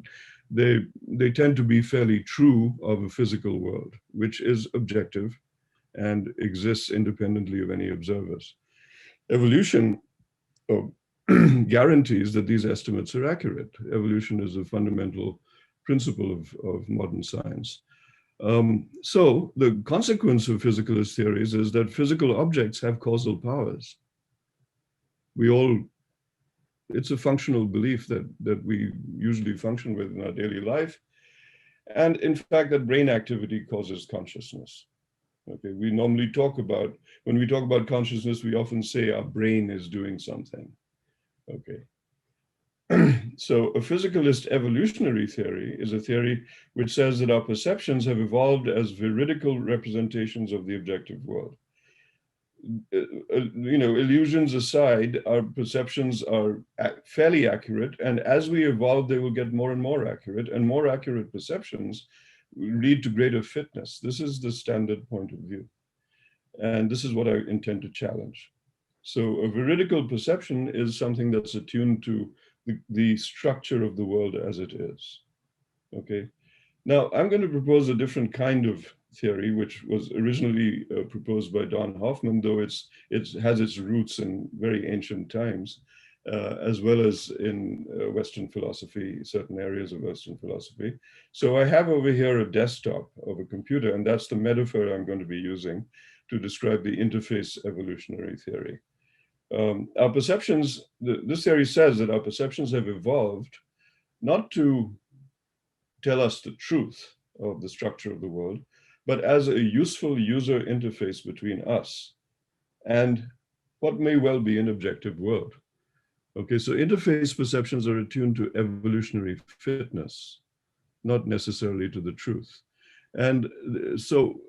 they tend to be fairly true of a physical world, which is objective and exists independently of any observers. Evolution guarantees that these estimates are accurate. Evolution is a fundamental principle of modern science. So the consequence of physicalist theories is that physical objects have causal powers. It's a functional belief that we usually function with in our daily life. And in fact, that brain activity causes consciousness. Okay, we normally when we talk about consciousness, we often say our brain is doing something. Okay. So a physicalist evolutionary theory is a theory which says that our perceptions have evolved as veridical representations of the objective world. Illusions aside, our perceptions are fairly accurate, and as we evolve, they will get more and more accurate perceptions lead to greater fitness. This is the standard point of view. And this is what I intend to challenge. So a veridical perception is something that's attuned to the structure of the world as it is. Okay. Now I'm going to propose a different kind of theory, which was originally proposed by Don Hoffman, though it has its roots in very ancient times, as well as in Western philosophy, certain areas of Western philosophy. So I have over here a desktop of a computer, and that's the metaphor I'm going to be using to describe the interface evolutionary theory. Our perceptions, this theory says that our perceptions have evolved not to tell us the truth of the structure of the world, but as a useful user interface between us and what may well be an objective world. Okay, so interface perceptions are attuned to evolutionary fitness, not necessarily to the truth. And so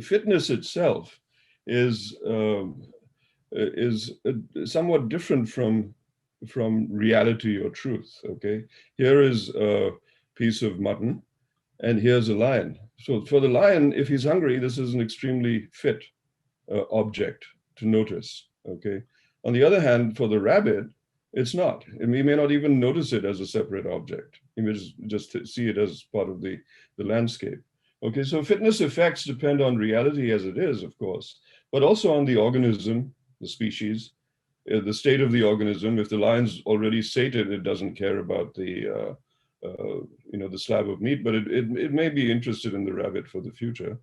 fitness itself is somewhat different from reality or truth. Okay, here is a piece of mutton, and here's a lion. So for the lion, if he's hungry, this is an extremely fit object to notice. Okay. On the other hand, for the rabbit, it's not. And we may not even notice it as a separate object. You may just see it as part of the landscape. Okay, so fitness effects depend on reality as it is, of course, but also on the organism, the species, the state of the organism. If the lion's already sated, it doesn't care about the slab of meat, but it may be interested in the rabbit for the future.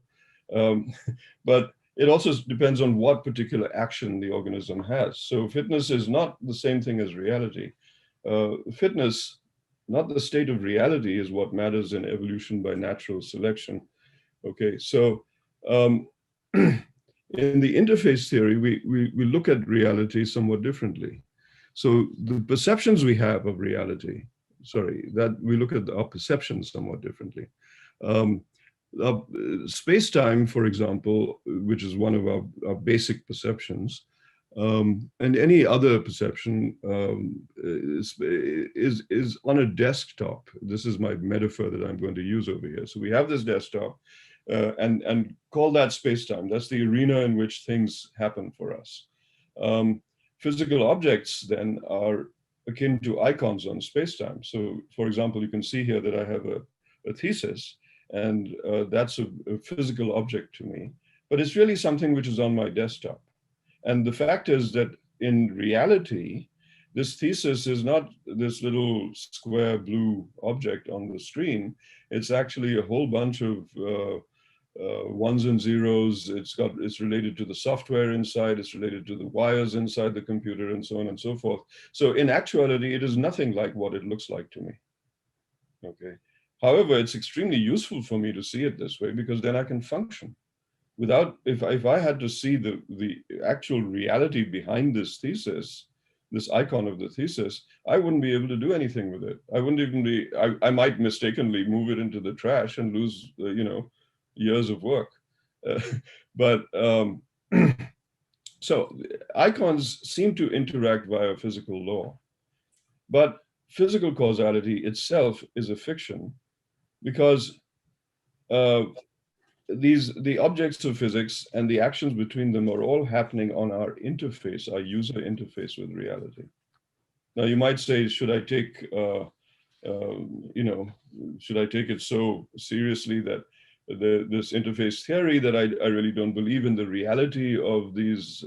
But it also depends on what particular action the organism has. So fitness is not the same thing as reality. Fitness, not the state of reality, is what matters in evolution by natural selection. Okay, so in the interface theory, we look at reality somewhat differently. So the perceptions we have of reality, that we look at our perceptions somewhat differently. Space-time, for example, which is one of our basic perceptions, and any other perception is on a desktop. This is my metaphor that I'm going to use over here. So we have this desktop, and call that space-time. That's the arena in which things happen for us. Physical objects then are akin to icons on space-time. So for example, you can see here that I have a thesis, and that's a physical object to me, but it's really something which is on my desktop. And the fact is that in reality, this thesis is not this little square blue object on the screen. It's actually a whole bunch of ones and zeros. It's related to the software inside, it's related to the wires inside the computer, and so on and so forth. So in actuality, it is nothing like what it looks like to me. Okay. However, it's extremely useful for me to see it this way, because then I can function. Without, if I had to see the actual reality behind this thesis, this icon of the thesis, I wouldn't be able to do anything with it. I wouldn't even be, I might mistakenly move it into the trash and lose, years of work. So icons seem to interact via physical law, but physical causality itself is a fiction, because the objects of physics and the actions between them are all happening on our interface, our user interface with reality. Now you might say, should I take, should I take it so seriously that this interface theory that I really don't believe in the reality of these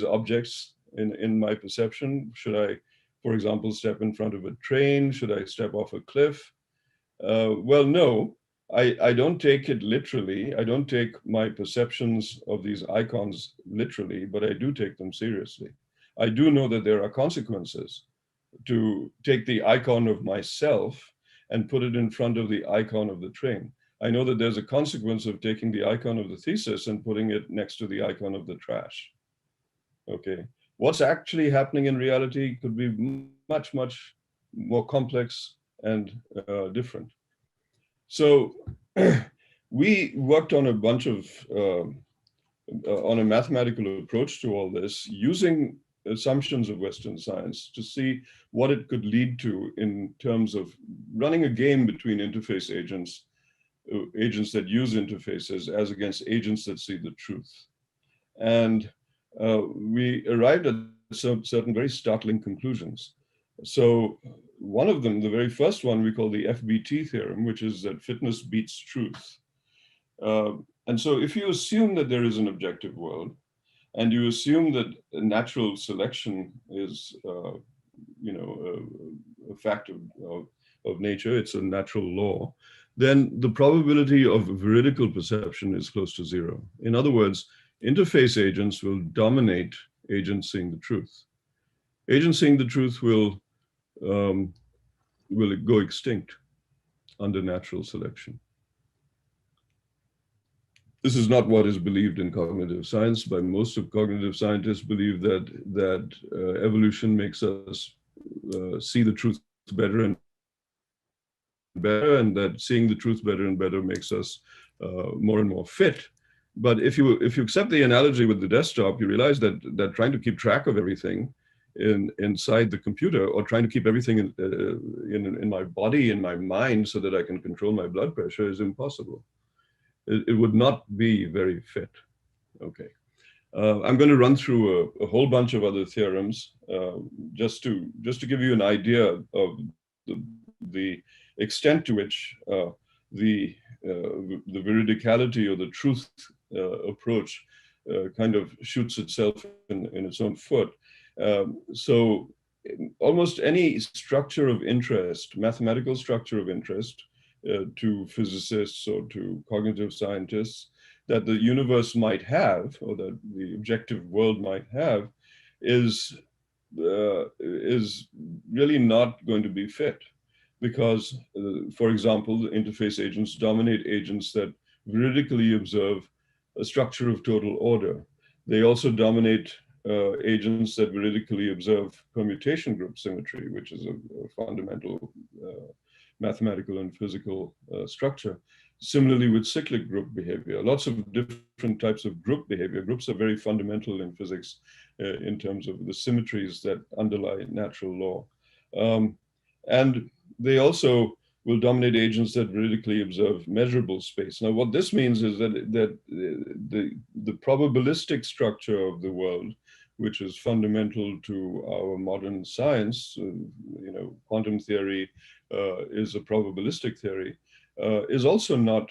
objects in my perception? Should I, for example, step in front of a train? Should I step off a cliff? Well, no. I don't take it literally. I don't take my perceptions of these icons literally, but I do take them seriously. I do know that there are consequences to take the icon of myself and put it in front of the icon of the train. I know that there's a consequence of taking the icon of the thesis and putting it next to the icon of the trash. Okay. What's actually happening in reality could be much, much more complex and different. So we worked on a bunch of, on a mathematical approach to all this, using assumptions of Western science to see what it could lead to in terms of running a game between interface agents, agents that use interfaces as against agents that see the truth. And we arrived at certain very startling conclusions. So one of them, the very first one, we call the FBT theorem, which is that fitness beats truth. And so if you assume that there is an objective world, and you assume that natural selection is, a fact of nature, it's a natural law, then the probability of veridical perception is close to zero. In other words, interface agents will dominate agents seeing the truth. Agents seeing the truth will go extinct under natural selection. This is not what is believed in cognitive science. By most of cognitive scientists believe that evolution makes us see the truth better and better, and that seeing the truth better and better makes us more and more fit. But if you accept the analogy with the desktop, you realize that trying to keep track of everything inside the computer, or trying to keep everything in my body, in my mind, so that I can control my blood pressure, is impossible. It would not be very fit. Okay. I'm going to run through a whole bunch of other theorems just to give you an idea of the extent to which the veridicality or the truth approach kind of shoots itself in its own foot. So almost any structure of interest, mathematical structure of interest, to physicists or to cognitive scientists, that the universe might have, or that the objective world might have, is really not going to be fit. Because, for example, the interface agents dominate agents that veridically observe a structure of total order. They also dominate agents that veridically observe permutation group symmetry, which is a fundamental mathematical and physical structure. Similarly with cyclic group behavior, lots of different types of group behavior. Groups are very fundamental in physics in terms of the symmetries that underlie natural law. And they also will dominate agents that veridically observe measurable space. Now, what this means is that the probabilistic structure of the world, which is fundamental to our modern science, quantum theory is a probabilistic theory, is also not,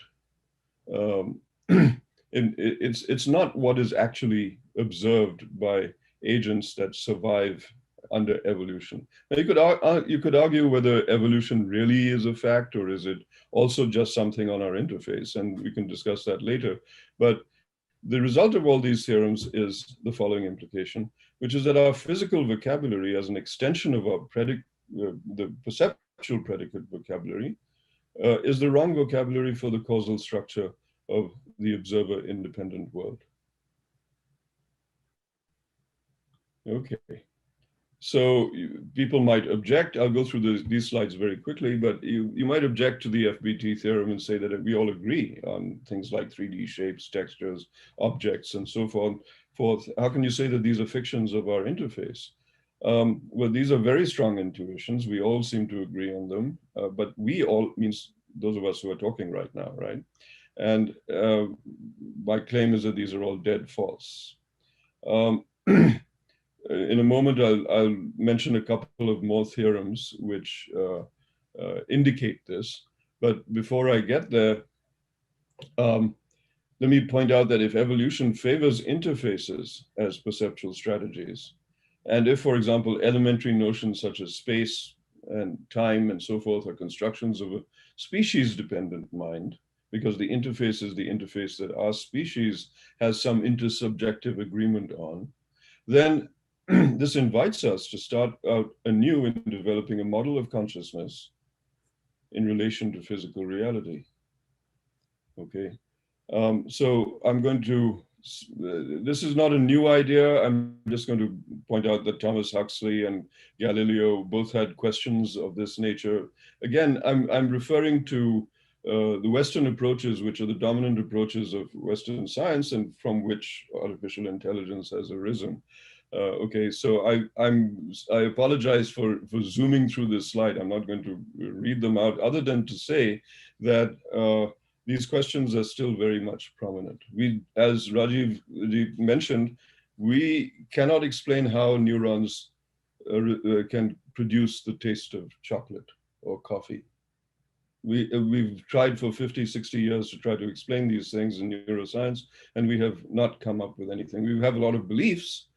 it's not what is actually observed by agents that survive under evolution. Now, you could argue whether evolution really is a fact, or is it also just something on our interface, and we can discuss that later. But the result of all these theorems is the following implication, which is that our physical vocabulary as an extension of our the perceptual predicate vocabulary is the wrong vocabulary for the causal structure of the observer-independent world. Okay. So people might object. I'll go through these slides very quickly, but you might object to the FBT theorem and say that we all agree on things like 3D shapes, textures, objects, and so forth. How can you say that these are fictions of our interface? Well, these are very strong intuitions. We all seem to agree on them, but we all means those of us who are talking right now, right? And my claim is that these are all dead false. In a moment, I'll mention a couple of more theorems which indicate this. But before I get there, let me point out that if evolution favors interfaces as perceptual strategies, and if, for example, elementary notions such as space and time and so forth are constructions of a species-dependent mind, because the interface is the interface that our species has some intersubjective agreement on, then this invites us to start out anew in developing a model of consciousness in relation to physical reality. Okay, so I'm going to, this is not a new idea. I'm just going to point out that Thomas Huxley and Galileo both had questions of this nature. Again, I'm referring to the Western approaches, which are the dominant approaches of Western science and from which artificial intelligence has arisen. Okay, so I apologize for zooming through this slide. I'm not going to read them out, other than to say that these questions are still very much prominent. As Rajiv mentioned, we cannot explain how neurons can produce the taste of chocolate or coffee. We've tried for 50, 60 years to try to explain these things in neuroscience, and we have not come up with anything. We have a lot of beliefs.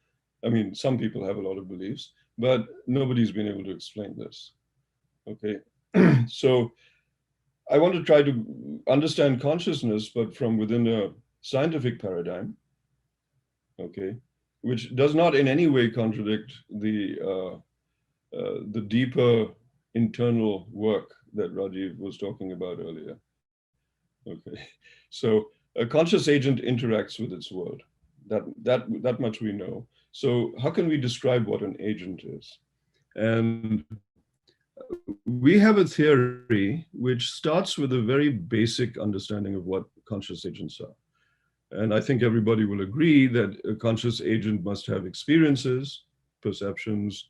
I mean, some people have a lot of beliefs, but nobody's been able to explain this. Okay, so I want to try to understand consciousness, but from within a scientific paradigm, okay, which does not in any way contradict the deeper internal work that Rajiv was talking about earlier. Okay, so a conscious agent interacts with its world. That much we know. So how can we describe what an agent is? And we have a theory which starts with a very basic understanding of what conscious agents are. And I think everybody will agree that a conscious agent must have experiences, perceptions,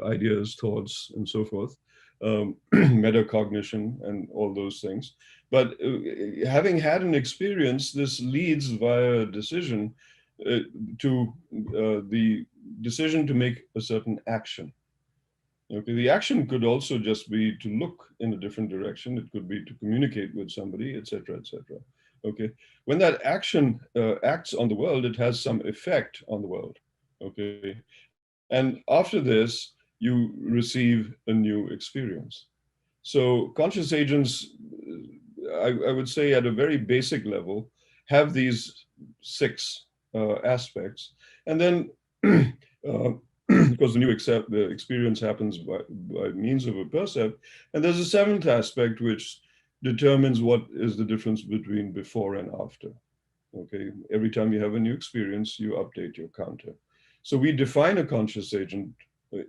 ideas, thoughts, and so forth, metacognition and all those things. But having had an experience, this leads via a decision to the decision to make a certain action. Okay, the action could also just be to look in a different direction. It could be to communicate with somebody, etc., etc. Okay, when that action acts on the world, it has some effect on the world. Okay, and after this, you receive a new experience. So conscious agents, I would say at a very basic level, have these 6 aspects. And then, because the experience happens by means of a percept, and there's a 7th aspect which determines what is the difference between before and after. Okay, every time you have a new experience, you update your counter. So we define a conscious agent.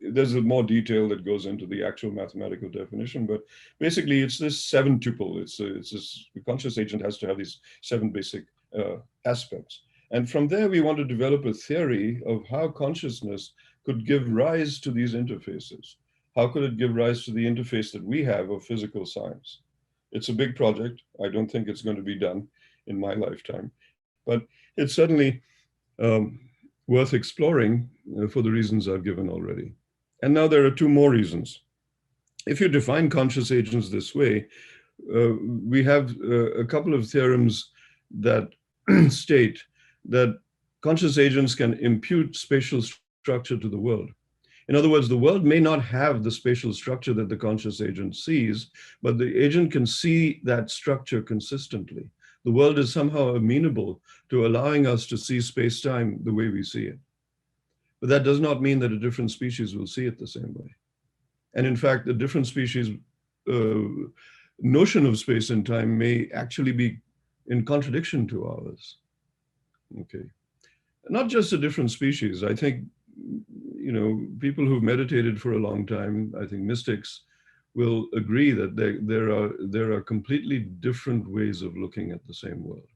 There's a more detail that goes into the actual mathematical definition, but basically it's this 7 tuple. It's this, the conscious agent has to have these 7 basic aspects. And from there, we want to develop a theory of how consciousness could give rise to these interfaces. How could it give rise to the interface that we have of physical science? It's a big project. I don't think it's going to be done in my lifetime, but it's certainly worth exploring for the reasons I've given already. And now there are 2 more reasons. If you define conscious agents this way, we have a couple of theorems that state that conscious agents can impute spatial structure to the world. In other words, the world may not have the spatial structure that the conscious agent sees, but the agent can see that structure consistently. The world is somehow amenable to allowing us to see space-time the way we see it. But that does not mean that a different species will see it the same way. And in fact, a different species' notion of space and time may actually be in contradiction to ours. Okay. Not just a different species. I think, you know, people who've meditated for a long time, I think mystics will agree that there are completely different ways of looking at the same world.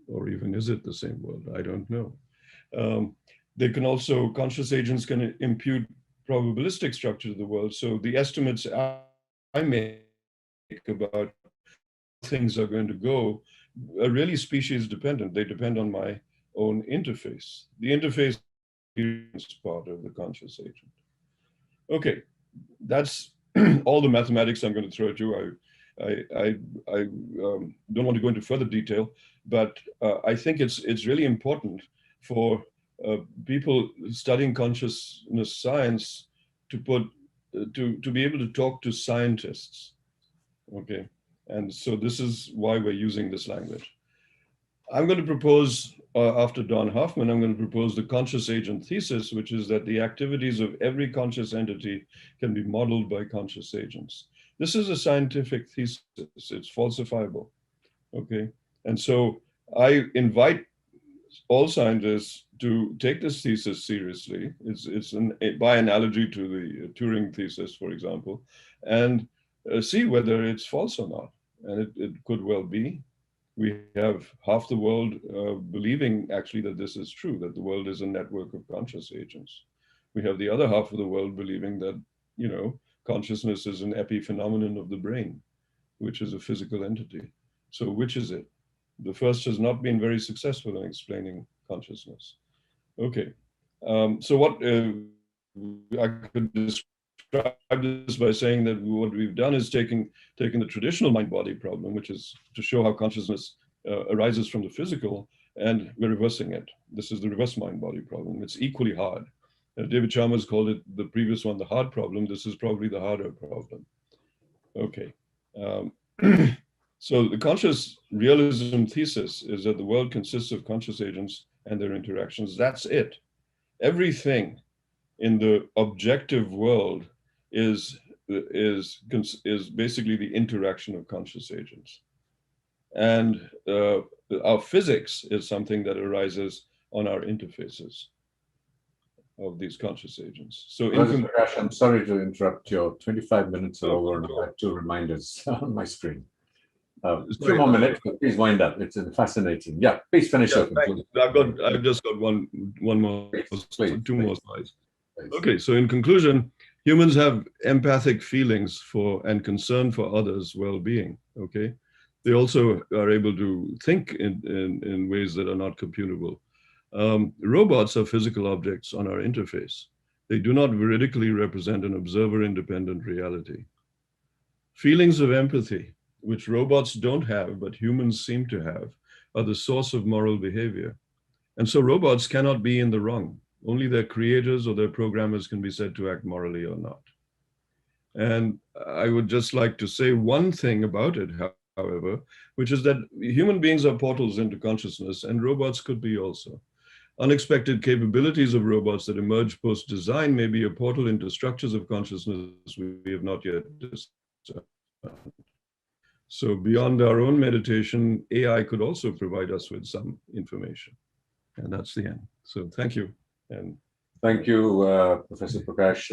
Or even is it the same world? I don't know. They can also, conscious agents can impute probabilistic structure to the world. So the estimates I make about how things are going to go are really species dependent. They depend on my own interface. The interface is part of the conscious agent. Okay, that's all the mathematics I'm going to throw at you. I don't want to go into further detail, but I think it's really important for people studying consciousness science to be able to talk to scientists. Okay, and so this is why we're using this language. I'm going to propose, after Don Hoffman, I'm going to propose the conscious agent thesis, which is that the activities of every conscious entity can be modeled by conscious agents. This is a scientific thesis. It's falsifiable. Okay, and so I invite all scientists to take this thesis seriously. It's by analogy to the Turing thesis, for example, and see whether it's false or not. And it could well be. We have half the world believing actually that this is true, that the world is a network of conscious agents. We have the other half of the world believing that, you know, consciousness is an epiphenomenon of the brain, which is a physical entity. So which is it? The first has not been very successful in explaining consciousness. Okay, so what I could describe this by saying that what we've done is taken the traditional mind-body problem, which is to show how consciousness arises from the physical, and we're reversing it. This is the reverse mind-body problem. It's equally hard. David Chalmers called it the previous one the hard problem. This is probably the harder problem. Okay. So the conscious realism thesis is that the world consists of conscious agents and their interactions. That's it. Everything in the objective world is basically the interaction of conscious agents. And our physics is something that arises on our interfaces of these conscious agents. So Prakash, I'm sorry to interrupt. Your 25 minutes are over, and I have 2 reminders on my screen. 2 more minutes, but please wind up. It's fascinating. Yeah, please finish up. I've just got one more, please, 2 more slides. Okay, so in conclusion, humans have empathic feelings for and concern for others' well-being. Okay, they also are able to think in ways that are not computable. Robots are physical objects on our interface. They do not veridically represent an observer-independent reality. Feelings of empathy, which robots don't have, but humans seem to have, are the source of moral behavior. And so robots cannot be in the wrong. Only their creators or their programmers can be said to act morally or not. And I would just like to say one thing about it, however, which is that human beings are portals into consciousness, and robots could be also. Unexpected capabilities of robots that emerge post-design may be a portal into structures of consciousness we have not yet discerned. So beyond our own meditation, AI could also provide us with some information. And that's the end. So thank you. And thank you, Professor Prakash.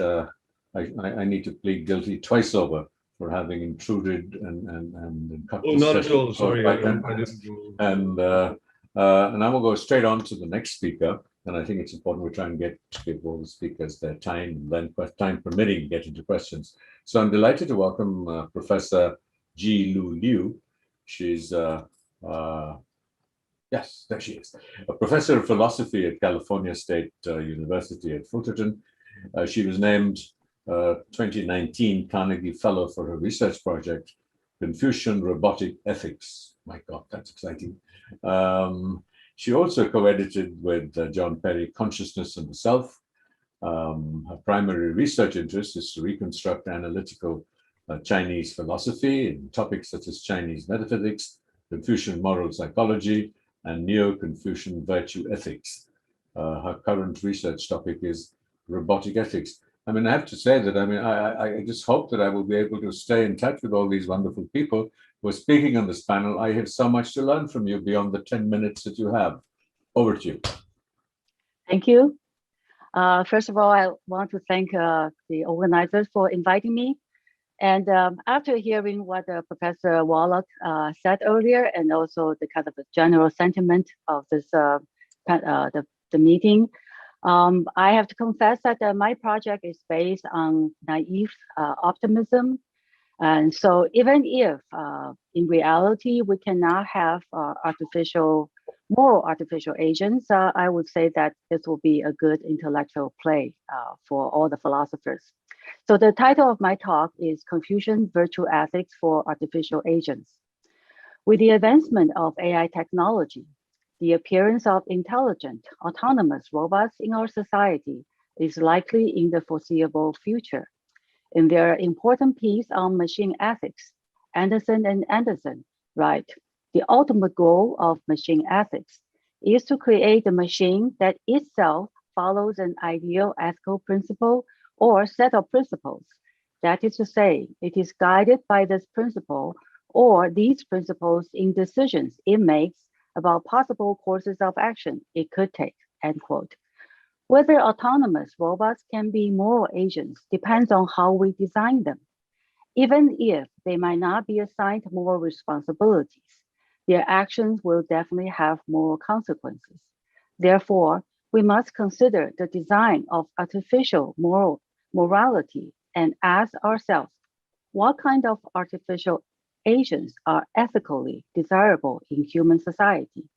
I need to plead guilty twice over for having intruded and cut oh, this not at session all. Sorry, by I 10 didn't minutes. go. And I will go straight on to the next speaker. And I think it's important we try and give all the speakers their time, and then time permitting, get into questions. So I'm delighted to welcome Professor Ji Lu Liu. She's yes, there she is, a professor of philosophy at California State University at Fullerton. She was named 2019 Carnegie Fellow for her research project, Confucian Robotic Ethics. My God, that's exciting. She also co-edited with John Perry, Consciousness and the Self. Her primary research interest is to reconstruct analytical Chinese philosophy in topics such as Chinese metaphysics, Confucian moral psychology, and Neo-Confucian virtue ethics. Her current research topic is robotic ethics. I mean, I have to say that, I just hope that I will be able to stay in touch with all these wonderful people who are speaking on this panel. I have so much to learn from you beyond the 10 minutes that you have. Over to you. Thank you. First of all, I want to thank the organizers for inviting me. And after hearing what Professor Wallach said earlier, and also the kind of the general sentiment of this the meeting, I have to confess that my project is based on naive optimism. And so even if in reality we cannot have moral artificial agents, I would say that this will be a good intellectual play for all the philosophers. So the title of my talk is Confucian Virtue Ethics for Artificial Agents. With the advancement of AI technology, the appearance of intelligent, autonomous robots in our society is likely in the foreseeable future. In their important piece on machine ethics, Anderson and Anderson write, the ultimate goal of machine ethics is to create a machine that itself follows an ideal ethical principle or set of principles. That is to say, it is guided by this principle or these principles in decisions it makes about possible courses of action it could take, end quote. Whether autonomous robots can be moral agents depends on how we design them. Even if they might not be assigned moral responsibilities, their actions will definitely have moral consequences. Therefore, we must consider the design of artificial morality and ask ourselves, what kind of artificial agents are ethically desirable in human society?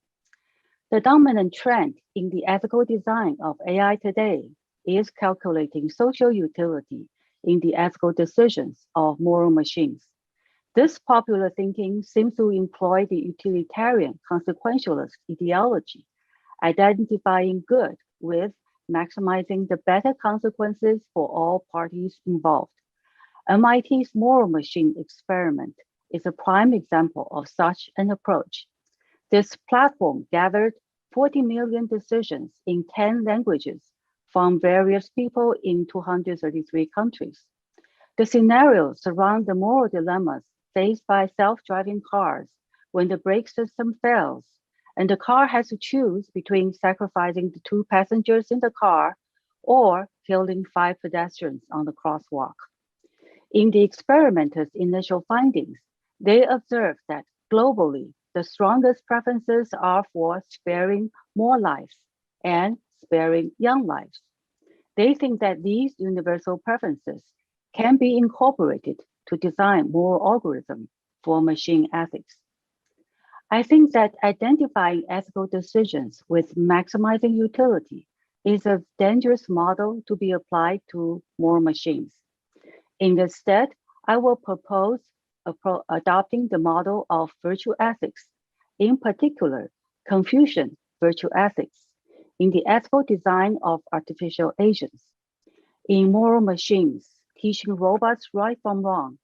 The dominant trend in the ethical design of AI today is calculating social utility in the ethical decisions of moral machines. This popular thinking seems to employ the utilitarian consequentialist ideology, identifying good with maximizing the better consequences for all parties involved. MIT's moral machine experiment is a prime example of such an approach. This platform gathered 40 million decisions in 10 languages from various people in 233 countries. The scenarios surround the moral dilemmas faced by self-driving cars when the brake system fails, and the car has to choose between sacrificing the 2 passengers in the car or killing 5 pedestrians on the crosswalk. In the experimenters' initial findings, they observed that globally, the strongest preferences are for sparing more lives and sparing young lives. They think that these universal preferences can be incorporated to design moral algorithms for machine ethics. I think that identifying ethical decisions with maximizing utility is a dangerous model to be applied to moral machines. Instead, I will propose adopting the model of virtue ethics, in particular, Confucian virtue ethics, in the ethical design of artificial agents. In moral machines, teaching robots right from wrong,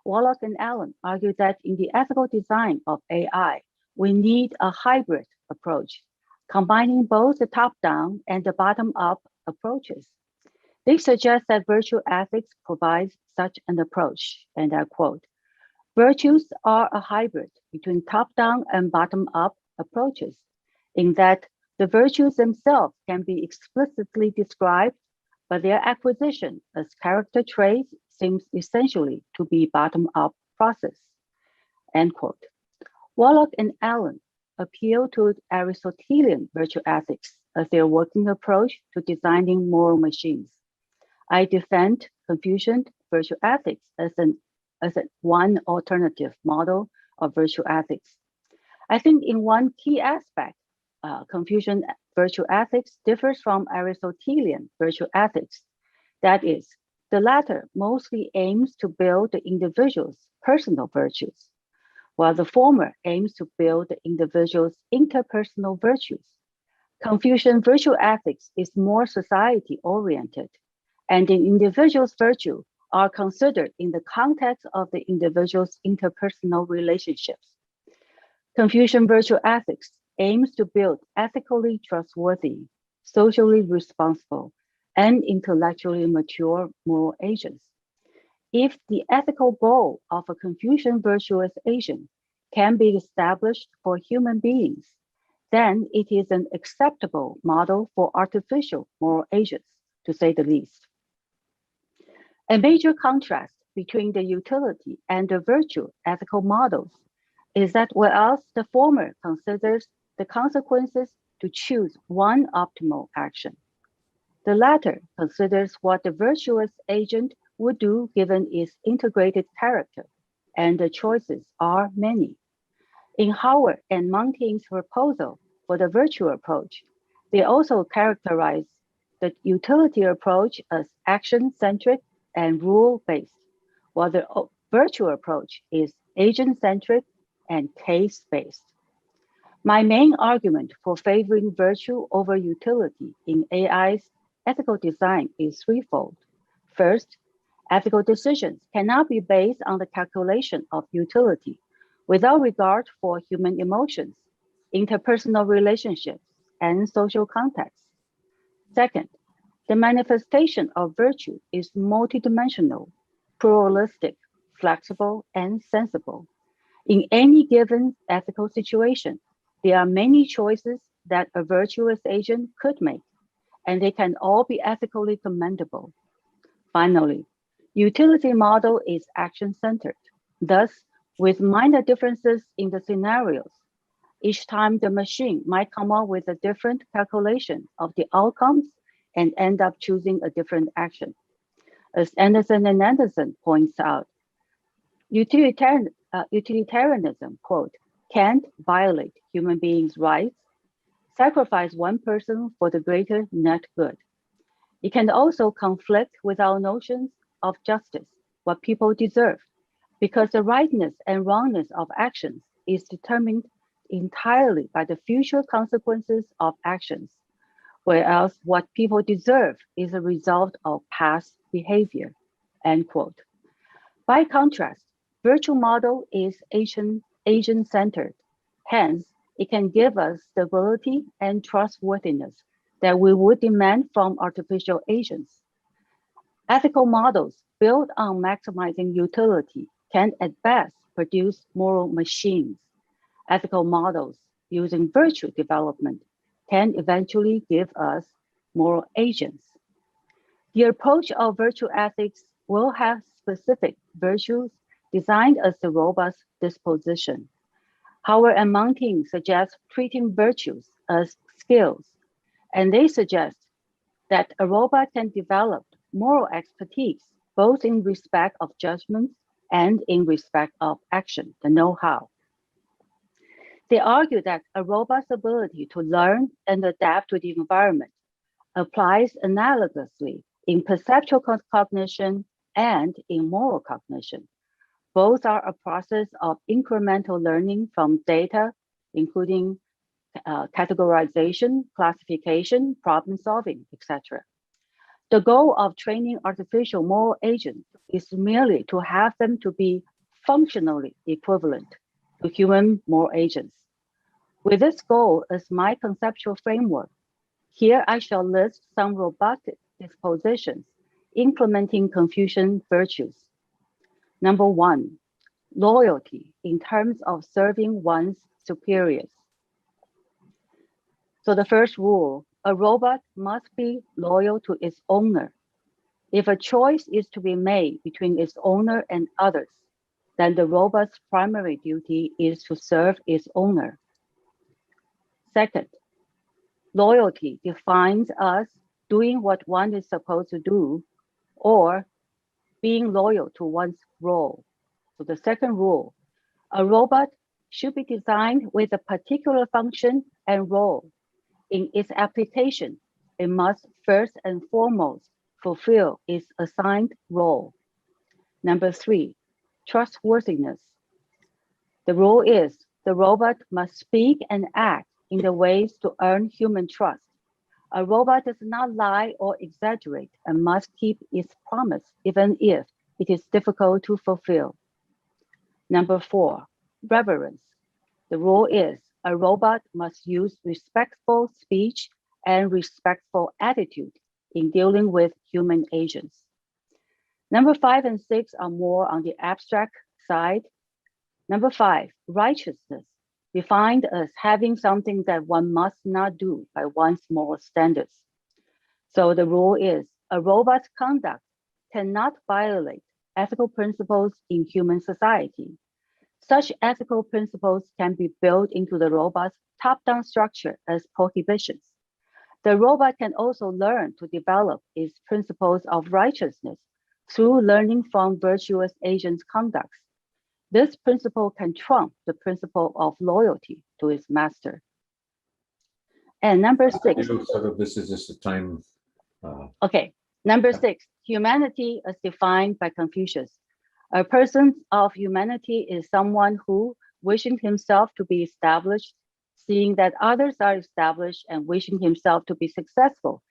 Wallach and Allen argue that in the ethical design of AI, we need a hybrid approach, combining both the top-down and the bottom-up approaches. They suggest that virtue ethics provides such an approach, and I quote, "Virtues are a hybrid between top-down and bottom-up approaches, in that the virtues themselves can be explicitly described, but their acquisition as character traits seems essentially to be bottom-up process." End quote. Wallach and Allen appeal to Aristotelian virtue ethics as their working approach to designing moral machines. I defend Confucian virtue ethics as one alternative model of virtue ethics. I think in one key aspect, Confucian virtue ethics differs from Aristotelian virtue ethics. That is, the latter mostly aims to build the individual's personal virtues, while the former aims to build the individual's interpersonal virtues. Confucian virtue ethics is more society-oriented, and the individual's virtue are considered in the context of the individual's interpersonal relationships. Confucian virtue ethics aims to build ethically trustworthy, socially responsible, and intellectually mature moral agents. If the ethical goal of a Confucian virtuous agent can be established for human beings, then it is an acceptable model for artificial moral agents, to say the least. A major contrast between the utility and the virtue ethical models is that whereas the former considers the consequences to choose one optimal action, the latter considers what the virtuous agent would do given its integrated character, and the choices are many. In Howard and Montaigne's proposal for the virtue approach, they also characterize the utility approach as action-centric and rule-based, while the virtue approach is agent-centric and case-based. My main argument for favoring virtue over utility in AI's ethical design is threefold. First, ethical decisions cannot be based on the calculation of utility without regard for human emotions, interpersonal relationships, and social contexts. Second, the manifestation of virtue is multidimensional, pluralistic, flexible, and sensible. In any given ethical situation, there are many choices that a virtuous agent could make, and they can all be ethically commendable. Finally, utility model is action-centered. Thus, with minor differences in the scenarios, each time the machine might come up with a different calculation of the outcomes and end up choosing a different action. As Anderson and Anderson points out, utilitarianism, quote, can't violate human beings' rights, sacrifice one person for the greater net good. It can also conflict with our notions of justice, what people deserve, because the rightness and wrongness of actions is determined entirely by the future consequences of actions, whereas what people deserve is a result of past behavior, end quote. By contrast, virtue model is agent-centered. Hence, it can give us stability and trustworthiness that we would demand from artificial agents. Ethical models built on maximizing utility can at best produce moral machines. Ethical models using virtue development can eventually give us moral agents. The approach of virtue ethics will have specific virtues designed as a robust disposition. Howard and Montaigne suggest treating virtues as skills, and they suggest that a robot can develop moral expertise, both in respect of judgment and in respect of action, the know-how. They argue that a robot's ability to learn and adapt to the environment applies analogously in perceptual cognition and in moral cognition. Both are a process of incremental learning from data, including categorization, classification, problem solving, etc. The goal of training artificial moral agents is merely to have them to be functionally equivalent to human moral agents. With this goal as my conceptual framework, here I shall list some robotic dispositions implementing Confucian virtues. Number 1, loyalty in terms of serving one's superiors. So the first rule, a robot must be loyal to its owner. If a choice is to be made between its owner and others, then the robot's primary duty is to serve its owner. Second, loyalty defines us doing what one is supposed to do or being loyal to one's role. So the second rule, a robot should be designed with a particular function and role. In its application, it must first and foremost fulfill its assigned role. Number 3, trustworthiness. The rule is the robot must speak and act in the ways to earn human trust. A robot does not lie or exaggerate and must keep its promise even if it is difficult to fulfill. Number 4, reverence. The rule is a robot must use respectful speech and respectful attitude in dealing with human agents. Number 5 and 6 are more on the abstract side. Number 5, righteousness, defined as having something that one must not do by one's moral standards. So the rule is a robot's conduct cannot violate ethical principles in human society. Such ethical principles can be built into the robot's top-down structure as prohibitions. The robot can also learn to develop its principles of righteousness through learning from virtuous agents' conducts. This principle can trump the principle of loyalty to its master. And number 6. This is just a time. Okay, number 6, humanity as defined by Confucius. A person of humanity is someone who, wishing himself to be established, seeing that others are established, and wishing himself to be successful,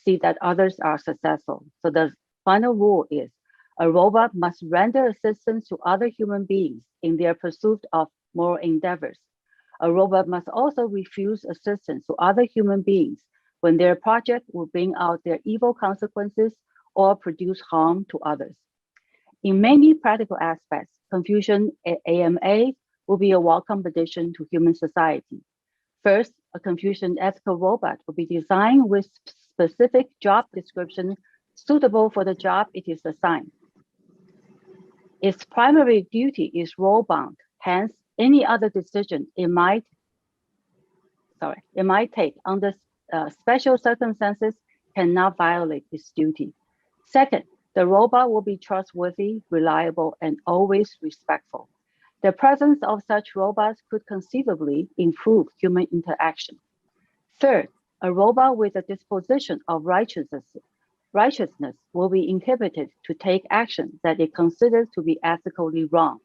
see that others are successful. So the final rule is a robot must render assistance to other human beings in their pursuit of moral endeavors. A robot must also refuse assistance to other human beings when their project will bring out their evil consequences or produce harm to others. In many practical aspects, Confucian AMA will be a welcome addition to human society. First, a Confucian ethical robot will be designed with specific job description suitable for the job it is assigned. Its primary duty is role-bound, hence any other decision it might take under special circumstances cannot violate its duty. Second, the robot will be trustworthy, reliable, and always respectful. The presence of such robots could conceivably improve human interaction. Third, a robot with a disposition of righteousness will be inhibited to take action that it considers to be ethically wrong.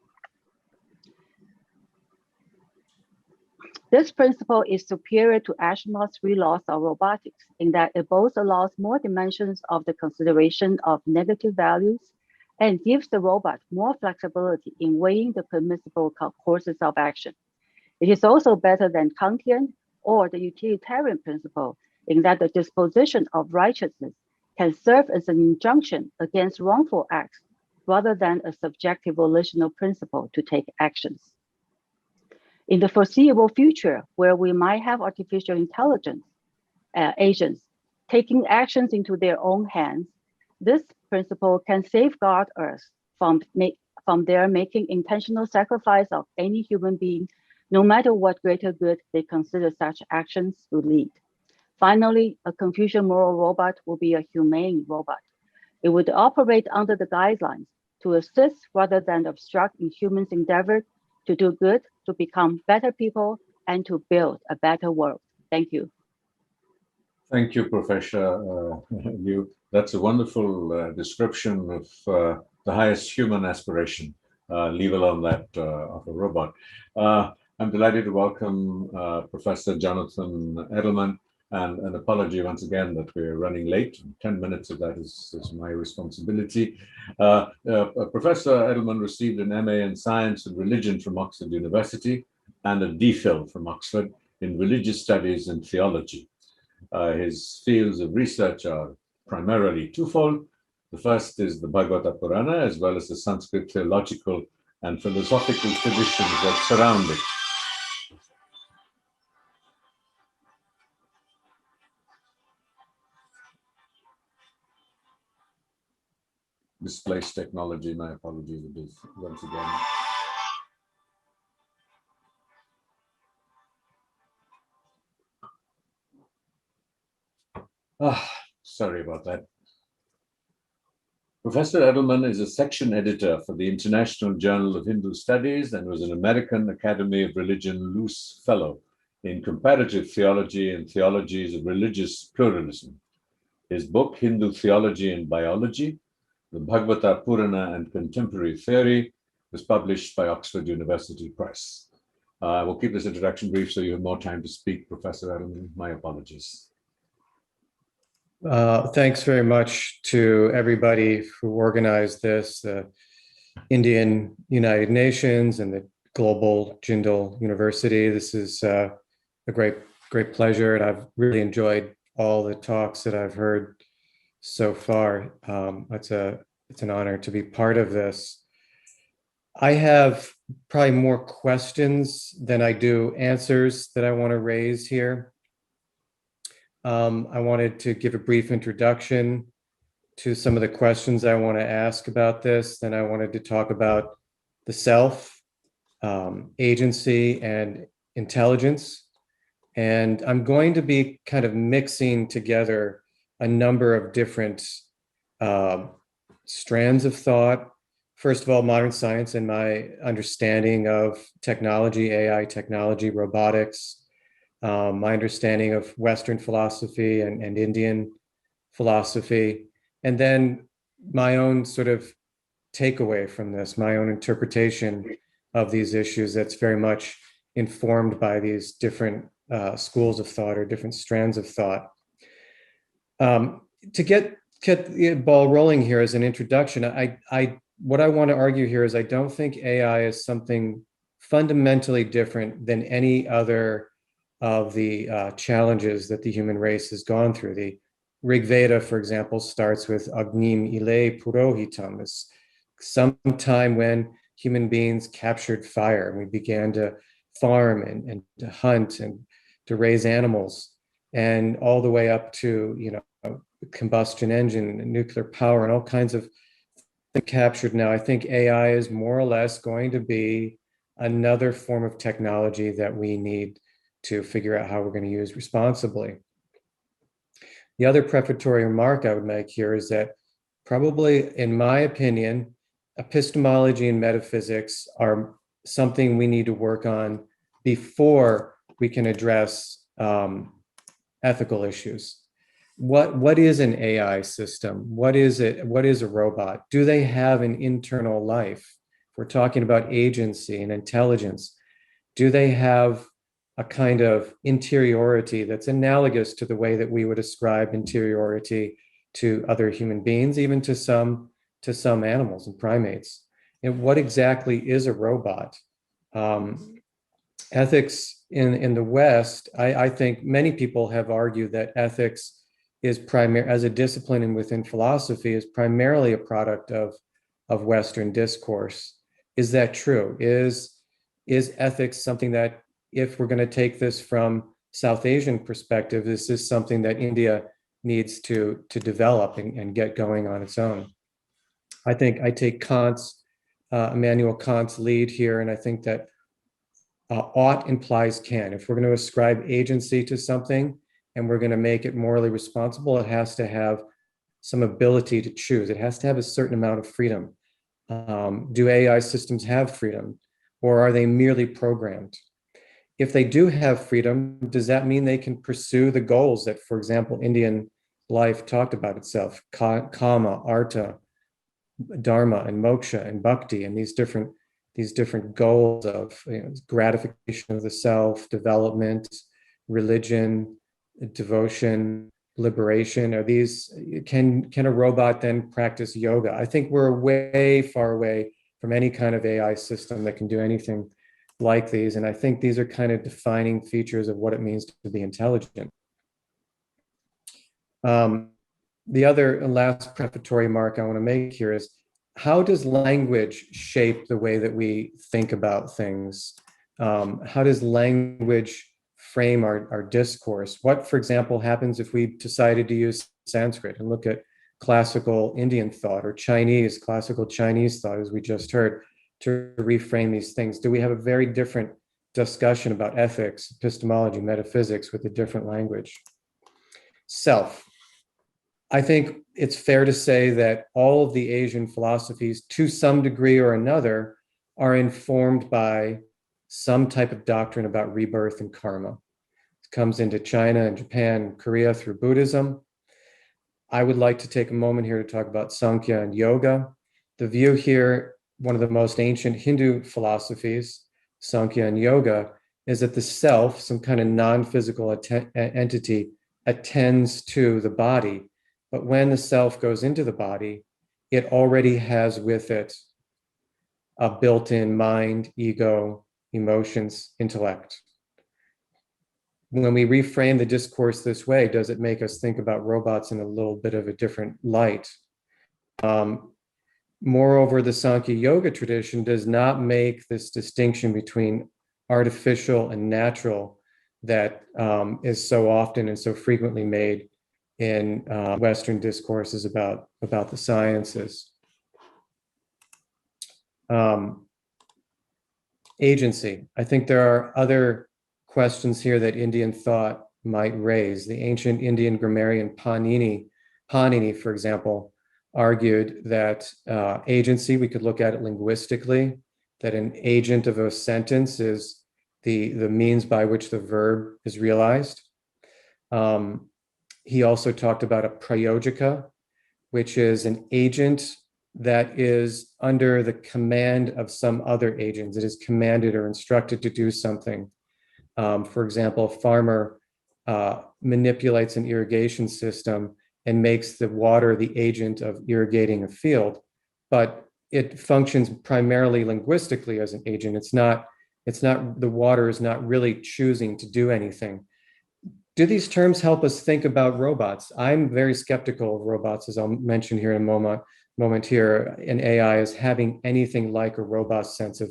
This principle is superior to Asimov's 3 laws of robotics in that it both allows more dimensions of the consideration of negative values and gives the robot more flexibility in weighing the permissible courses of action. It is also better than Kantian or the utilitarian principle in that the disposition of righteousness can serve as an injunction against wrongful acts rather than a subjective volitional principle to take actions. In the foreseeable future, where we might have artificial intelligence agents taking actions into their own hands, this principle can safeguard us from their making intentional sacrifice of any human being, no matter what greater good they consider such actions would lead. Finally, a Confucian moral robot will be a humane robot. It would operate under the guidelines to assist rather than obstruct in humans' endeavor to do good, to become better people, and to build a better world. Thank you. Thank you, Professor Liu. That's a wonderful description of the highest human aspiration, leave alone that of a robot. I'm delighted to welcome Professor Jonathan Edelman And an apology once again that we're running late. 10 minutes of that is my responsibility. Professor Edelman received an MA in Science and Religion from Oxford University and a DPhil from Oxford in Religious Studies and Theology. His fields of research are primarily twofold. The first is the Bhagavata Purana, as well as the Sanskrit theological and philosophical traditions that surround it. Misplaced technology, my apologies, it is once again. Sorry about that. Professor Edelman is a section editor for the International Journal of Hindu Studies and was an American Academy of Religion Luce Fellow in Comparative Theology and Theologies of Religious Pluralism. His book, Hindu Theology and Biology, the Bhagavata Purana and Contemporary Theory, was published by Oxford University Press. We'll keep this introduction brief so you have more time to speak, Professor Edelman. My apologies. Thanks very much to everybody who organized this, the Indian United Nations and the Global Jindal University. This is a great pleasure, and I've really enjoyed all the talks that I've heard so far. It's an honor to be part of this. I have probably more questions than I do answers that I want to raise here. I wanted to give a brief introduction to some of the questions I want to ask about this. Then I wanted to talk about the self, agency, and intelligence. And I'm going to be kind of mixing together a number of different strands of thought. First of all, modern science and my understanding of technology, AI technology, robotics, my understanding of Western philosophy and Indian philosophy, and then my own sort of takeaway from this, my own interpretation of these issues that's very much informed by these different schools of thought or different strands of thought. To get the ball rolling here as an introduction, what I want to argue here is I don't think AI is something fundamentally different than any other of the challenges that the human race has gone through. The Rig Veda, for example, starts with Agnim Ile Purohitam, this some time when human beings captured fire and we began to farm and to hunt and to raise animals, and all the way up to combustion engine and nuclear power and all kinds of things captured. Now I think AI is more or less going to be another form of technology that we need to figure out how we're going to use responsibly. The other prefatory remark I would make here is that probably, in my opinion, epistemology and metaphysics are something we need to work on before we can address ethical issues. What is an AI system? What is it? What is a robot? Do they have an internal life? If we're talking about agency and intelligence, do they have a kind of interiority that's analogous to the way that we would ascribe interiority to other human beings, even to some animals and primates? And what exactly is a robot? Ethics in the West, I think many people have argued that ethics is as a discipline and within philosophy is primarily a product of Western discourse. Is that true? Is ethics something that, if we're going to take this from South Asian perspective, is this something that India needs to develop and get going on its own? I think I take Immanuel Kant's lead here, and I think that ought implies can. If we're going to ascribe agency to something and we're going to make it morally responsible, it has to have some ability to choose. It has to have a certain amount of freedom. Do AI systems have freedom, or are they merely programmed? If they do have freedom, does that mean they can pursue the goals that, for example, Indian life talked about itself, kama, artha, dharma, and moksha, and bhakti, and these different goals of gratification of the self, development, religion, devotion, liberation? Are these, can a robot then practice yoga? I think we're way far away from any kind of AI system that can do anything like these. And I think these are kind of defining features of what it means to be intelligent. The other last prefatory remark I want to make here is, how does language shape the way that we think about things? How does language frame our discourse? What, for example, happens if we decided to use Sanskrit and look at classical Indian thought or classical Chinese thought, as we just heard, to reframe these things? Do we have a very different discussion about ethics, epistemology, metaphysics with a different language? Self. I think it's fair to say that all of the Asian philosophies, to some degree or another, are informed by some type of doctrine about rebirth and karma. It comes into China and Japan and Korea through Buddhism. I would like to take a moment here to talk about Sankhya and yoga. The view here, one of the most ancient Hindu philosophies, Sankhya and yoga, is that the self, some kind of non-physical entity, attends to the body. But when the self goes into the body, it already has with it a built-in mind, ego, emotions, intellect. When we reframe the discourse this way, does it make us think about robots in a little bit of a different light? Moreover, the Sankhya Yoga tradition does not make this distinction between artificial and natural that is so often and so frequently made in Western discourses about the sciences. Agency. I think there are other questions here that Indian thought might raise. The ancient Indian grammarian Panini, for example, argued that agency, we could look at it linguistically, that an agent of a sentence is the means by which the verb is realized. He also talked about a prayojika, which is an agent that is under the command of some other agent. It is commanded or instructed to do something. For example, a farmer manipulates an irrigation system and makes the water the agent of irrigating a field, but it functions primarily linguistically as an agent. It's not, the water is not really choosing to do anything. Do these terms help us think about robots? I'm very skeptical of robots, as I'll mention here in a moment here, in AI as having anything like a robust sense of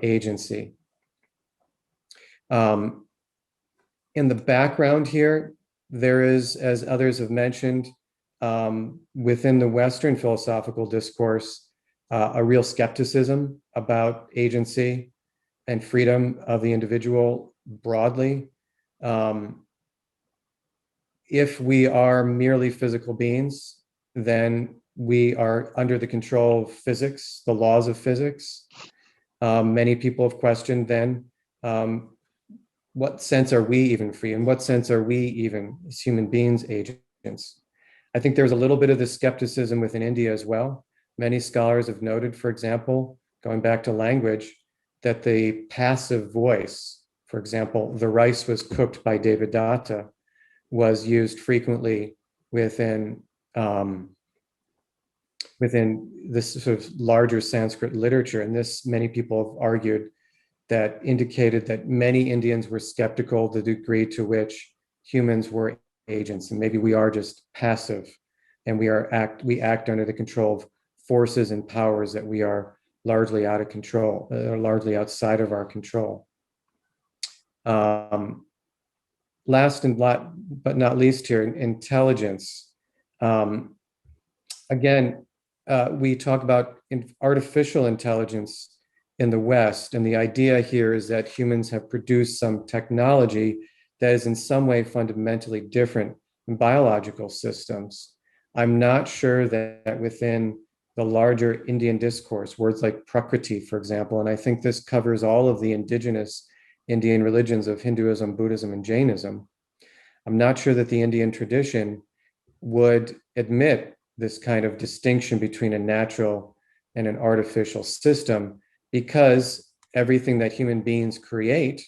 agency. In the background here, there is, as others have mentioned, within the Western philosophical discourse, a real skepticism about agency and freedom of the individual broadly. If we are merely physical beings, then we are under the control of physics, the laws of physics. Many people have questioned then, what sense are we even free? In what sense are we even, as human beings, agents? I think there's a little bit of this skepticism within India as well. Many scholars have noted, for example, going back to language, that the passive voice, for example, the rice was cooked by Devadatta, was used frequently within this sort of larger Sanskrit literature. And this, many people have argued, that indicated that many Indians were skeptical of the degree to which humans were agents, and maybe we are just passive, and we act under the control of forces and powers that we are largely out of control, largely outside of our control. Last but not least here, intelligence. Again, we talk about artificial intelligence in the West, and the idea here is that humans have produced some technology that is in some way fundamentally different than biological systems. I'm not sure that within the larger Indian discourse, words like Prakriti, for example, and I think this covers all of the indigenous Indian religions of Hinduism, Buddhism, and Jainism. I'm not sure that the Indian tradition would admit this kind of distinction between a natural and an artificial system, because everything that human beings create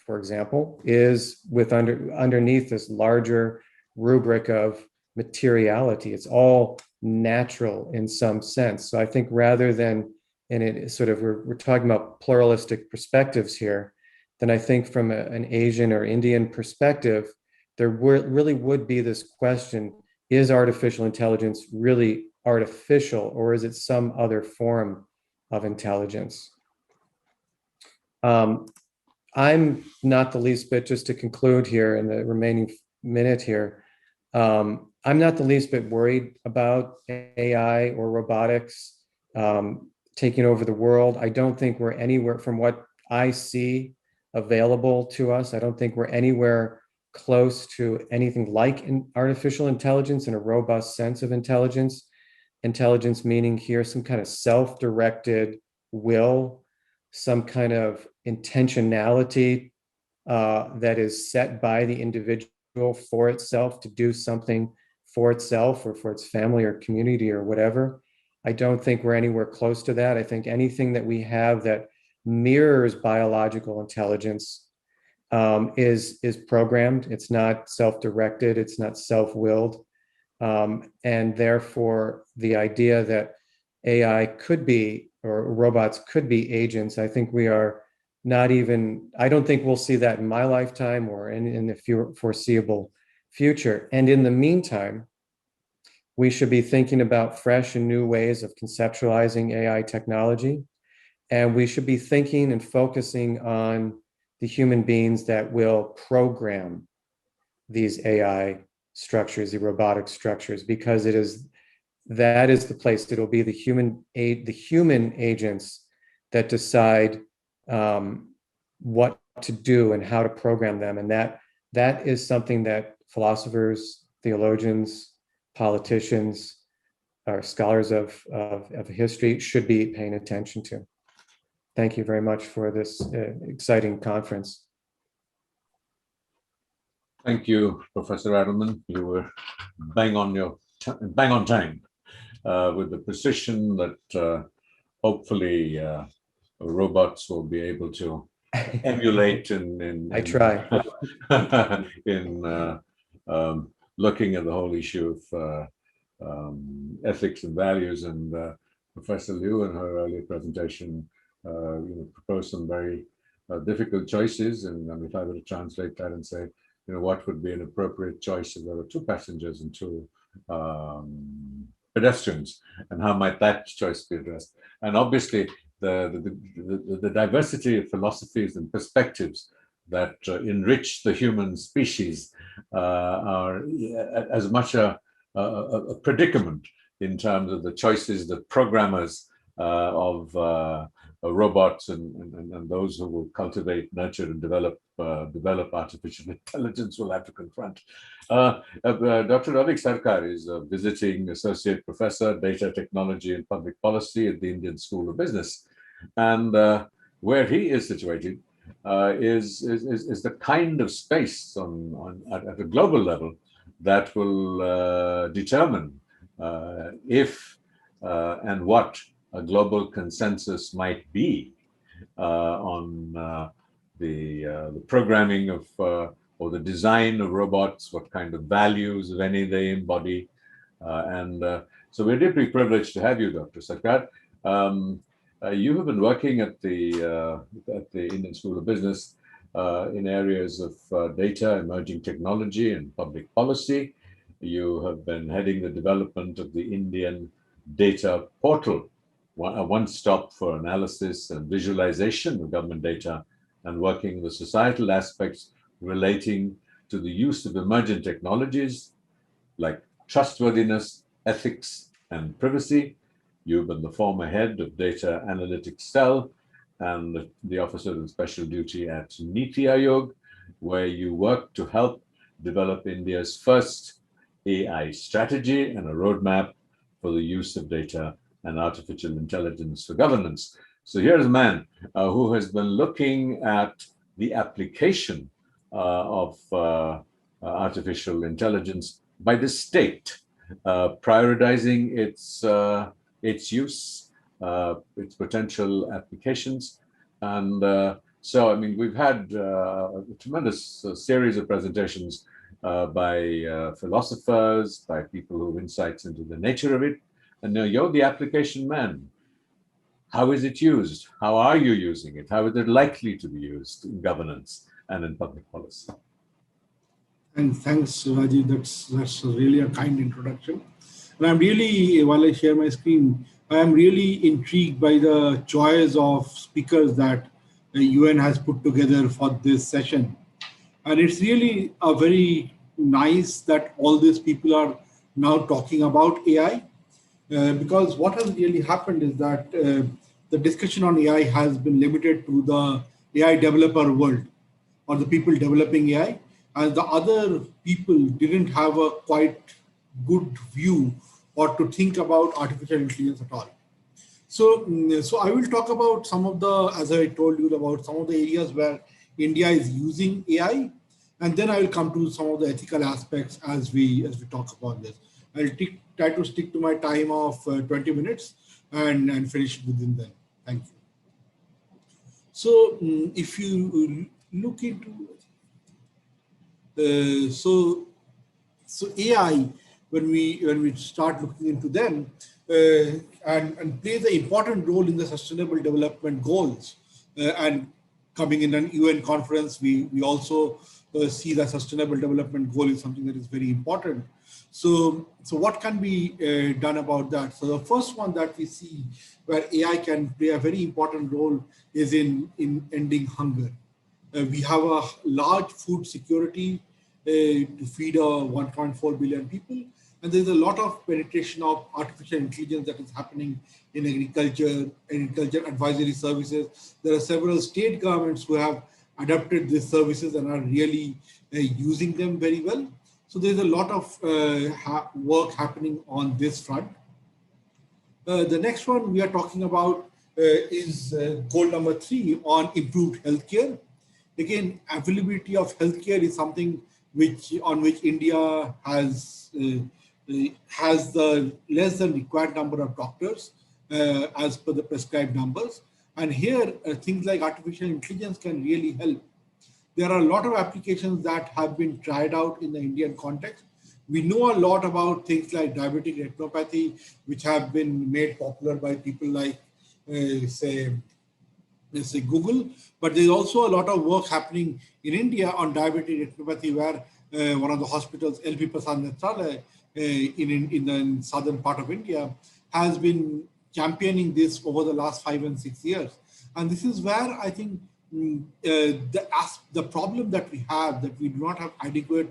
for example, is underneath this larger rubric of materiality. It's all natural in some sense. So I think rather than we're talking about pluralistic perspectives here, then I think from an Asian or Indian perspective, there really would be this question: is artificial intelligence really artificial, or is it some other form of intelligence? I'm not the least bit, just to conclude here in the remaining minute here, I'm not the least bit worried about AI or robotics taking over the world. I don't think we're anywhere, from what I see available to us, I don't think we're anywhere close to anything like artificial intelligence in a robust sense of intelligence. Intelligence meaning here some kind of self-directed will, some kind of intentionality that is set by the individual for itself to do something for itself or for its family or community or whatever. I don't think we're anywhere close to that. I think anything that we have that mirrors biological intelligence is programmed. It's not self-directed. It's not self-willed. And therefore, the idea that AI could be, or robots could be agents, I think we are not even, I don't think we'll see that in my lifetime or in the foreseeable future. And in the meantime, we should be thinking about fresh and new ways of conceptualizing AI technology. And we should be thinking and focusing on the human beings that will program these AI structures, the robotic structures, because that is the place. It'll be the human agents that decide what to do and how to program them. And that is something that philosophers, theologians, politicians, or scholars of history should be paying attention to. Thank you very much for this exciting conference. Thank you, Professor Adelman. You were bang on time with the precision that hopefully robots will be able to emulate I try. in looking at the whole issue of ethics and values. And Professor Liu, in her earlier presentation, proposed some very difficult choices. And if I were to translate that and say, what would be an appropriate choice if there were two passengers and two pedestrians, and how might that choice be addressed? And obviously, the diversity of philosophies and perspectives that enrich the human species are as much a predicament in terms of the choices that programmers of robots and those who will cultivate, nurture, and develop artificial intelligence will have to confront. Dr. Ravik Sarkar is a visiting associate professor, data technology and public policy at the Indian School of Business, and where he is situated is the kind of space at a global level that will determine if and what a global consensus might be on the programming of or the design of robots, what kind of values, if any, they embody. So we're deeply privileged to have you, Dr. Sarkar. You have been working at the Indian School of Business in areas of data, emerging technology, and public policy. You have been heading the development of the Indian Data Portal, a one-stop for analysis and visualization of government data, and working the societal aspects relating to the use of emergent technologies like trustworthiness, ethics, and privacy. You've been the former head of Data Analytics Cell and the Officer of Special Duty at Niti Aayog, where you work to help develop India's first AI strategy and a roadmap for the use of data and artificial intelligence for governance. So here's a man who has been looking at the application of artificial intelligence by the state, prioritizing its use, its potential applications, and So, I mean, we've had a tremendous series of presentations by philosophers, by people who have insights into the nature of it. And now you're the application man. How is it used? How are you using it? How is it likely to be used in governance and in public policy? And thanks, Raji. That's really a kind introduction. And I'm really, while I share my screen, I am really intrigued by the choice of speakers that the UN has put together for this session. And it's really a very nice that all these people are now talking about AI, because what has really happened is that the discussion on AI has been limited to the AI developer world or the people developing AI, and the other people didn't have a quite good view or to think about artificial intelligence at all. So I will talk about some of the, as I told you, about some of the areas where India is using AI, and then I will come to some of the ethical aspects as we talk about this. I'll try to stick to my time of 20 minutes and finish it within then. Thank you. So if you look into so AI, when we start looking into them and plays an important role in the sustainable development goals, and coming in an UN conference, we also see that sustainable development goal is something that is very important. So what can be done about that? So the first one that we see where AI can play a very important role is in ending hunger. We have a large food security to feed 1.4 billion people. And there's a lot of penetration of artificial intelligence that is happening in agriculture advisory services. There are several state governments who have adopted these services and are really using them very well. So there's a lot of work happening on this front. The next one we are talking about is goal number 3 on improved healthcare. Again, availability of healthcare is something on which India has the less than required number of doctors as per the prescribed numbers. And here, things like artificial intelligence can really help. There are a lot of applications that have been tried out in the Indian context. We know a lot about things like diabetic retinopathy, which have been made popular by people like, say Google, but there's also a lot of work happening in India on diabetic retinopathy, where one of the hospitals, LP Prasad Netralaya, in the southern part of India, has been championing this over the last 5 and 6 years. And this is where I think the problem that we have, that we do not have adequate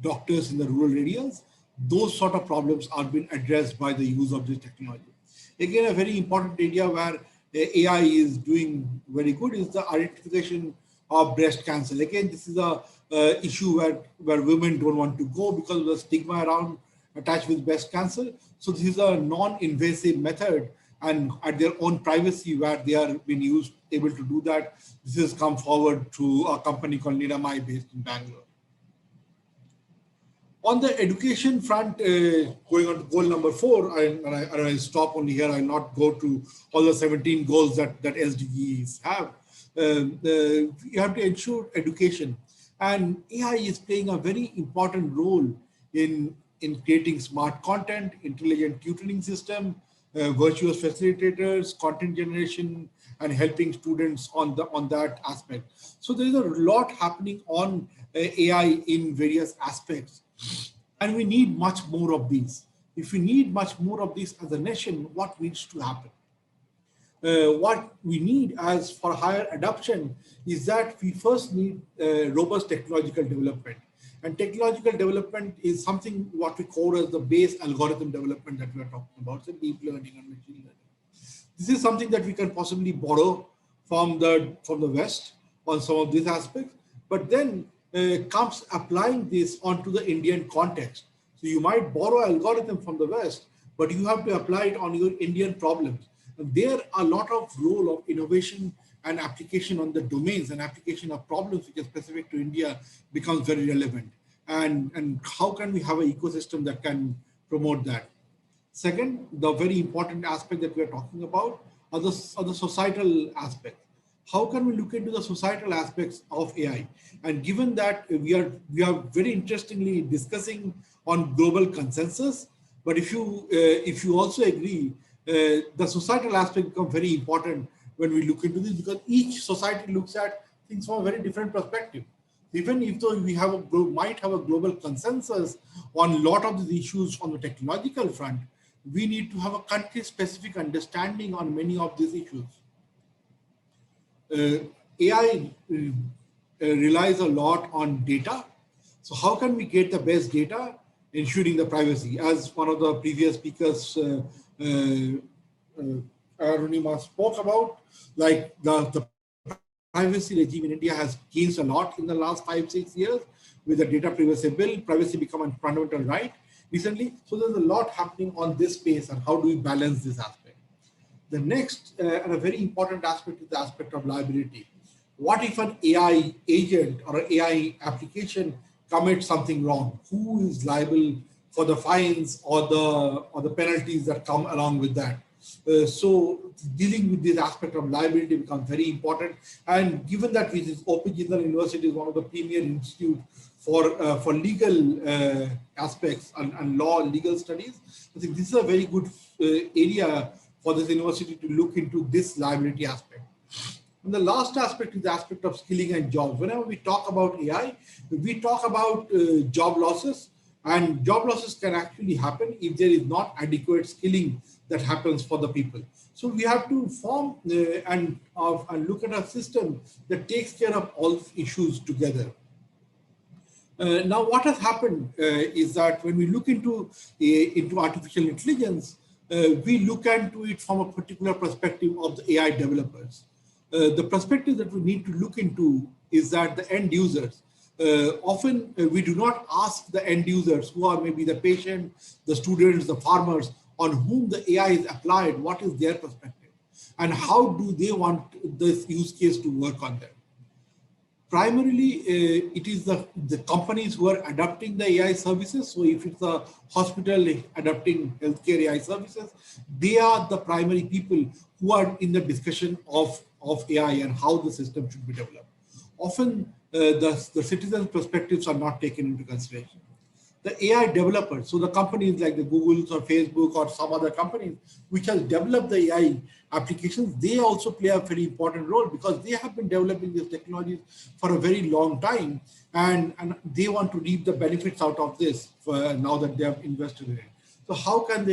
doctors in the rural areas, those sort of problems are being addressed by the use of this technology. Again, a very important area where AI is doing very good is the identification of breast cancer. Again, this is a issue where women don't want to go because of the stigma around attached with breast cancer. So this is a non-invasive method, and at their own privacy, where they are being able to do that. This has come forward through a company called Niramai based in Bangalore. On the education front, going on to goal number 4, and I'll stop only here. I'll not go to all the 17 goals that SDGs have. You have to ensure education. And AI is playing a very important role in creating smart content, intelligent tutoring system, virtuous facilitators, content generation, and helping students on that aspect. So there is a lot happening on AI in various aspects. And we need much more of these. If we need much more of this as a nation, what needs to happen? What we need as for higher adoption is that we first need robust technological development. And technological development is something what we call as the base algorithm development that we are talking about, so deep learning and machine learning. This is something that we can possibly borrow from the West on some of these aspects, but then comes applying this onto the Indian context. So you might borrow algorithm from the West, but you have to apply it on your Indian problems. And there are a lot of role of innovation and application on the domains and application of problems which are specific to India becomes very relevant. And how can we have an ecosystem that can promote that? Second, the very important aspect that we are talking about are the societal aspect. how can we look into the societal aspects of AI? And given that we are very interestingly discussing on global consensus, but if you also agree, the societal aspect becomes very important when we look into this, because each society looks at things from a very different perspective. Even if though we might have a global consensus on a lot of these issues on the technological front, we need to have a country-specific understanding on many of these issues. AI relies a lot on data. So how can we get the best data, ensuring the privacy? As one of the previous speakers, Arunima, spoke about, like the privacy regime in India has changed a lot in the last 5-6 years with the data privacy bill. Privacy become a fundamental right recently. So there's a lot happening on this space, and how do we balance this aspect? The next and a very important aspect is the aspect of liability. What if an AI agent or an AI application commits something wrong? Who is liable for the fines or the penalties that come along with that? So dealing with this aspect of liability becomes very important. And given that Open Jindal University is one of the premier institutes for legal aspects and law and legal studies, I think this is a very good area for this university to look into this liability aspect. And the last aspect is the aspect of skilling and jobs. Whenever we talk about AI, we talk about job losses, and job losses can actually happen if there is not adequate skilling that happens for the people. So we have to form and look at a system that takes care of all issues together. Now, what has happened is that when we look into artificial intelligence, we look into it from a particular perspective of the AI developers. The perspective that we need to look into is that the end users, often we do not ask the end users, who are maybe the patient, the students, the farmers, on whom the AI is applied, what is their perspective, and how do they want this use case to work on them. Primarily, it is the companies who are adopting the AI services. So if it's a hospital adopting healthcare AI services, they are the primary people who are in the discussion of AI and how the system should be developed. Often, the citizens' perspectives are not taken into consideration. The AI developers, so the companies like the Googles or Facebook or some other companies which have developed the AI applications, they also play a very important role, because they have been developing these technologies for a very long time, and they want to reap the benefits out of this now that they have invested in it. So how can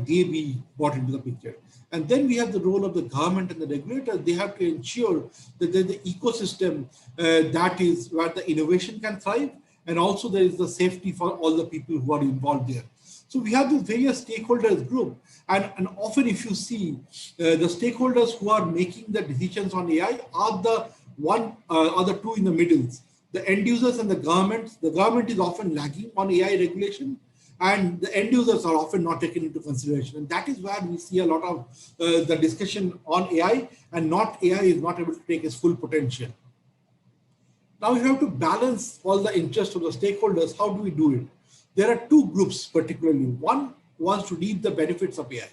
they be brought into the picture? And then we have the role of the government and the regulator. They have to ensure that there's the ecosystem that is where the innovation can thrive, and also there is the safety for all the people who are involved there. So we have this various stakeholders group, and often if you see the stakeholders who are making the decisions on AI are the two in the middle, the end users and the government. The government is often lagging on AI regulation, and the end users are often not taken into consideration. And that is where we see a lot of the discussion on AI, and AI is not able to take its full potential. Now we have to balance all the interests of the stakeholders. How do we do it? There are two groups particularly. One wants to reap the benefits of AI.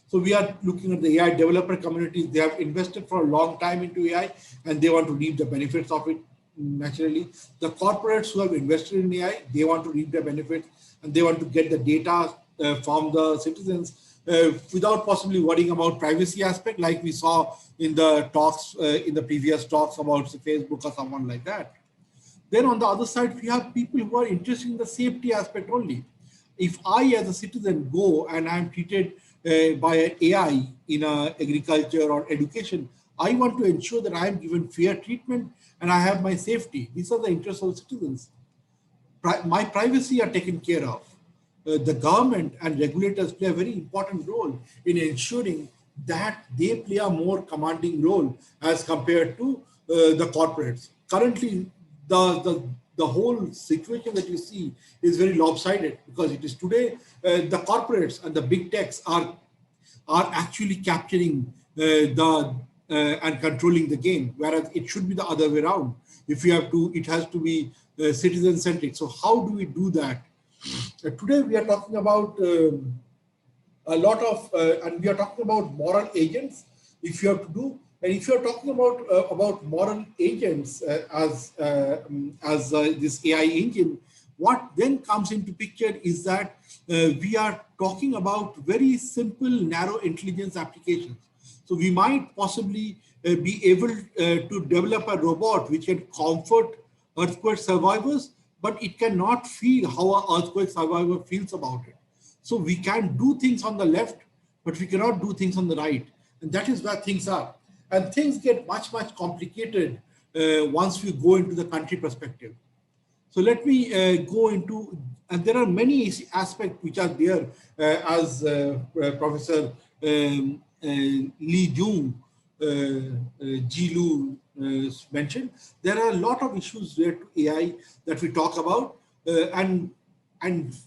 So we are looking at the AI developer communities. They have invested for a long time into AI, and they want to reap the benefits of it naturally. The corporates who have invested in AI, they want to reap the benefits, and they want to get the data from the citizens without possibly worrying about privacy aspect, like we saw in the talks, in the previous talks about Facebook or someone like that. Then on the other side, we have people who are interested in the safety aspect only. If I, as a citizen, go and I'm treated by an AI in agriculture or education, I want to ensure that I am given fair treatment and I have my safety. These are the interests of citizens. My privacy are taken care of. The government and regulators play a very important role in ensuring that they play a more commanding role as compared to the corporates. Currently, the whole situation that you see is very lopsided, because it is today the corporates and the big techs are actually capturing and controlling the game, whereas it should be the other way around. If you have to, it has to be citizen-centric. So how do we do that? Today we are talking about a lot of, and we are talking about moral agents. if you have to do, and if you're talking about moral agents as this AI engine, what then comes into picture is that we are talking about very simple, narrow intelligence applications. So we might possibly be able to develop a robot which can comfort earthquake survivors, but it cannot feel how an earthquake survivor feels about it. So we can do things on the left, but we cannot do things on the right. And that is where things are. And things get much, much complicated once we go into the country perspective. So let me go into, and there are many aspects which are there, as Professor Lee Jung, Ji Lu mentioned. There are a lot of issues related to AI that we talk about, and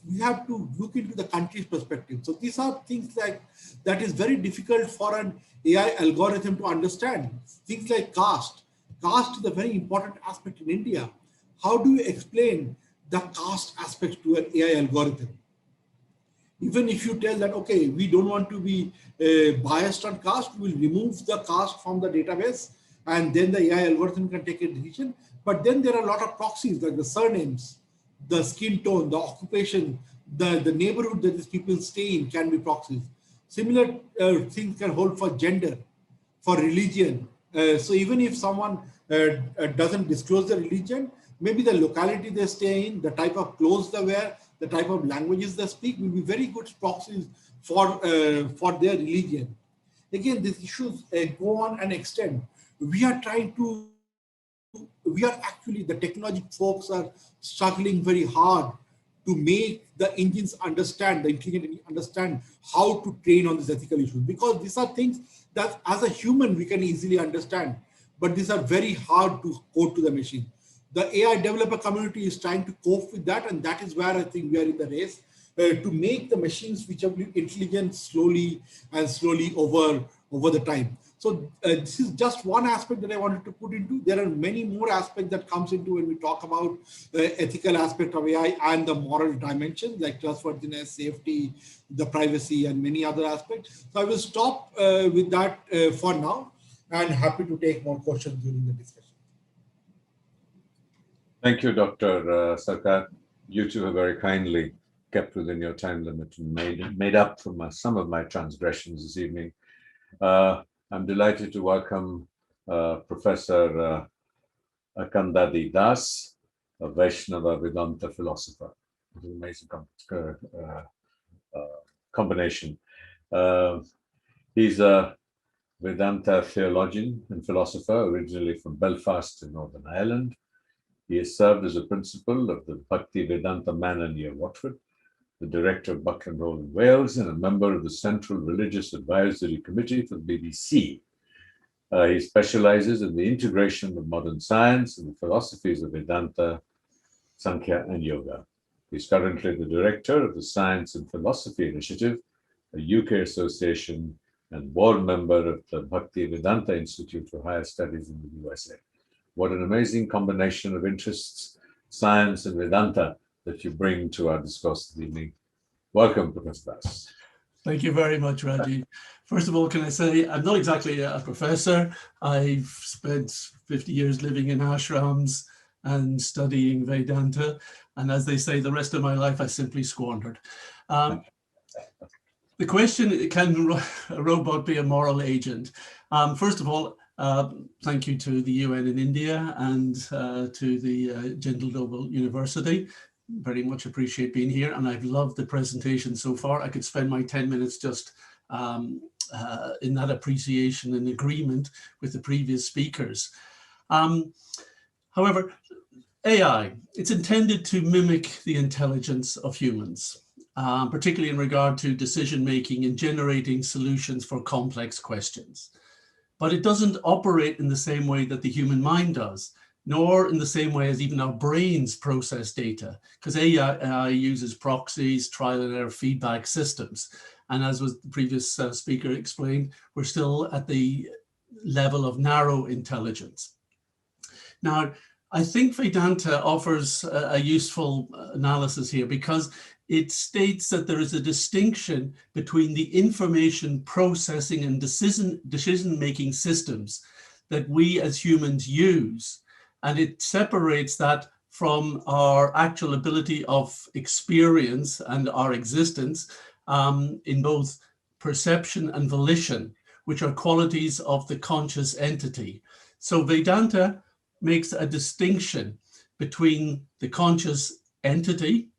we have to look into the country's perspective. So these are things like that is very difficult for an AI algorithm to understand. Things like caste. Caste is a very important aspect in India. How do you explain the caste aspect to an AI algorithm? Even if you tell that, okay, we don't want to be biased on caste, we will remove the caste from the database, and then the AI algorithm can take a decision. But then there are a lot of proxies, like the surnames, the skin tone, the occupation, the neighborhood that these people stay in can be proxies. Similar things can hold for gender, for religion. So even if someone doesn't disclose their religion, maybe the locality they stay in, the type of clothes they wear, the type of languages they speak will be very good proxies for their religion. Again, these issues go on and extend. We are actually, the technology folks are struggling very hard to make the engines understand, the intelligent engine understand how to train on these ethical issues, because these are things that as a human we can easily understand, but these are very hard to code to the machine. The AI developer community is trying to cope with that, and that is where I think we are in the race to make the machines which are intelligent slowly over the time. So this is just one aspect that I wanted to put into. There are many more aspects that comes into when we talk about ethical aspect of AI and the moral dimension, like trustworthiness, safety, the privacy, and many other aspects. So I will stop with that for now, and happy to take more questions during the discussion. Thank you, Dr. Sarkar. You two have very kindly kept within your time limit and made up for some of my transgressions this evening. I'm delighted to welcome Professor Akandadi Das, a Vaishnava Vedanta philosopher. It's an amazing combination. He's a Vedanta theologian and philosopher, originally from Belfast in Northern Ireland. He has served as a principal of the Bhakti Vedanta Manor near Watford, the director of Buck and Roll in Wales, and a member of the Central Religious Advisory Committee for the BBC. He specializes in the integration of modern science and the philosophies of Vedanta, Sankhya, and Yoga. He's currently the director of the Science and Philosophy Initiative, a UK association, and board member of the Bhakti Vedanta Institute for Higher Studies in the USA. What an amazing combination of interests, science and Vedanta that you bring to our discourse this evening. Welcome, Professor Das. Thank you very much, Raji. First of all, can I say I'm not exactly a professor. I've spent 50 years living in ashrams and studying Vedanta. And as they say, the rest of my life I simply squandered. The question, can a robot be a moral agent? First of all, thank you to the UN in India and to the Jindal Global University. Very much appreciate being here, and I've loved the presentation so far. I could spend my 10 minutes just in that appreciation and agreement with the previous speakers. However, AI, it's intended to mimic the intelligence of humans, particularly in regard to decision-making and generating solutions for complex questions. But it doesn't operate in the same way that the human mind does, nor in the same way as even our brains process data, because AI uses proxies, trial and error feedback systems. And as was the previous speaker explained, we're still at the level of narrow intelligence. Now, I think Vedanta offers a useful analysis here because it states that there is a distinction between the information processing and decision-making systems that we as humans use. And it separates that from our actual ability of experience and our existence in both perception and volition, which are qualities of the conscious entity. So Vedanta makes a distinction between the conscious entity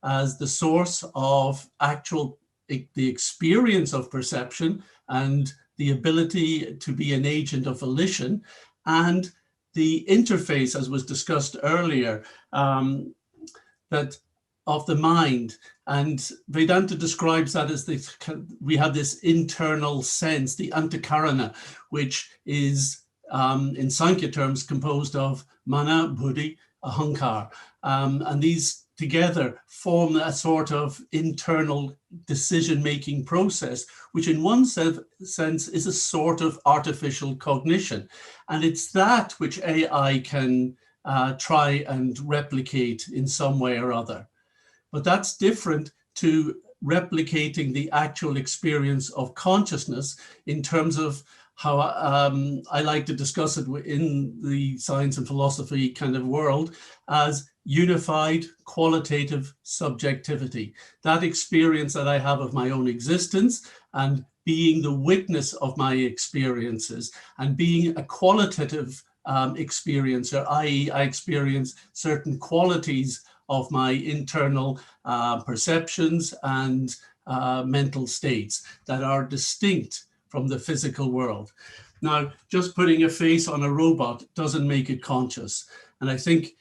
as the source of the experience of perception and the ability to be an agent of volition, and the interface, as was discussed earlier, that of the mind. And Vedanta describes that as we have this internal sense, the antakarana, which is in Sankhya terms composed of mana, buddhi, ahankar. And these together form a sort of internal decision-making process, which in one sense is a sort of artificial cognition. And it's that which AI can try and replicate in some way or other. But that's different to replicating the actual experience of consciousness in terms of how I like to discuss it in the science and philosophy kind of world as unified qualitative subjectivity. That experience that I have of my own existence and being the witness of my experiences and being a qualitative experiencer, i.e. I experience certain qualities of my internal perceptions and mental states that are distinct from the physical world. Now, just putting a face on a robot doesn't make it conscious. And I think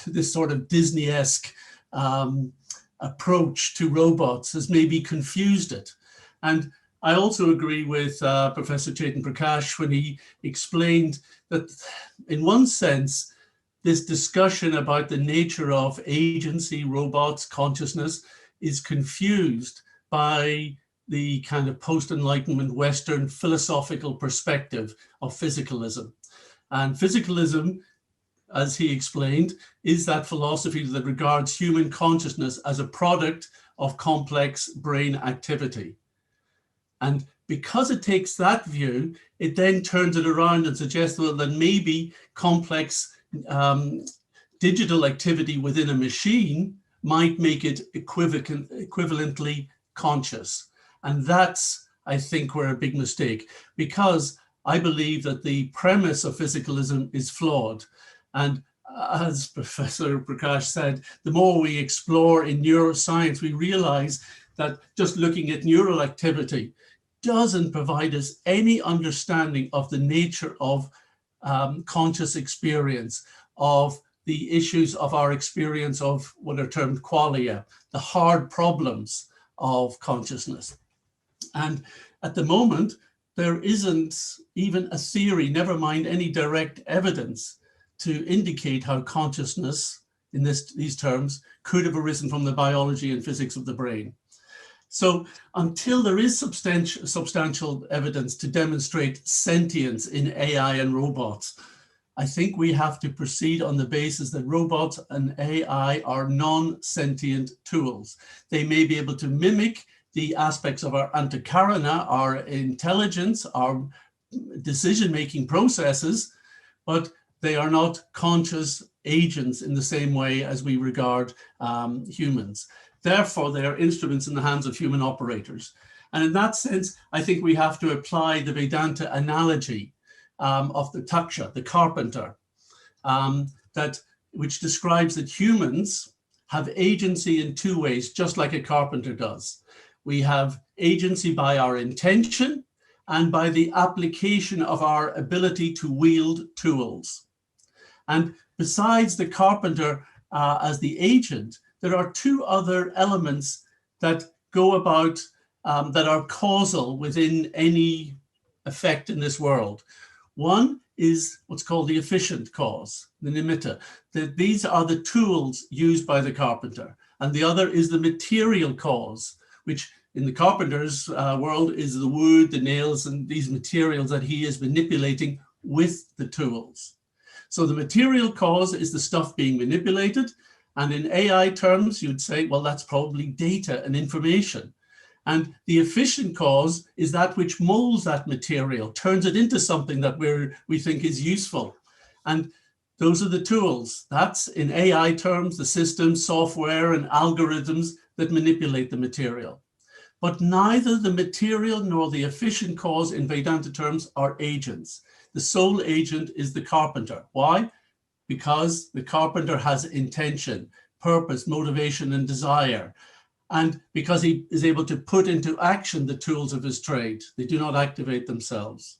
this sort of Disney-esque approach to robots has maybe confused it. And I also agree with Professor Chetan Prakash when he explained that in one sense, this discussion about the nature of agency, robots, consciousness is confused by the kind of post-Enlightenment Western philosophical perspective of physicalism. And physicalism, as he explained, is that philosophy that regards human consciousness as a product of complex brain activity. And because it takes that view, it then turns it around and suggests well, that maybe complex digital activity within a machine might make it equivalently conscious. And that's, I think, where a big mistake, because I believe that the premise of physicalism is flawed. And as Professor Prakash said, the more we explore in neuroscience, we realize that just looking at neural activity doesn't provide us any understanding of the nature of conscious experience, of the issues of our experience of what are termed qualia, the hard problems of consciousness. And at the moment, there isn't even a theory, never mind any direct evidence to indicate how consciousness, in these terms, could have arisen from the biology and physics of the brain. So until there is substantial evidence to demonstrate sentience in AI and robots, I think we have to proceed on the basis that robots and AI are non-sentient tools. They may be able to mimic the aspects of our antakarana, our intelligence, our decision-making processes, but they are not conscious agents in the same way as we regard humans. Therefore, they are instruments in the hands of human operators. And in that sense, I think we have to apply the Vedanta analogy of the taksha, the carpenter, which describes that humans have agency in two ways, just like a carpenter does. We have agency by our intention and by the application of our ability to wield tools. And besides the carpenter as the agent, there are two other elements that go about that are causal within any effect in this world. One is what's called the efficient cause, the nimitta. These are the tools used by the carpenter. And the other is the material cause, which in the carpenter's world is the wood, the nails, and these materials that he is manipulating with the tools. So the material cause is the stuff being manipulated, And in AI terms, you'd say, well, that's probably data and information. And the efficient cause is that which molds that material, turns it into something that we think is useful. And those are the tools. That's, in AI terms, the systems, software, and algorithms that manipulate the material. But neither the material nor the efficient cause in Vedanta terms are agents. The sole agent is the carpenter. Why? Because the carpenter has intention, purpose, motivation, and desire. And because he is able to put into action the tools of his trade, they do not activate themselves.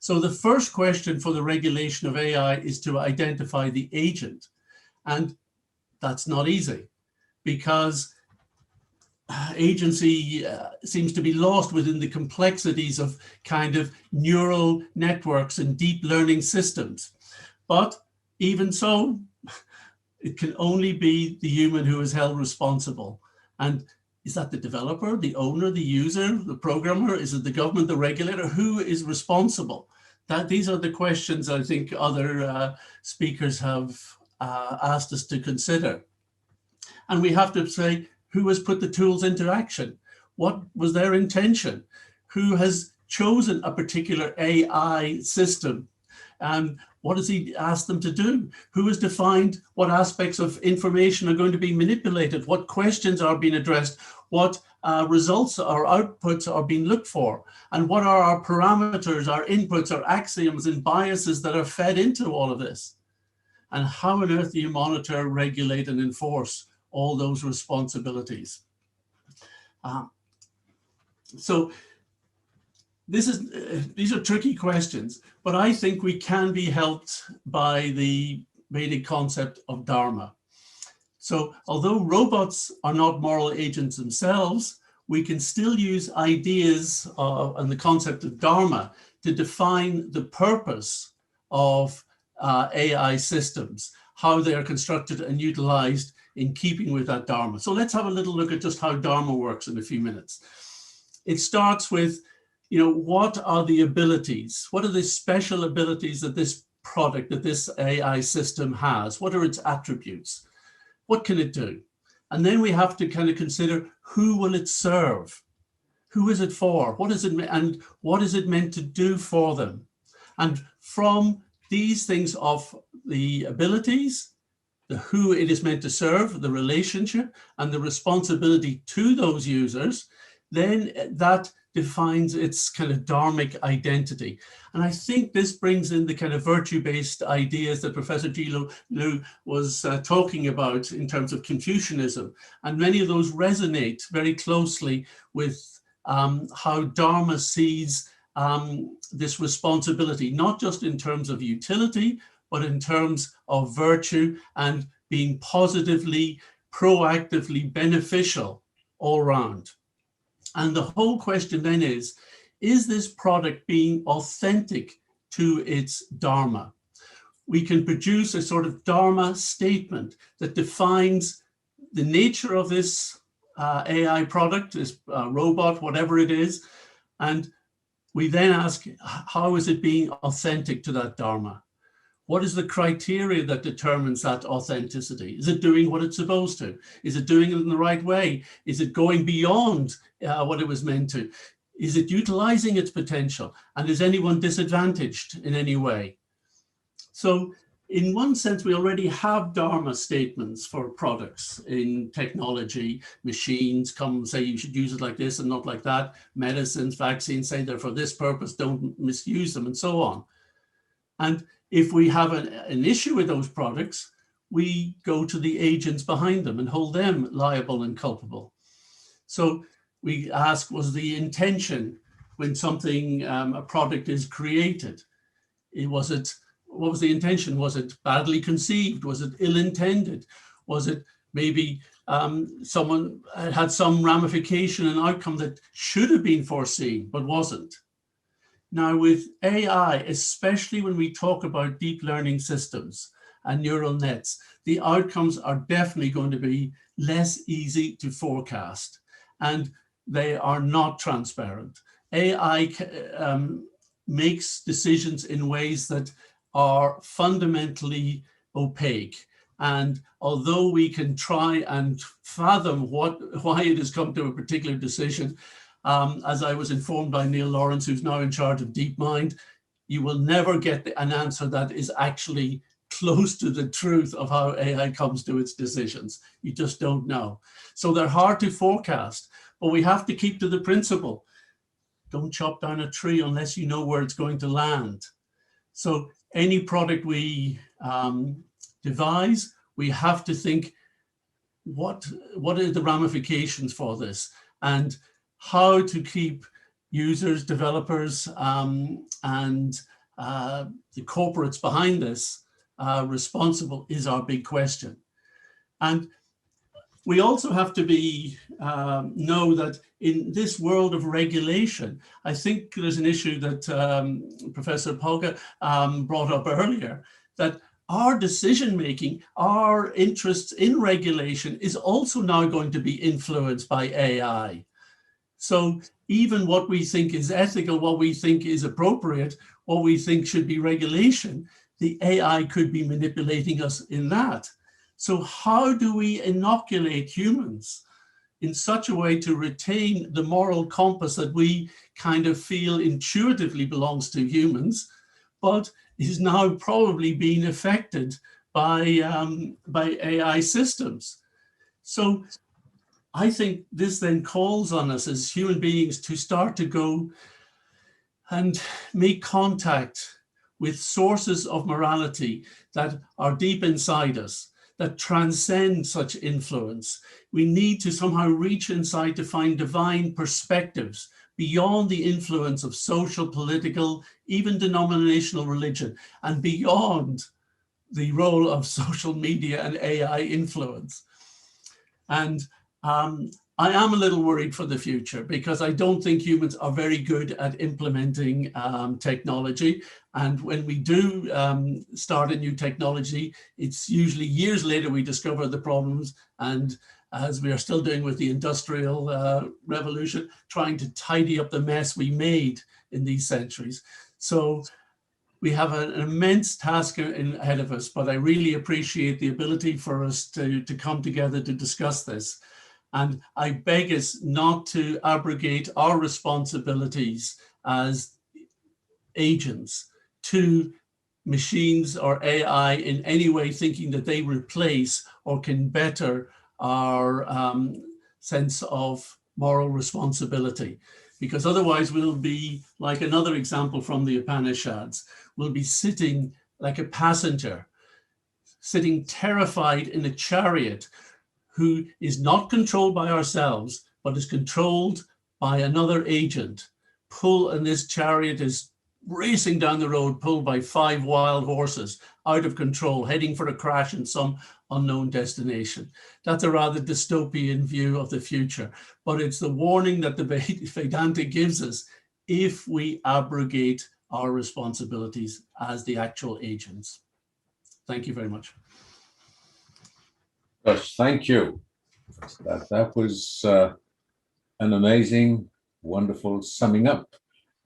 So the first question for the regulation of AI is to identify the agent. And that's not easy, because agency seems to be lost within the complexities of kind of neural networks and deep learning systems. But even so, it can only be the human who is held responsible. And is that the developer, the owner, the user, the programmer? Is it the government, the regulator? Who is responsible? These are the questions I think other speakers have asked us to consider. And we have to say, who has put the tools into action? What was their intention? Who has chosen a particular AI system? And what has he asked them to do? Who has defined what aspects of information are going to be manipulated? What questions are being addressed? What results or outputs are being looked for? And what are our parameters, our inputs, our axioms and biases that are fed into all of this? And how on earth do you monitor, regulate, and enforce all those responsibilities? So these are tricky questions, but I think we can be helped by the Vedic concept of dharma. So although robots are not moral agents themselves, we can still use ideas and the concept of dharma to define the purpose of AI systems, how they are constructed and utilized in keeping with that dharma. So let's have a little look at just how dharma works in a few minutes. It starts with, what are the abilities? What are the special abilities that this product, that this AI system has? What are its attributes? What can it do? And then we have to kind of consider, who will it serve? Who is it for? What is it, and what is it meant to do for them? And from these things of the abilities, the who it is meant to serve, the relationship, and the responsibility to those users, then that defines its kind of dharmic identity. And I think this brings in the kind of virtue-based ideas that Professor Ji Lu was talking about in terms of Confucianism. And many of those resonate very closely with how dharma sees this responsibility, not just in terms of utility, but in terms of virtue and being positively, proactively beneficial all around. And the whole question then is this product being authentic to its dharma? We can produce a sort of dharma statement that defines the nature of this AI product, this robot, whatever it is. And we then ask, how is it being authentic to that dharma? What is the criteria that determines that authenticity? Is it doing what it's supposed to? Is it doing it in the right way? Is it going beyond what it was meant to? Is it utilizing its potential? And is anyone disadvantaged in any way? So in one sense, we already have dharma statements for products in technology. Machines come say you should use it like this and not like that. Medicines, vaccines say they're for this purpose, don't misuse them, and so on. And if we have an issue with those products, we go to the agents behind them and hold them liable and culpable. So we ask, was the intention when something, a product is created? What was the intention? Was it badly conceived? Was it ill-intended? Was it maybe someone had some ramification and outcome that should have been foreseen but wasn't? Now with AI, especially when we talk about deep learning systems and neural nets, the outcomes are definitely going to be less easy to forecast, and they are not transparent. AI makes decisions in ways that are fundamentally opaque. And although we can try and fathom why it has come to a particular decision, as I was informed by Neil Lawrence, who's now in charge of DeepMind, you will never get an answer that is actually close to the truth of how AI comes to its decisions. You just don't know. So they're hard to forecast, but we have to keep to the principle. Don't chop down a tree unless you know where it's going to land. So any product we devise, we have to think, what are the ramifications for this, and how to keep users, developers, and the corporates behind this responsible is our big question. And we also have to know that in this world of regulation, I think there's an issue that Professor Polka brought up earlier, that our decision-making, our interests in regulation is also now going to be influenced by AI. So even what we think is ethical, what we think is appropriate, what we think should be regulation, the AI could be manipulating us in that. So how do we inoculate humans in such a way to retain the moral compass that we kind of feel intuitively belongs to humans, but is now probably being affected by AI systems? So I think this then calls on us as human beings to start to go and make contact with sources of morality that are deep inside us, that transcend such influence. We need to somehow reach inside to find divine perspectives beyond the influence of social, political, even denominational religion, and beyond the role of social media and AI influence. And I am a little worried for the future, because I don't think humans are very good at implementing technology. And when we do start a new technology, it's usually years later we discover the problems. And as we are still doing with the Industrial Revolution, trying to tidy up the mess we made in these centuries. So we have an immense task ahead of us, but I really appreciate the ability for us to come together to discuss this. And I beg us not to abrogate our responsibilities as agents to machines or AI in any way, thinking that they replace or can better our sense of moral responsibility. Because otherwise we'll be like another example from the Upanishads. We'll be sitting like a passenger, sitting terrified in a chariot, who is not controlled by ourselves, but is controlled by another agent. And this chariot is racing down the road, pulled by 5 wild horses, out of control, heading for a crash in some unknown destination. That's a rather dystopian view of the future, but it's the warning that the Vedanta gives us if we abrogate our responsibilities as the actual agents. Thank you very much. Yes, thank you. That was an amazing, wonderful summing up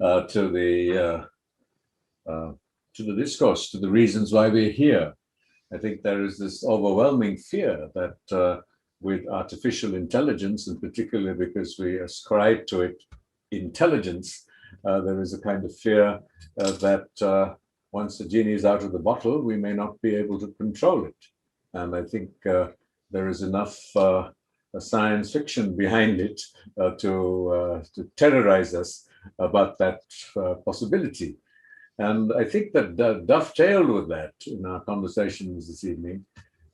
to the discourse, to the reasons why we're here. I think there is this overwhelming fear that with artificial intelligence, and particularly because we ascribe to it intelligence, there is a kind of fear that once the genie is out of the bottle, we may not be able to control it. And I think there is enough science fiction behind it to terrorize us about that possibility. And I think that dovetailed with that in our conversations this evening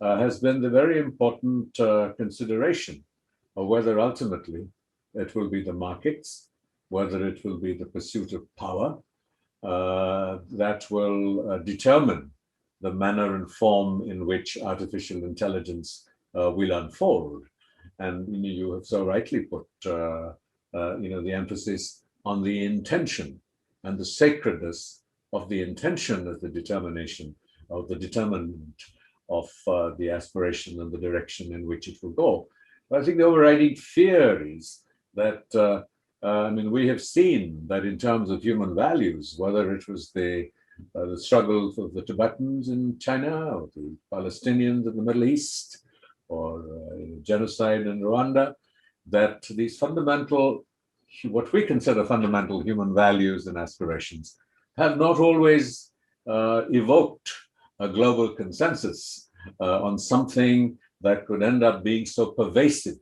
has been the very important consideration of whether ultimately it will be the markets, whether it will be the pursuit of power that will determine the manner and form in which artificial intelligence will unfold. And you have so rightly put the emphasis on the intention and the sacredness of the intention as the determination of the determinant of the aspiration and the direction in which it will go. But I think the overriding fear is that we have seen that in terms of human values, whether it was the the struggles of the Tibetans in China, or the Palestinians in the Middle East, or genocide in Rwanda, that these fundamental, what we consider fundamental human values and aspirations, have not always evoked a global consensus on something that could end up being so pervasive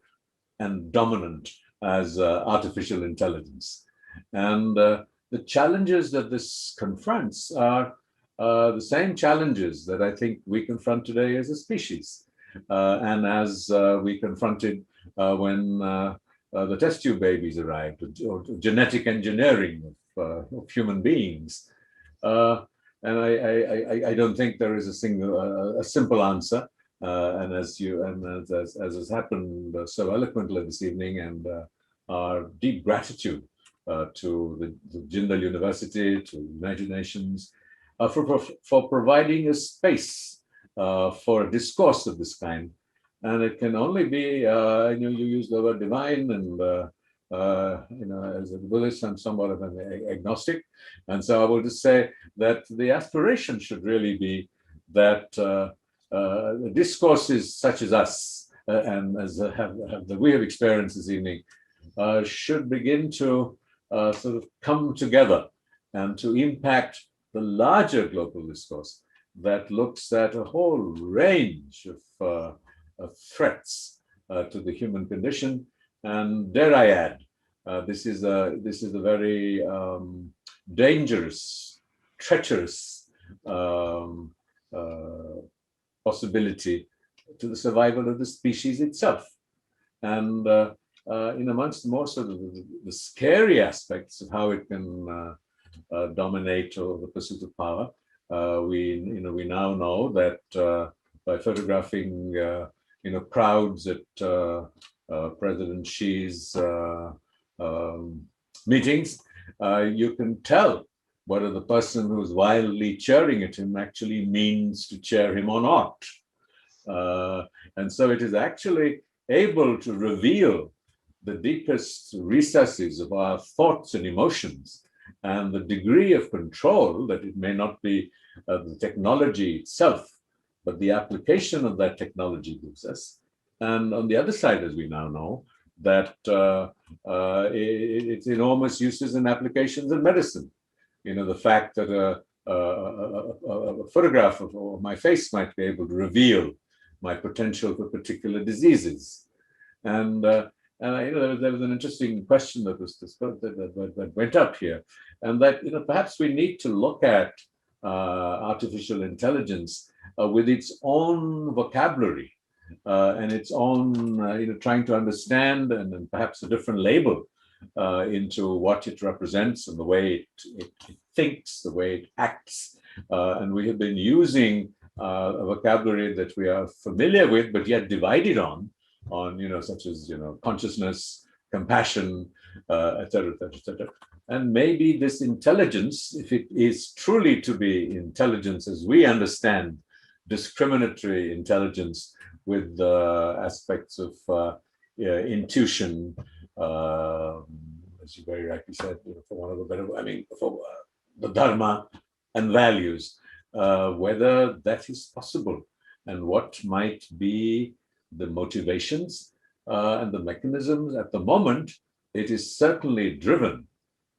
and dominant as artificial intelligence. And the challenges that this confronts are the same challenges that I think we confront today as a species, and as we confronted when the test tube babies arrived, or genetic engineering of human beings. And I don't think there is a simple answer. And as has happened so eloquently this evening, and our deep gratitude to the Jindal University, to United Nations, for providing a space for a discourse of this kind. And it can only be, I know you use the word divine, and as a Buddhist, I'm somewhat of an agnostic. And so I will just say that the aspiration should really be that the discourses such as us, and as we have experienced this evening, should begin to sort of come together and to impact the larger global discourse that looks at a whole range of threats to the human condition. And dare I add, this is a very dangerous, treacherous possibility to the survival of the species itself. And in amongst the more sort of the scary aspects of how it can dominate over the pursuit of power, we now know that by photographing crowds at President Xi's meetings, you can tell whether the person who's wildly cheering at him actually means to cheer him or not. And so it is actually able to reveal the deepest recesses of our thoughts and emotions, and the degree of control that it may not be the technology itself, but the application of that technology gives us. And on the other side, as we now know, that its enormous uses and applications in medicine. The fact that a photograph of my face might be able to reveal my potential for particular diseases. And there was an interesting question that was discussed, that went up here, and that perhaps we need to look at artificial intelligence with its own vocabulary and its own, trying to understand, and then perhaps a different label into what it represents and the way it thinks, the way it acts. And we have been using a vocabulary that we are familiar with, but yet divided on such as consciousness, compassion, etc., etc., etc. And maybe this intelligence, if it is truly to be intelligence as we understand discriminatory intelligence, with aspects of intuition, as you very rightly said, for one of the better, for the dharma and values, whether that is possible, and what might be the motivations and the mechanisms. At the moment, it is certainly driven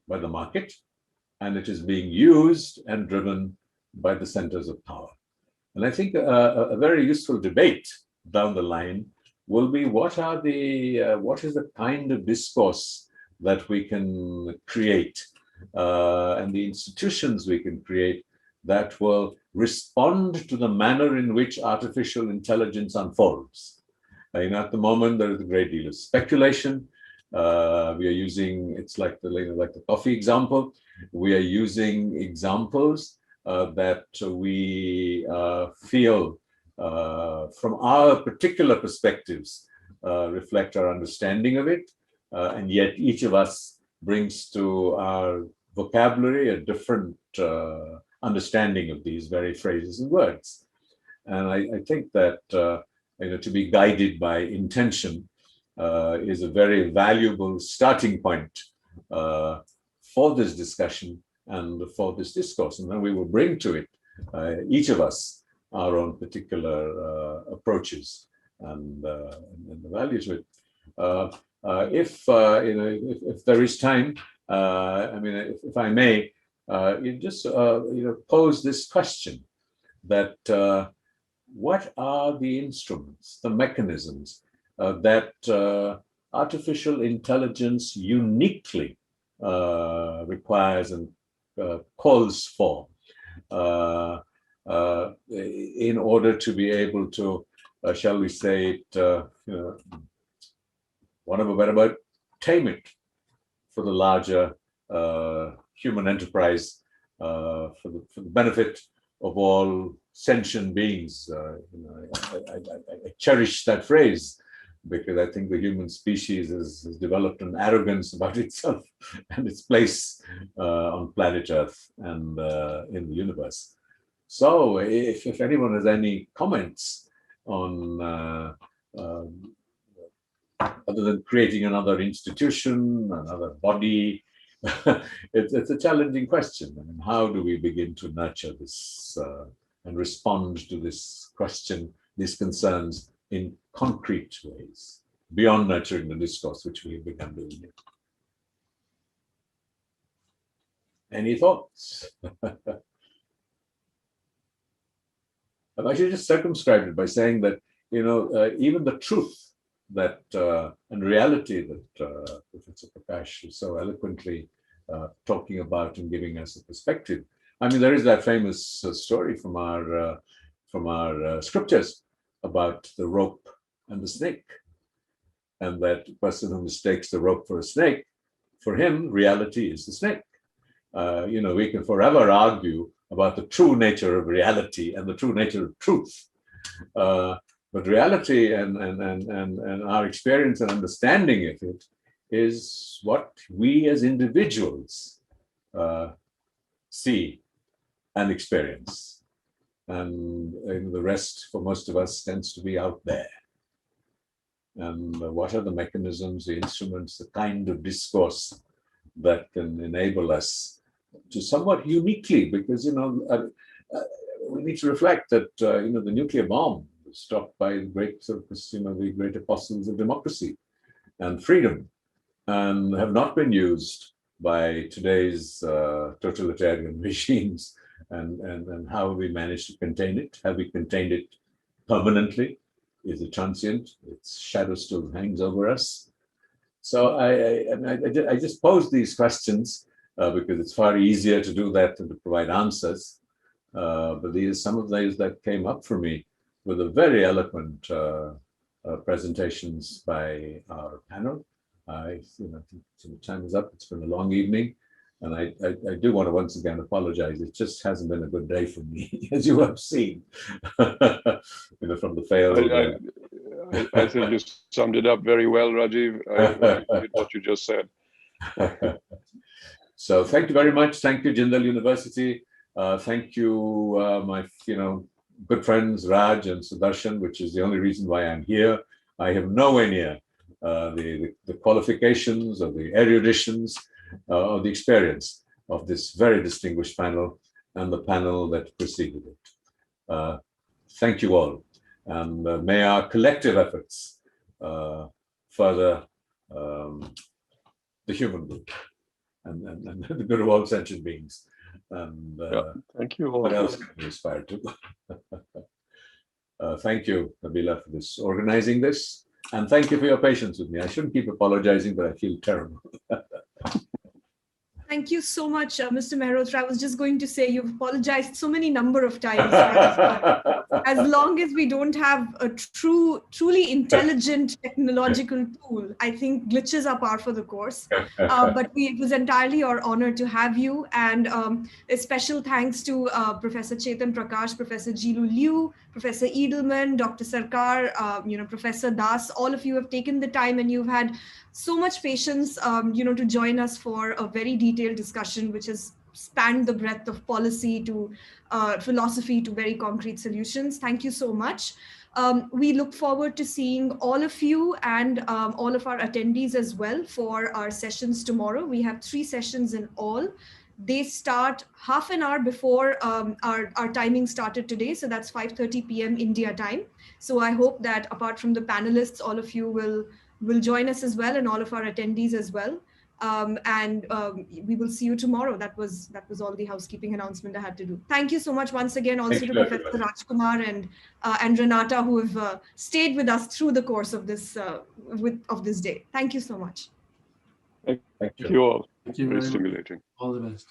by the market, and it is being used and driven by the centers of power. And I think a very useful debate down the line will be what is the kind of discourse that we can create, and the institutions we can create that will respond to the manner in which artificial intelligence unfolds. At the moment, there is a great deal of speculation. We are using, it's like the coffee example. We are using examples that we feel from our particular perspectives reflect our understanding of it, and yet each of us brings to our vocabulary a different understanding of these very phrases and words. And I think that to be guided by intention is a very valuable starting point for this discussion, and for this discourse. And then we will bring to it, each of us, our own particular approaches and the value to it. If there is time, I mean, if I may, you just pose this question: that what are the instruments, the mechanisms that artificial intelligence uniquely requires and calls for in order to be able to, shall we say it, one of a better word, tame it for the larger human enterprise, for the benefit of all sentient beings. I cherish that phrase because I think the human species has developed an arrogance about itself and its place on planet Earth and in the universe. So if anyone has any comments on other than creating another institution, another body, it's a challenging question. I mean, how do we begin to nurture this and respond to this question, these concerns in concrete ways, beyond nurturing the discourse, which we have begun doing here? Any thoughts? I've actually just circumscribed it by saying that, even the truth that and reality that Professor Prakash is so eloquently talking about and giving us a perspective. I mean, there is that famous story from our scriptures about the rope and the snake, and that person who mistakes the rope for a snake, for him, reality is the snake. We can forever argue about the true nature of reality and the true nature of truth. But reality and our experience and understanding of it is what we as individuals see and experience. And the rest, for most of us, tends to be out there. And what are the mechanisms, the instruments, the kind of discourse that can enable us to somewhat uniquely, because, we need to reflect that, the nuclear bomb was stopped by the great apostles of democracy and freedom, and have not been used by today's totalitarian regimes. And how have we managed to contain it? Have we contained it permanently? Is it transient? Its shadow still hangs over us. So I just pose these questions because it's far easier to do that than to provide answers. But these are some of those that came up for me with a very eloquent presentations by our panel. I think the time is up. It's been a long evening. And I do want to once again apologize. It just hasn't been a good day for me, as you have seen, from the failed. I think you summed it up very well, Rajiv. I did what you just said. So thank you very much. Thank you, Jindal University. Thank you, my good friends Raj and Sudarshan, which is the only reason why I'm here. I have nowhere near the qualifications or the eruditions or the experience of this very distinguished panel and the panel that preceded it. Thank you all, and may our collective efforts further the human good and the good of all sentient beings. And thank you all. What else can we aspire to? Thank you, Nabila, for this organizing this, and thank you for your patience with me. I shouldn't keep apologizing, but I feel terrible. Thank you so much, Mr. Mehrotra. I was just going to say you've apologized so many number of times. As long as we don't have a truly intelligent technological tool, I think glitches are par for the course. But it was entirely our honor to have you. And a special thanks to Professor Chetan Prakash, Professor Jilu Liu, Professor Edelman, Dr. Sarkar, Professor Das. All of you have taken the time and you've had so much patience, to join us for a very detailed discussion, which has spanned the breadth of policy to philosophy to very concrete solutions. Thank you so much. We look forward to seeing all of you and all of our attendees as well for our sessions tomorrow. We have 3 sessions in all. They start half an hour before our timing started today. So that's 5:30 p.m. India time. So I hope that apart from the panelists, all of you will join us as well, and all of our attendees as well. We will see you tomorrow. That was all the housekeeping announcement I had to do. Thank you so much once again also to Professor Rajkumar and Renata, who have stayed with us through the course of this day. Thank you so much. Thank you all. Thank you very very much. stimulating. All the best.